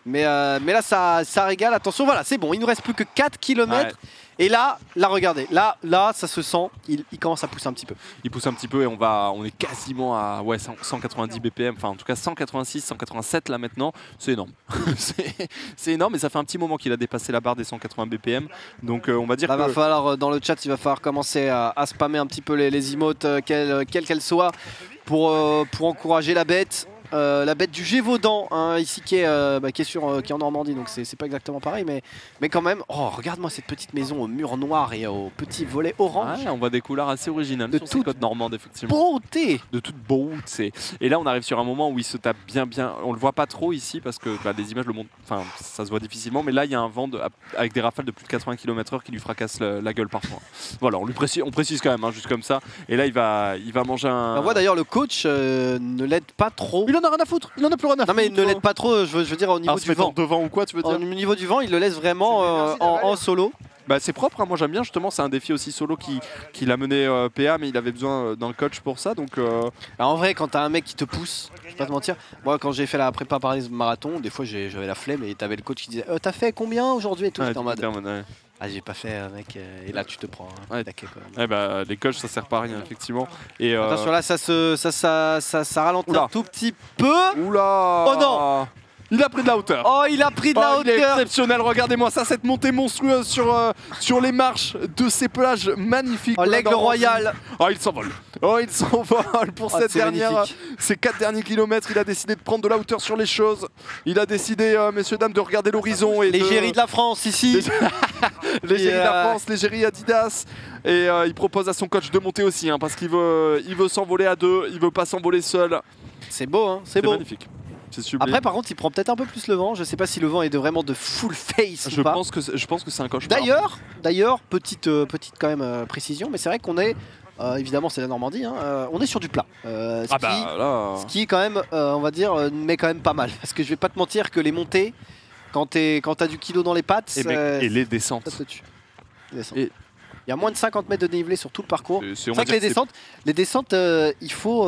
Mais là ça régale, attention, voilà, c'est bon, il nous reste plus que 4 km. Ouais. Et là, regardez, là, ça se sent, il commence à pousser un petit peu. Il pousse un petit peu et on est quasiment à 190 BPM, enfin en tout cas 186, 187 là maintenant, c'est énorme. c'est énorme et ça fait un petit moment qu'il a dépassé la barre des 180 BPM. Donc on va dire va falloir, dans le chat, il va falloir commencer à spammer un petit peu les emotes, quelles qu'elles soient, pour encourager la bête. la bête du Gévaudan, hein, ici qui est en Normandie, donc c'est pas exactement pareil, mais quand même. Oh, regarde-moi cette petite maison au mur noir et au petit volet orange. Ouais, on voit des couleurs assez originales de sur ces côtes normandes, effectivement. Beauté. De toute beauté. Et là, on arrive sur un moment où il se tape bien. On le voit pas trop ici parce que les images le montrent. Enfin, ça se voit difficilement, mais là, il y a un vent avec des rafales de plus de 80 km/h qui lui fracassent la gueule parfois. Voilà, on précise quand même, hein, juste comme ça. Et là, il va manger un. On voit d'ailleurs le coach ne l'aide pas trop. Il en a rien à foutre. Il en a plus rien à foutre. Non mais il ne l'aide pas trop. Je veux dire au niveau du vent. Devant ou quoi, tu veux dire? Au niveau du vent, il le laisse vraiment en solo. Bah, c'est propre, hein. Moi j'aime bien justement, c'est un défi aussi solo qui l'a mené PA, mais il avait besoin d'un coach pour ça. Donc, Alors, en vrai, quand t'as un mec qui te pousse, je vais pas te mentir, moi quand j'ai fait la prépa Paris marathon, des fois j'avais la flemme et t'avais le coach qui disait t'as fait combien aujourd'hui et tout, j'étais en mode ah j'ai pas fait mec, et là tu te prends un taquet quand même. Ouais, bah, les coachs ça sert pas à rien effectivement. Et attention là ça ralentit un tout petit peu. Oula. Oh non. Il a pris de la hauteur. Oh, il a pris de la hauteur. Il est exceptionnel. Regardez-moi ça, cette montée monstrueuse sur les marches de ces pelages magnifiques. Oh, l'aigle royal. Oh, il s'envole. Oh, il s'envole pour ces 4 derniers kilomètres. Il a décidé de prendre de la hauteur sur les choses. Il a décidé, messieurs, dames, de regarder l'horizon. L'égérie de la France ici. L'égérie de la France, l'égérie Adidas. Et il propose à son coach de monter aussi, hein, parce qu'il veut s'envoler à deux. Il veut pas s'envoler seul. C'est beau, hein. C'est beau. Magnifique. Après, par contre, il prend peut-être un peu plus le vent. Je sais pas si le vent est vraiment de full face ou pas. Je pense que c'est un cauchemar. D'ailleurs, petite quand même précision, mais c'est vrai qu'on est évidemment c'est la Normandie, hein, on est sur du plat. Ce qui quand même, on va dire, met quand même pas mal. Parce que je vais pas te mentir que les montées, quand t'as du kilo dans les pattes, et les descentes. Ça te tue. Il y a moins de 50 mètres de dénivelé sur tout le parcours. C'est vrai que les descentes, il faut.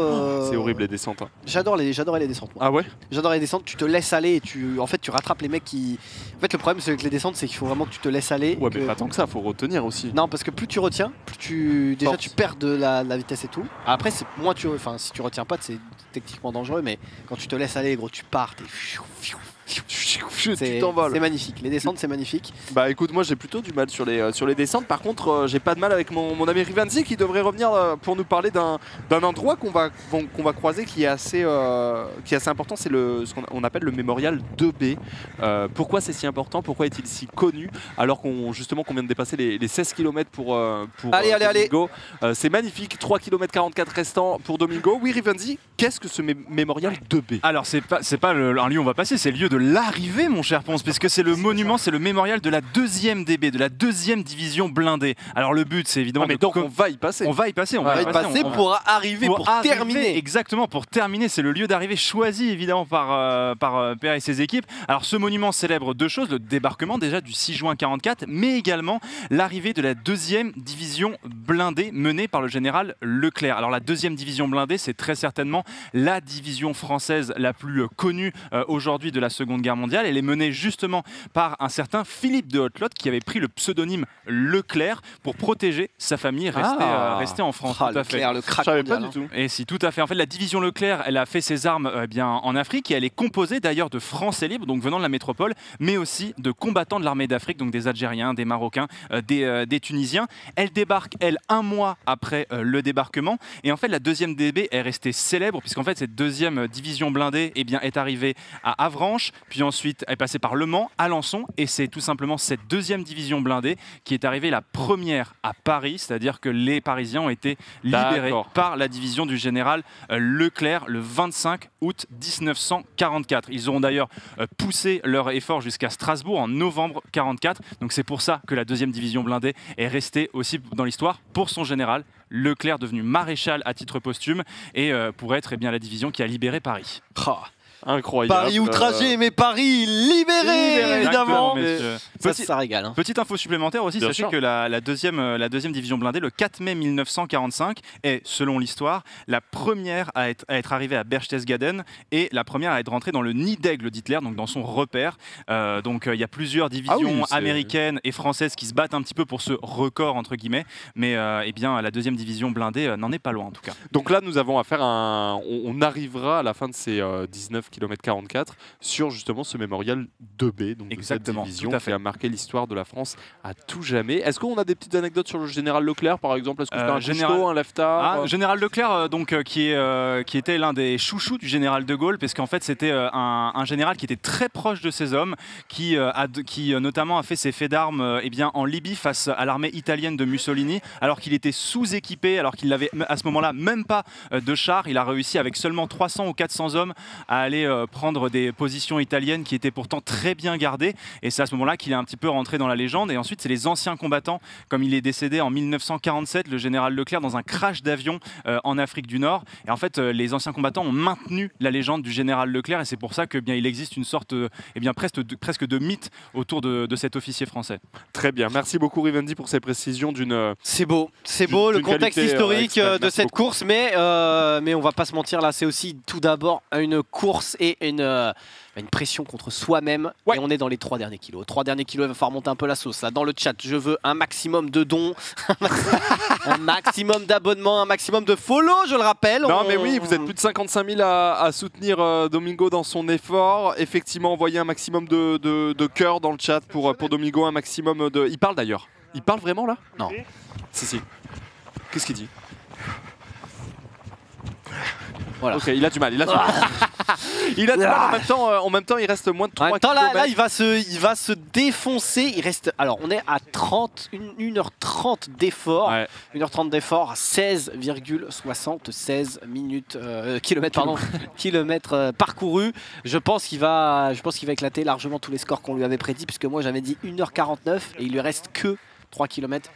C'est horrible les descentes. Hein. J'adorais les descentes. Moi. Ah ouais. J'adorais les descentes. Tu te laisses aller et tu rattrapes les mecs qui. En fait, le problème c'est que les descentes, c'est qu'il faut vraiment que tu te laisses aller. Ouais, mais pas tant que ça. Faut retenir aussi. Non, parce que plus tu retiens, plus tu perds de la vitesse et tout. Après, c'est moins si tu retiens pas, c'est techniquement dangereux, mais quand tu te laisses aller, gros, tu pars. C'est magnifique, les descentes c'est magnifique. Bah écoute, moi j'ai plutôt du mal sur les descentes. Par contre, j'ai pas de mal avec mon ami Rivanzi qui devrait revenir pour nous parler d'un endroit qu'on va croiser qui est assez important. C'est ce qu'on appelle le mémorial 2B. Pourquoi c'est si important? Pourquoi est-il si connu alors qu'on vient de dépasser les 16 km pour Domingo. C'est magnifique, 3 km 44 restants pour Domingo. Oui Rivanzi, qu'est-ce que ce mémorial 2B? Alors c'est pas un lieu où on va passer, c'est le lieu de l'arrivée, mon cher Ponce, parce que c'est le monument, c'est le mémorial de la 2e DB, de la 2e division blindée. Alors le but, c'est évidemment. Mais donc on va y passer. On va y passer pour arriver, pour terminer. Exactement, pour terminer, c'est le lieu d'arrivée choisi évidemment par PA et ses équipes. Alors ce monument célèbre deux choses, le débarquement déjà du 6 juin 44, mais également l'arrivée de la 2e division blindée menée par le général Leclerc. Alors la 2e division blindée, c'est très certainement la division française la plus connue aujourd'hui de la Seconde Guerre mondiale. Elle est menée justement par un certain Philippe de Hotlotte qui avait pris le pseudonyme Leclerc pour protéger sa famille restée en France. Tout à fait. Le crack mondial, pas du tout. Et si, tout à fait. En fait, la division Leclerc, elle a fait ses armes en Afrique et elle est composée d'ailleurs de Français libres, donc venant de la métropole, mais aussi de combattants de l'armée d'Afrique, donc des Algériens, des Marocains, des Tunisiens. Elle débarque, elle, un mois après le débarquement. Et en fait, la 2e DB est restée célèbre puisqu'en fait, cette 2e division blindée est arrivée à Avranches, puis ensuite elle est passée par Le Mans, Alençon, et c'est tout simplement cette 2e division blindée qui est arrivée la première à Paris, c'est-à-dire que les Parisiens ont été libérés par la division du général Leclerc le 25 août 1944. Ils auront d'ailleurs poussé leur effort jusqu'à Strasbourg en novembre 44, donc c'est pour ça que la 2e division blindée est restée aussi dans l'histoire pour son général Leclerc, devenu maréchal à titre posthume, et pour être la division qui a libéré Paris. Incroyable. Paris outragé, mais Paris libéré, évidemment. Ça régale. Hein. Petite info supplémentaire aussi, sachez que la deuxième division blindée, le 4 mai 1945, est, selon l'histoire, la première à être arrivée à Berchtesgaden et la première à être rentrée dans le nid d'aigle d'Hitler, donc dans son repère. Donc il y a plusieurs divisions américaines et françaises qui se battent un petit peu pour ce record, entre guillemets, mais la 2e division blindée n'en est pas loin en tout cas. Donc là, nous avons affaire à on arrivera à la fin de ces 19 km/44 sur justement ce mémorial 2B, donc exactement, de cette division qui a marqué l'histoire de la France à tout jamais. Est-ce qu'on a des petites anecdotes sur le général Leclerc par exemple? Est-ce que c'était un couche-tôt, un lève-tard? Général Leclerc, donc, qui était l'un des chouchous du général de Gaulle, parce qu'en fait c'était un général qui était très proche de ses hommes, qui notamment a fait ses faits d'armes en Libye face à l'armée italienne de Mussolini, alors qu'il était sous-équipé, alors qu'il n'avait à ce moment-là même pas de char. Il a réussi avec seulement 300 ou 400 hommes à aller prendre des positions italiennes qui étaient pourtant très bien gardées, et c'est à ce moment-là qu'il est un petit peu rentré dans la légende. Et ensuite c'est les anciens combattants, comme il est décédé en 1947, le général Leclerc, dans un crash d'avion en Afrique du Nord. Et en fait les anciens combattants ont maintenu la légende du général Leclerc, et c'est pour ça que il existe une sorte presque de mythe autour de cet officier français. Très bien, merci beaucoup Rivendi pour ces précisions d'une... C'est beau le contexte historique de cette course, mais on va pas se mentir, là c'est aussi tout d'abord une course et une pression contre soi-même, et on est dans les 3 derniers kilos. 3 derniers kilos, il va falloir monter un peu la sauce là. Dans le chat, je veux un maximum de dons, un maximum d'abonnements, un maximum de follow, je le rappelle. Non mais oui, vous êtes plus de 55 000 à soutenir Domingo dans son effort. Effectivement, envoyez un maximum de cœur dans le chat pour Domingo, un maximum de... Il parle d'ailleurs. Il parle vraiment là? Non. Si. Qu'est-ce qu'il dit? Voilà. Ok, il a du mal. Il a du mal. En même temps, il reste moins de 3 km. Là, il va se défoncer. Il reste. Alors, on est à 1h30 d'effort. Ouais. 1h30 d'effort, 16,76 minutes kilomètres parcourus. Je pense qu'il va éclater largement tous les scores qu'on lui avait prédits, puisque moi j'avais dit 1h49 et il lui reste que 3 km.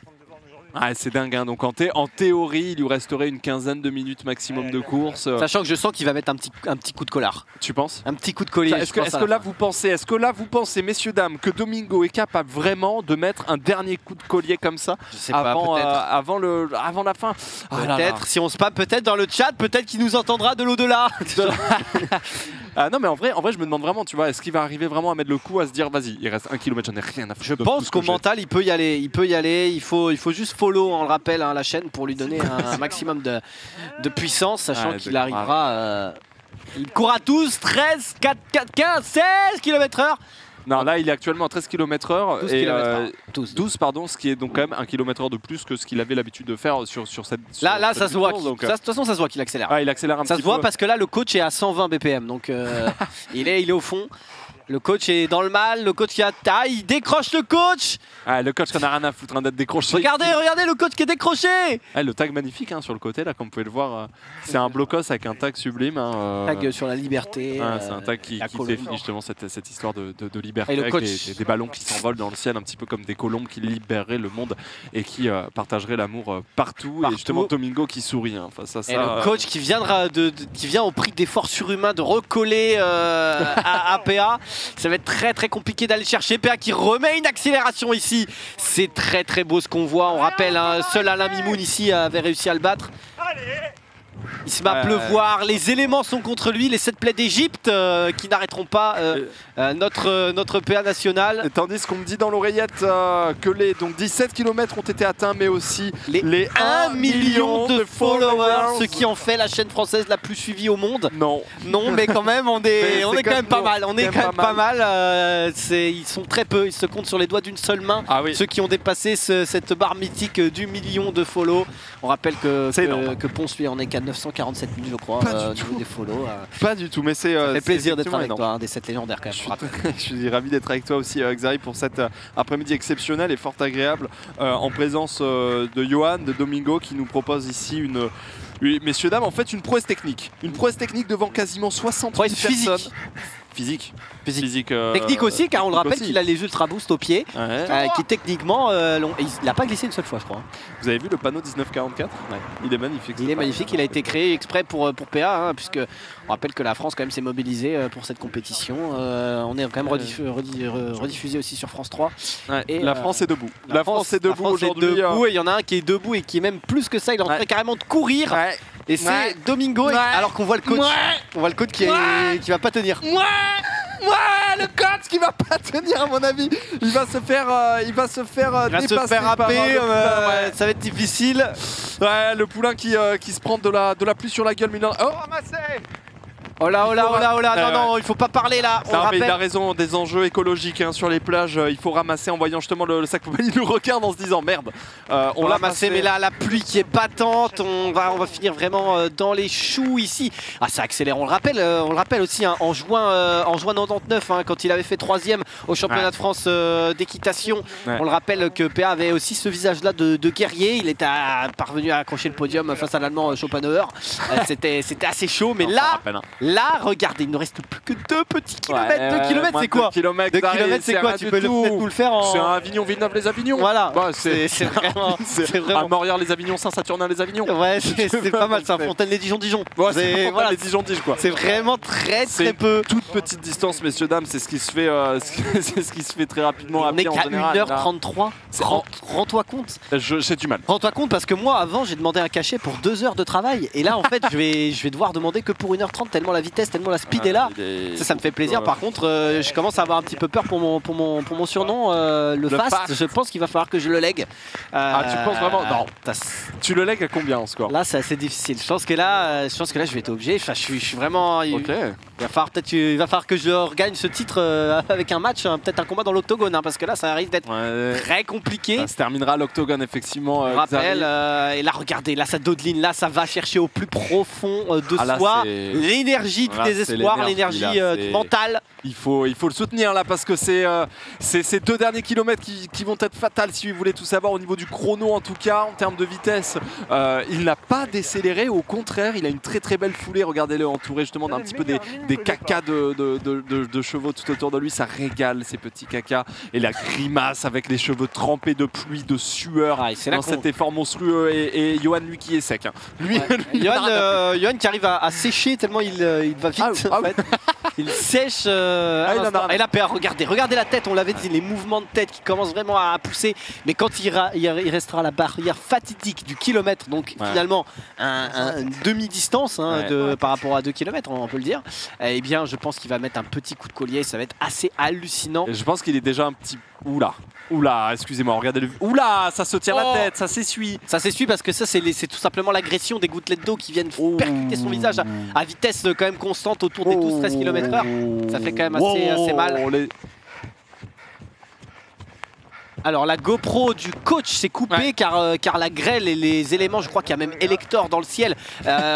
Ah, c'est dingue, hein. Donc en théorie, il lui resterait une quinzaine de minutes maximum de course. Sachant que je sens qu'il va mettre un petit coup de collard. Tu penses? Un petit coup de collier. Est-ce que là vous pensez, messieurs, dames, que Domingo est capable vraiment de mettre un dernier coup de collier comme ça avant la fin? Peut-être, si on se passe peut-être dans le chat, peut-être qu'il nous entendra de l'au-delà. Ah non mais en vrai je me demande vraiment, tu vois, est-ce qu'il va arriver vraiment à mettre le coup, à se dire vas-y, il reste 1 km, j'en ai rien à foutre. Je pense qu'au mental il peut y aller, il faut juste follow, on le rappelle, la chaîne pour lui donner un maximum de puissance, sachant qu'il arrivera, il court à 12, 13, 4, 15, 16 km/h. Non, là il est actuellement à 13 km/h et 12 pardon, ce qui est donc quand même 1 km/h de plus que ce qu'il avait l'habitude de faire sur cette. Là ça se voit. De toute façon ça se voit qu'il accélère. Ah, il accélère un petit peu. Ça se voit parce que là le coach est à 120 BPM, donc il est au fond. Le coach est dans le mal, le coach il décroche le coach. Ah, le coach qu'on a rien à foutre d'être décroché. Regardez le coach qui est décroché. Ah, le tag magnifique sur le côté là, comme vous pouvez le voir. C'est un blocos avec un tag sublime. Tag sur la liberté. C'est un tag qui définit justement cette histoire de liberté, avec des ballons qui s'envolent dans le ciel, un petit peu comme des colombes qui libéreraient le monde et qui partageraient l'amour partout. Et justement Domingo qui sourit face à ça. Et le coach qui vient au prix d'efforts surhumains de recoller à PA. Ça va être très très compliqué d'aller chercher. PA qui remet une accélération ici. C'est très très beau ce qu'on voit. On rappelle, seul Alain Mimoun ici avait réussi à le battre. Il se met à pleuvoir, les éléments sont contre lui, les 7 plaies d'Égypte qui n'arrêteront pas notre PA national. Tandis qu'on me dit dans l'oreillette que les 17 km ont été atteints, mais aussi les 1 million de followers, ce qui en fait la chaîne française la plus suivie au monde. Non, mais quand même, on est quand même pas mal. Ils sont très peu, ils se comptent sur les doigts d'une seule main. Ah oui. Ceux qui ont dépassé cette barre mythique du million de follow. On rappelle que Ponce lui en est qu'à 947 000 je crois au niveau des follow. Pas du tout, mais ça fait plaisir d'être avec toi, des 7 légendaires quand même. Je suis ravi d'être avec toi aussi Xari pour cet après-midi exceptionnel et fort agréable en présence de Johan, de Domingo qui nous propose ici oui, messieurs dames, en fait une prouesse technique. Une prouesse technique devant quasiment 60 000 personnes. Physique. Technique aussi, car on le rappelle qu'il a les ultra boost au pied, qui techniquement, il n'a pas glissé une seule fois, je crois. Vous avez vu le panneau 1944 ? Il est magnifique. Il est magnifique, il a été créé exprès pour PA, puisque on rappelle que la France quand même s'est mobilisée pour cette compétition. On est quand même rediffusé aussi sur France 3. Ouais, et la France est debout. La France est debout aujourd'hui. Et il y en a un qui est debout et qui est même plus que ça, il est en train carrément de courir. Et c'est Domingo, alors qu'on voit le coach. On voit le coach qui va pas tenir. Le coach qui va pas tenir à mon avis. Il va se faire happer. Ça va être difficile. Ouais, le poulain qui se prend de la pluie sur la gueule. Oh, ramassé. Oh là, non, il faut pas parler là. Mais il a raison, des enjeux écologiques sur les plages, il faut ramasser en voyant justement le sac poubelle. Il nous regarde en se disant merde. On l'a ramassé, mais là la pluie qui est battante, on va finir vraiment dans les choux ici. Ah, ça accélère, on le rappelle aussi en juin 99, quand il avait fait 3ème au championnat de France d'équitation. On le rappelle que PA avait aussi ce visage-là de guerrier. Il était parvenu à accrocher le podium face à l'Allemand Schopenhauer. C'était assez chaud, mais là, regardez, il ne reste plus que 2 petits kilomètres. 2 kilomètres, c'est quoi? 2 kilomètres, c'est quoi? Tu peux peut-être nous le faire en... C'est un Avignon-Villeneuve-les-Avignon. Voilà, c'est vraiment... À Morières-les-Avignon, Saint-Saturnin-les-Avignon. Ouais, c'est pas mal, ça. Fontaine-les-Dijon-Dijon. C'est voilà, les Dijon-Dijon, quoi. C'est vraiment très peu. Toute petite distance, messieurs, dames, c'est ce qui se fait, c'est ce qui se fait très rapidement. On est qu'à 1h33. Rends-toi compte. J'ai du mal. Rends-toi compte parce que moi, avant, j'ai demandé un cachet pour 2 heures de travail. Et là, en fait, je vais devoir demander que pour 1h30, tellement la vitesse, tellement la speed est là. Ça me fait plaisir. Par contre, je commence à avoir un petit peu peur pour mon surnom, le Fast. Je pense qu'il va falloir que je le lègue. Tu penses vraiment? Non. Tu le lègues à combien en score? Là, c'est assez difficile. Je pense que là, je vais être obligé. Enfin, je suis vraiment. Ok. Il va falloir que je regagne ce titre avec un match, peut-être un combat dans l'octogone, parce que là, ça risque d'être très compliqué. Ça se terminera à l'octogone, effectivement. Rappel. Et là, regardez, là, ça dodeline, là, ça va chercher au plus profond de soi l'énergie du désespoir, l'énergie du mental. Il faut le soutenir là parce que c'est ces 2 derniers kilomètres qui vont être fatals si vous voulez tout savoir au niveau du chrono en tout cas en termes de vitesse. Il n'a pas décéléré, au contraire il a une très belle foulée, regardez-le entouré justement d'un petit peu des cacas de chevaux tout autour de lui, ça régale ces petits cacas et la grimace avec les cheveux trempés de pluie, de sueur dans cet effort monstrueux et Johan lui qui est sec. Johan qui arrive à sécher tellement il va vite en fait. Il sèche. Et là, PA, regardez la tête, on l'avait dit, les mouvements de tête qui commencent vraiment à pousser. Mais quand il restera la barrière fatidique du kilomètre, donc finalement une demi-distance par rapport à 2 km, on peut le dire, eh bien je pense qu'il va mettre un petit coup de collier, ça va être assez hallucinant. Et je pense qu'il est déjà un petit... Oula, excusez-moi, regardez le... Oula, ça se tire la tête, ça s'essuie. Ça s'essuie parce que ça, c'est tout simplement l'agression des gouttelettes d'eau qui viennent percuter son visage à vitesse quand même constante autour des 12-13 km/h. Ça fait quand même assez mal. Alors la GoPro du coach s'est coupée car la grêle et les éléments, je crois qu'il y a même Elector dans le ciel,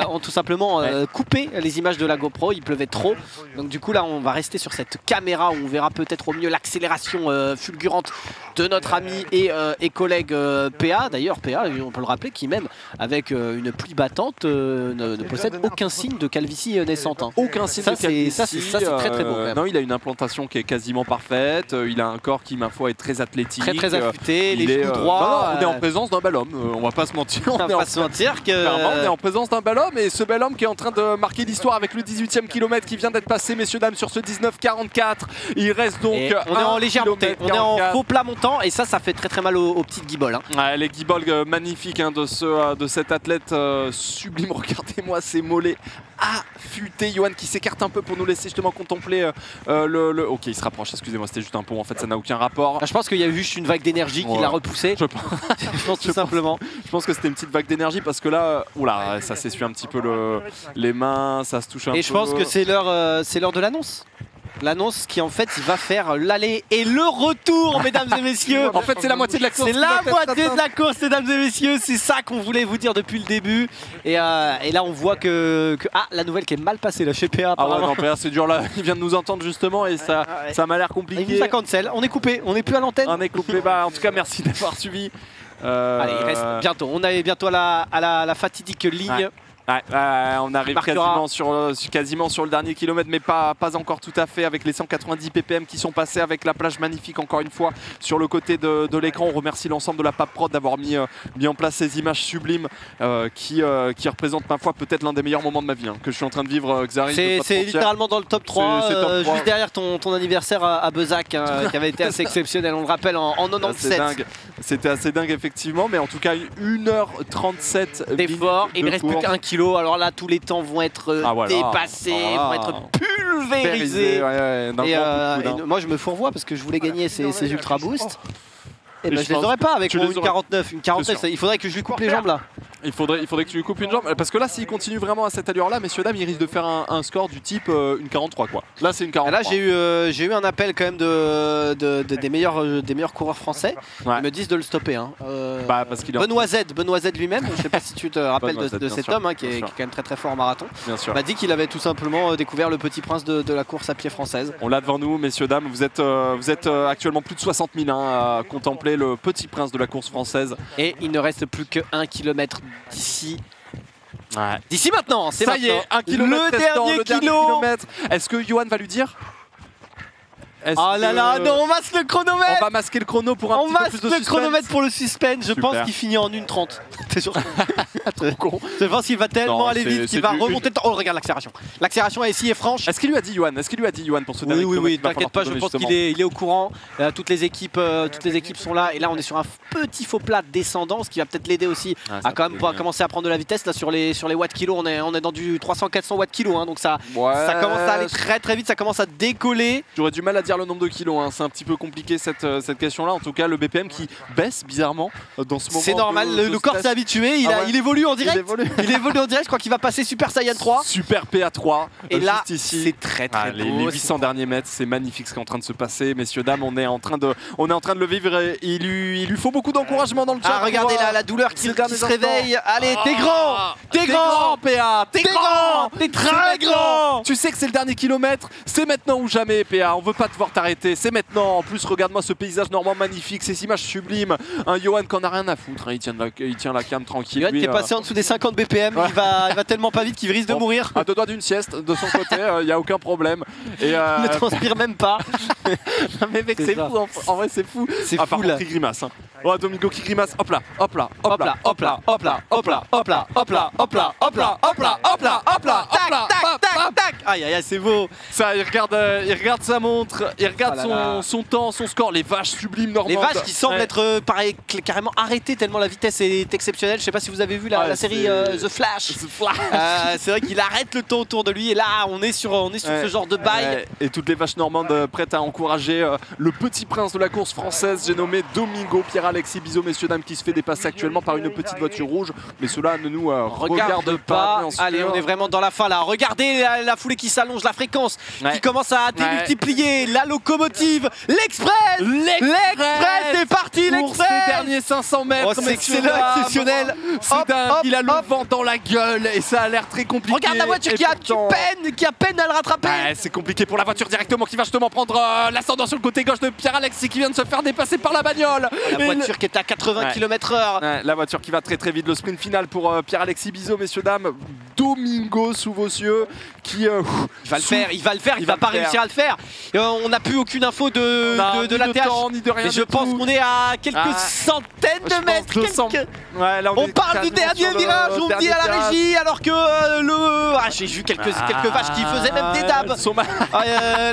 ont tout simplement coupé les images de la GoPro, il pleuvait trop. Donc du coup là on va rester sur cette caméra où on verra peut-être au mieux l'accélération fulgurante de notre ami et collègue PA. D'ailleurs PA, on peut le rappeler, qui même avec une pluie battante ne possède aucun signe de calvitie naissante. Aucun signe de calvitie. Ça c'est très beau quand même. Non, il a une implantation qui est quasiment parfaite, il a un corps qui ma foi est très athlétique. Très affûté, les genoux droits. On est en présence d'un bel homme, on va pas se mentir. On est en présence d'un bel homme et ce bel homme qui est en train de marquer l'histoire avec le 18e kilomètre qui vient d'être passé, messieurs dames, sur ce 19,44. Il reste donc on est en légère montée, on est en faux plat montant et ça fait très mal aux petites guiboles. Les guiboles magnifiques de cet athlète sublime. Regardez-moi ces mollets affûtés. Johan qui s'écarte un peu pour nous laisser justement contempler Ok, il se rapproche, excusez-moi, c'était juste un pont, en fait ça n'a aucun rapport. Je pense qu'il y a eu juste une vague d'énergie qui l'a repoussé. Je pense tout simplement. Je pense que c'était une petite vague d'énergie parce que là, oula, ça s'essuie un petit peu les mains, ça se touche un peu. Et je pense que c'est l'heure de l'annonce. L'annonce qui en fait il va faire l'aller et le retour, mesdames et messieurs. En fait c'est la moitié de la course. C'est la moitié de la course, mesdames et messieurs. C'est ça qu'on voulait vous dire depuis le début. Et là on voit que la nouvelle qui est mal passée là chez PA. Ah ouais, non, PA c'est dur là. Il vient de nous entendre justement et ça m'a l'air compliqué. Il nous a cancel, on est coupé, on n'est plus à l'antenne. On est coupé, en tout cas merci d'avoir suivi. Allez, il reste bientôt, on est bientôt à la fatidique ligne. On arrive quasiment sur le dernier kilomètre, mais pas encore tout à fait, avec les 190 ppm qui sont passés, avec la plage magnifique encore une fois sur le côté de l'écran. On remercie l'ensemble de la Pape Prod d'avoir mis en place ces images sublimes qui représentent ma foi peut-être l'un des meilleurs moments de ma vie que je suis en train de vivre, Xari. C'est littéralement dans le top 3, juste derrière ton anniversaire à Bezac qui avait été assez exceptionnel, on le rappelle, en 97. C'était assez dingue effectivement, mais en tout cas 1h37 d'effort, il ne reste plus qu'un kilo. Alors là tous les temps vont être dépassés, vont être pulvérisés. Moi je me fourvoie parce que je voulais gagner ces ultra boosts. Et je les aurais pas avec mon 1,49. Une 49, il faudrait que je lui coupe les jambes là. Il faudrait que tu lui coupes une jambe. Parce que là, s'il continue vraiment à cette allure-là, messieurs, dames, il risque de faire un score du type une 43, quoi. Là, c'est une 43. Là, j'ai eu un appel quand même des meilleurs coureurs français. Ils me disent de le stopper. Hein. Parce qu'il Benoît Z lui-même, je sais pas si tu te rappelles de cet homme qui est quand même très fort en marathon. Bien sûr. M'a dit qu'il avait tout simplement découvert le Petit Prince de la course à pied française. On l'a devant nous, messieurs, dames. Vous êtes actuellement plus de 60 000 à contempler le Petit Prince de la course française. Et il ne reste plus que 1 kilomètre d'ici. Ouais. D'ici maintenant, c'est ça y est, 1 kilomètre le dernier kilomètre. Est-ce que Johan va lui dire? Oh là là, non, on masque le chronomètre. On va masquer le chrono pour un petit peu plus de suspense. On masque le chronomètre pour le suspense. Je pense qu'il finit en 1:30. T'es sûr? Trop con. Je pense qu'il va tellement aller vite qu'il va remonter le temps. Oh, regarde l'accélération. L'accélération ici est franche. Est-ce qu'il lui a dit Johan pour ce dernier kilomètre? Oui, t'inquiète pas, je pense qu'il est au courant. Toutes les équipes sont là. Et là, on est sur un petit faux plat descendant, ce qui va peut-être l'aider aussi à quand même pouvoir commencer à prendre de la vitesse. Là, sur les watts kilo, on est dans du 300-400 watts kilo. Donc ça commence à aller très très vite. Ça commence à décoller. J'aurais du mal à dire le nombre de kilos. C'est un petit peu compliqué cette question-là. En tout cas, le BPM qui baisse bizarrement dans ce moment. C'est normal, le corps s'est habitué. Il évolue en direct. Il évolue en direct. Je crois qu'il va passer Super Saiyan 3. Super PA3. Et là, c'est très très beau. Les 800 derniers mètres, c'est magnifique ce qui est en train de se passer. Messieurs, dames, on est en train de le vivre. Et il lui faut beaucoup d'encouragement dans le chat. Regardez la douleur qui se réveille. Allez, t'es grand. T'es grand, PA. T'es grand. T'es très grand. Tu sais que c'est le dernier kilomètre. C'est maintenant ou jamais, PA. On veut pas te voir t'arrêter. C'est maintenant. En plus, regarde-moi ce paysage normand magnifique, ces images sublimes. Un Johan qui en a rien à foutre. Il tient la came tranquille. Johan qui est passé en dessous des 50 BPM. Il va tellement pas vite qu'il risque de mourir. À 2 doigts d'une sieste de son côté, il n'y a aucun problème. Et il ne transpire même pas. Non, mais mec, c'est fou. En vrai, c'est fou. C'est fou là. Qui grimace. Oh, Domingo qui grimace. Hop là. Tac. Aïe, c'est beau. Ça, il regarde sa montre. Il regarde son temps, son score. Les vaches sublimes normandes. Les vaches qui semblent être carrément arrêtées tellement la vitesse est exceptionnelle. Je sais pas si vous avez vu la série The Flash. C'est vrai qu'il arrête le temps autour de lui. Et là, on est sur ce genre de bail. Et toutes les vaches normandes prêtes à encourager le Petit Prince de la course française. J'ai nommé Domingo Pierre-Alexis Bizot, messieurs dames, qui se fait dépasser actuellement par une petite voiture rouge. Mais cela ne nous regarde pas. Allez, on est vraiment dans la fin là. Regardez la foulée qui s'allonge, la fréquence qui commence à démultiplier. La locomotive, l'Express est parti, l'Express. Ces derniers 500 mètres, c'est exceptionnel. C'est dingue. Il a le vent dans la gueule et ça a l'air très compliqué. Regarde la voiture qui a peine à le rattraper. C'est compliqué pour la voiture directement qui va justement prendre l'ascendant sur le côté gauche de Pierre-Alexis qui vient de se faire dépasser par la bagnole. La voiture qui est à 80 km/h. La voiture qui va très très vite. Le sprint final pour Pierre-Alexis Bizot, messieurs dames. Domingo sous vos cieux qui il va le faire, il va pas réussir à le faire. On n'a plus aucune info de la TH. Mais je pense qu'on est à quelques centaines de mètres. On parle du dernier virage, on me dit à la régie, alors que j'ai vu quelques vaches qui faisaient même des dabs.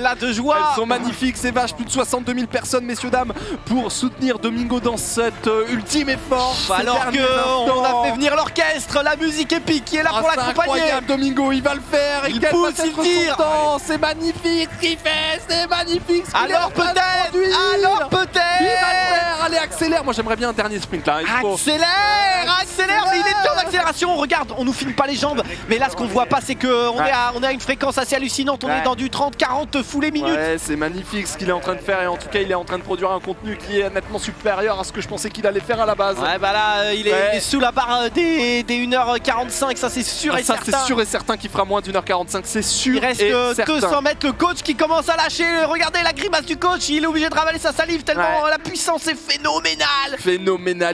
Là de joie. Elles sont magnifiques ces vaches, plus de 62 000 personnes, messieurs dames, pour soutenir Domingo dans cet ultime effort. Alors qu'on a fait venir l'orchestre, la musique épique qui est là pour l'accompagner. Domingo, il va le faire. Il pousse, il tire. C'est magnifique ce qu'il fait, c'est magnifique. Alors peut-être. Il va le faire. Allez, accélère. Moi j'aimerais bien un dernier sprint là. Accélère, mais il est déjà en accélération. Regarde, on nous filme pas les jambes, mais là ce qu'on voit pas c'est qu'on est à une fréquence assez hallucinante. On est dans du 30-40 foulées minutes. Ouais, c'est magnifique ce qu'il est en train de faire et en tout cas il est en train de produire un contenu qui est nettement supérieur à ce que je pensais qu'il allait faire à la base. Ouais, bah là il est sous la barre des 1h45, ça c'est sûr et certain. C'est sûr et certain qu'il fera moins d'1h45, c'est sûr. Il reste 200 mètres, le coach qui commence à lâcher. Regardez la grimace du coach, il est obligé de ravaler sa salive tellement la puissance est phénoménale.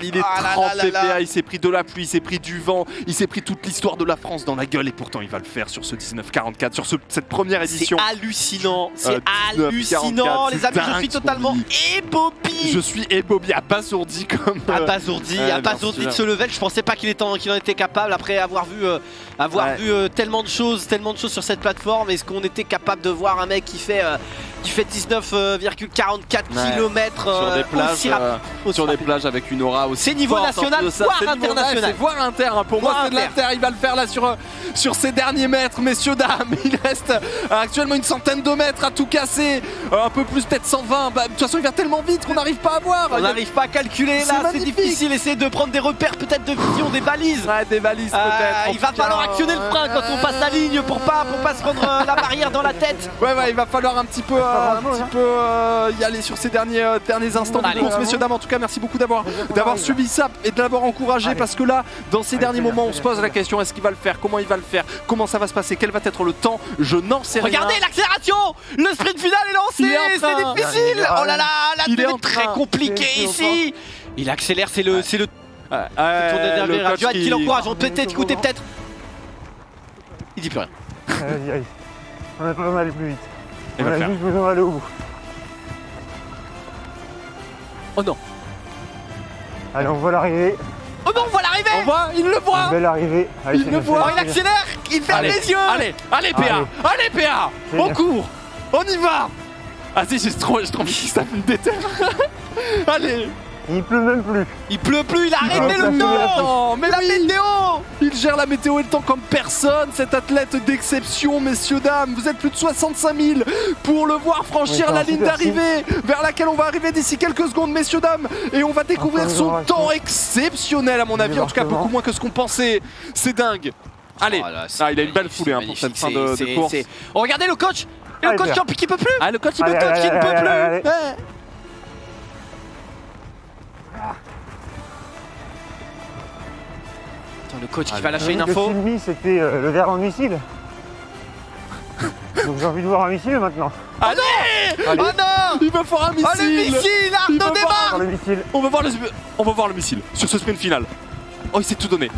Il est trempé PA, il s'est pris de la pluie, il s'est pris du vent, il s'est pris toute l'histoire de la France dans la gueule et pourtant il va le faire sur ce 1944, sur cette première édition. C'est hallucinant, les amis, je suis totalement ébobi. Je suis ébobi, abasourdi comme... Abasourdi de ce level, je pensais pas qu'il en était capable après avoir vu avoir vu tellement de choses sur cette plateforme. Est-ce qu'on était capable de voir un mec qui fait 19,44 km sur des plages avec une aura aussi. C'est niveau national, voire international. C'est voire inter. Pour moi, c'est de l'inter. Il va le faire là sur ces derniers mètres, messieurs, dames. Il reste actuellement une centaine de mètres à tout casser. Un peu plus, peut-être 120. De toute façon, il va tellement vite qu'on n'arrive pas à voir. On n'arrive pas à calculer là. C'est difficile. Essayer de prendre des repères, peut-être de vision, des balises. Ouais, des balises peut-être. Il va falloir actionner le frein quand on passe la ligne pour pas se prendre la barrière dans la tête. Ouais, il va falloir un petit peu y aller sur ces derniers instants de course, messieurs, dames. En tout cas, merci beaucoup d'avoir suivi ça et de l'avoir encouragé, parce que là, dans ces derniers moments, on se pose la question, est-ce qu'il va le faire? Comment il va le faire? Comment ça va se passer? Quel va être le temps? Je n'en sais rien. Regardez l'accélération! Le sprint final est lancé! C'est difficile! Oh là là, la tenue est très compliquée ici! Il accélère, c'est le tour de dernier Johan qui l'encourage, on peut peut-être écouter peut-être. Il dit plus rien. Aïe. On a pas mal plus vite. On a juste besoin d'aller au bout. Oh non. Allez, on voit l'arrivée. Oh non, on voit l'arrivée. Il le voit. Une belle arrivée. Allez, il le voit. Il accélère. Il ferme les yeux. Allez PA. On court. On y va. Ah si, j'ai trop envie qu'il se tape une déterre. Allez. Il pleut même plus. Il pleut plus, il a arrêté le temps. Mais la météo. Il gère la météo et le temps comme personne, cet athlète d'exception, messieurs, dames. Vous êtes plus de 65 000 pour le voir franchir la ligne d'arrivée, vers laquelle on va arriver d'ici quelques secondes, messieurs, dames. Et on va découvrir son temps exceptionnel, à mon avis, en tout cas beaucoup moins que ce qu'on pensait. C'est dingue. Allez, il a une belle foulée pour cette fin de course. Oh, regardez le coach. Le coach qui peut plus. Ah, le coach qui peut plus. Le coach qui va lâcher une info. C'était le verre en missile. Donc j'ai envie de voir un missile maintenant. Allez. Oh non. Il va faire un missile. Oh le missile, Arnaud démarre. On va voir le missile sur ce sprint final. Oh, il s'est tout donné.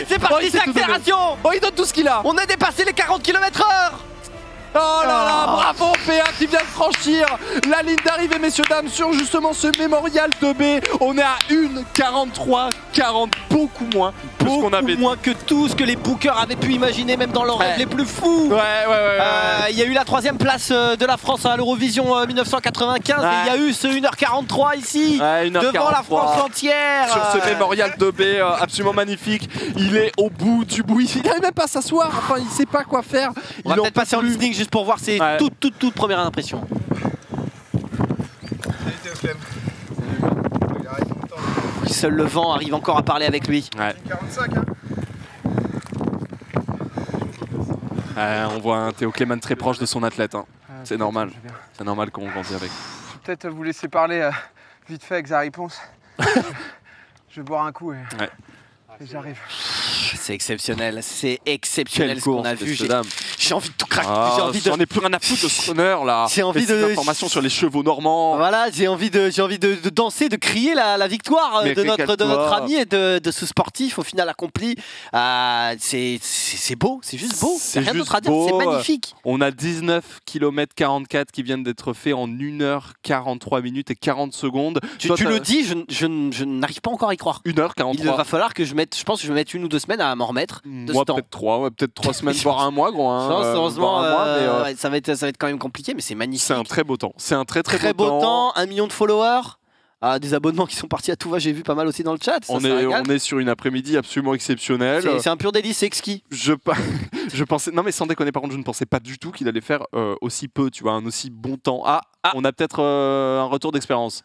C'est parti, c'est accélération. Oh, il donne tout ce qu'il a. On a dépassé les 40 km/h. Oh là là, bravo PA qui vient de franchir la ligne d'arrivée, messieurs, dames, sur justement ce mémorial de B. On est à 1,43,40, beaucoup moins que ce qu'on avait. Moins que tout ce que les bookers avaient pu imaginer, même dans leurs rêves les plus fous. Il y a eu la 3ème place de la France à l'Eurovision 1995 et il y a eu ce 1h43 ici, devant la France entière. Sur ce mémorial de B absolument magnifique. Il est au bout du bout, il n'arrive même pas à s'asseoir, enfin il sait pas quoi faire. On va peut-être passer en listening juste pour voir ses toutes premières impressions. Seul le vent arrive encore à parler avec lui. 45, on voit un Théo Clément très proche de son athlète. C'est normal. C'est normal qu'on grandit avec. Peut-être vous laisser parler vite fait avec Xari Ponce. Je vais boire un coup et j'arrive. C'est exceptionnel ce qu'on a vu. J'ai envie de tout craquer. J'en ai plus rien à foutre de ce runner là. J'ai envie d'informations sur les chevaux normands. Voilà, j'ai envie de danser, de crier la victoire de notre ami et de ce sportif au final accompli. C'est beau, c'est juste beau. C'est rien d'autre à dire, c'est magnifique. On a 19 km 44 qui viennent d'être faits en 1h43 minutes et 40 secondes. Tu le dis, je n'arrive pas encore à y croire. 1h43. Il va falloir que je pense que je vais mettre 1 ou 2 semaines à m'en remettre de moi, ce temps. Peut-être 3 semaines, voire un mois, gros. Heureusement, ça va être quand même compliqué, mais c'est magnifique. C'est un très beau temps. C'est un très beau temps. 1 million de followers. Des abonnements qui sont partis à tout va, j'ai vu pas mal aussi dans le chat. On est sur une après-midi absolument exceptionnelle. C'est un pur délice, c'est exquis. Je pensais, non mais sans déconner, par contre, je ne pensais pas du tout qu'il allait faire aussi peu, tu vois, un aussi bon temps. On a peut-être un retour d'expérience.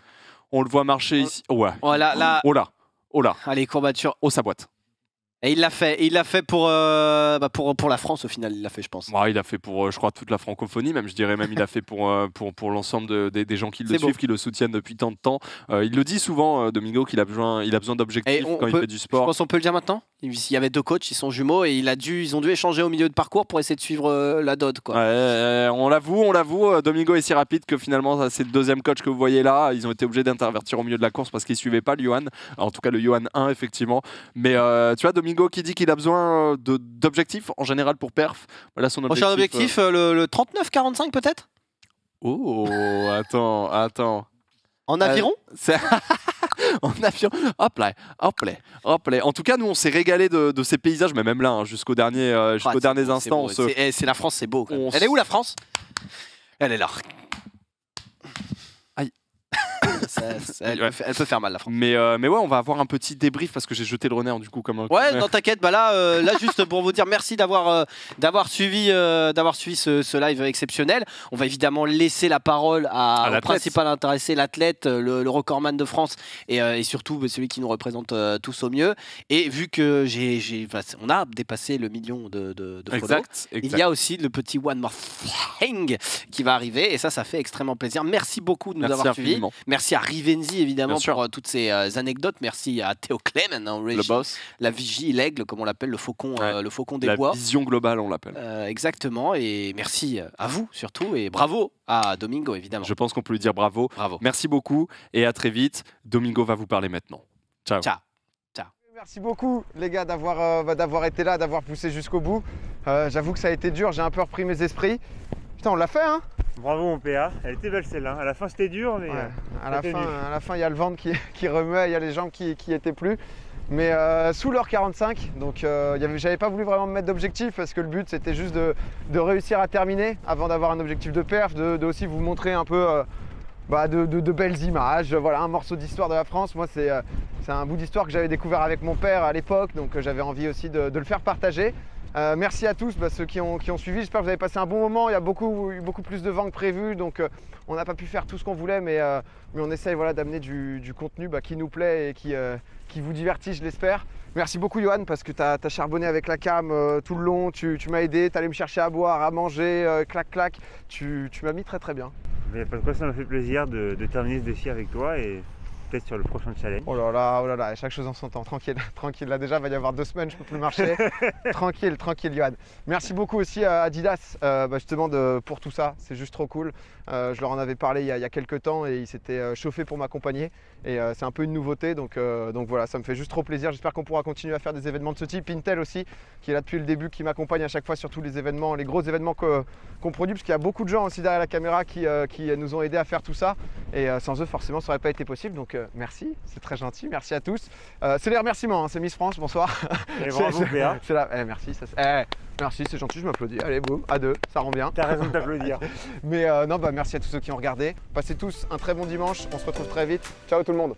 On le voit marcher ici. Ouais. Oh là. Oh là. Allez, courbature. Oh, sa boîte. Et il l'a fait pour la France au final, il l'a fait je pense. Il a fait pour je crois toute la francophonie, même je dirais même il a fait pour l'ensemble des gens qui le suivent, qui le soutiennent depuis tant de temps. Il le dit souvent Domingo qu'il a besoin d'objectifs quand il fait du sport. Je pense qu'on peut le dire maintenant. Il y avait 2 coachs, ils sont jumeaux et ils ont dû échanger au milieu de parcours pour essayer de suivre la dode quoi. On l'avoue, Domingo est si rapide que finalement c'est le 2e coach que vous voyez là. Ils ont été obligés d'intervertir au milieu de la course parce qu'ils suivaient pas le Johan. En tout cas le Johan 1 effectivement. Mais tu vois Domingo qui dit qu'il a besoin d'objectifs en général pour perf. Voilà son objectif. Le 39-45 peut-être. Oh, attends. En aviron En avion, hop là. En tout cas, nous, on s'est régalé de ces paysages, mais même là, hein, jusqu'aux derniers instants. C'est la France, c'est beau. Elle est où la France? Elle est là. Aïe. Elle peut faire mal la France. Mais ouais, on va avoir un petit débrief parce que j'ai jeté le renard du coup comme un. Ouais, non t'inquiète. Bah là juste pour vous dire merci d'avoir suivi ce live exceptionnel. On va évidemment laisser la parole au principal intéressé, l'athlète, le recordman de France et surtout celui qui nous représente tous au mieux. Et vu que on a dépassé le million de followers, il y a aussi le petit One More Thing qui va arriver et ça fait extrêmement plaisir. Merci beaucoup de nous avoir suivis. Merci à Rivenzi évidemment pour toutes ces anecdotes. Merci à Théo Clément en régie, le boss, la vigie, l'aigle comme on l'appelle, le faucon des bois. La vision globale on l'appelle. Exactement, et merci à vous surtout et bravo à Domingo évidemment. Je pense qu'on peut lui dire bravo. Merci beaucoup et à très vite. Domingo va vous parler maintenant. Ciao. Ciao. Merci beaucoup les gars d'avoir été là, d'avoir poussé jusqu'au bout. J'avoue que ça a été dur, j'ai un peu repris mes esprits. Putain, on l'a fait hein. Bravo mon PA, elle était belle celle-là. À la fin c'était dur, mais ouais, à la fin il y a le ventre qui remuait, il y a les jambes qui étaient plus. Mais sous l'heure 45, donc j'avais pas voulu vraiment me mettre d'objectif parce que le but c'était juste de réussir à terminer avant d'avoir un objectif de perf, de aussi vous montrer un peu de belles images. Voilà, un morceau d'histoire de la France. Moi c'est un bout d'histoire que j'avais découvert avec mon père à l'époque, donc j'avais envie aussi de le faire partager. Merci à tous, ceux qui ont suivi. J'espère que vous avez passé un bon moment. Il y a eu beaucoup plus de vent que prévu, donc on n'a pas pu faire tout ce qu'on voulait, mais on essaye d'amener du contenu qui nous plaît et qui vous divertit, je l'espère. Merci beaucoup Johan, parce que tu as charbonné avec la cam tout le long, tu m'as aidé, tu allé me chercher à boire, à manger, clac, tu m'as mis très bien. Mais pas de quoi, ça m'a fait plaisir de terminer ce défi avec toi et peut-être sur le prochain challenge. Oh là là, chaque chose en son temps, tranquille. Là déjà, il va y avoir 2 semaines, je peux plus marcher. tranquille, Johan. Merci beaucoup aussi à Adidas justement pour tout ça, c'est juste trop cool. Je leur en avais parlé il y a quelques temps et ils s'étaient chauffés pour m'accompagner. Et c'est un peu une nouveauté, donc voilà, ça me fait juste trop plaisir. J'espère qu'on pourra continuer à faire des événements de ce type. Intel aussi, qui est là depuis le début, qui m'accompagne à chaque fois sur tous les événements, les gros événements qu'on produit, parce qu'il y a beaucoup de gens aussi derrière la caméra qui nous ont aidés à faire tout ça. Et sans eux, forcément, ça n'aurait pas été possible. Donc merci, c'est très gentil, merci à tous. C'est les remerciements, hein, c'est Miss France, bonsoir. Et bravo Béa. Merci, merci, c'est gentil, je m'applaudis. Allez, boum, à 2, ça rend bien. T'as raison de t'applaudir. Mais non, merci à tous ceux qui ont regardé. Passez tous un très bon dimanche, on se retrouve très vite. Ciao tout le monde.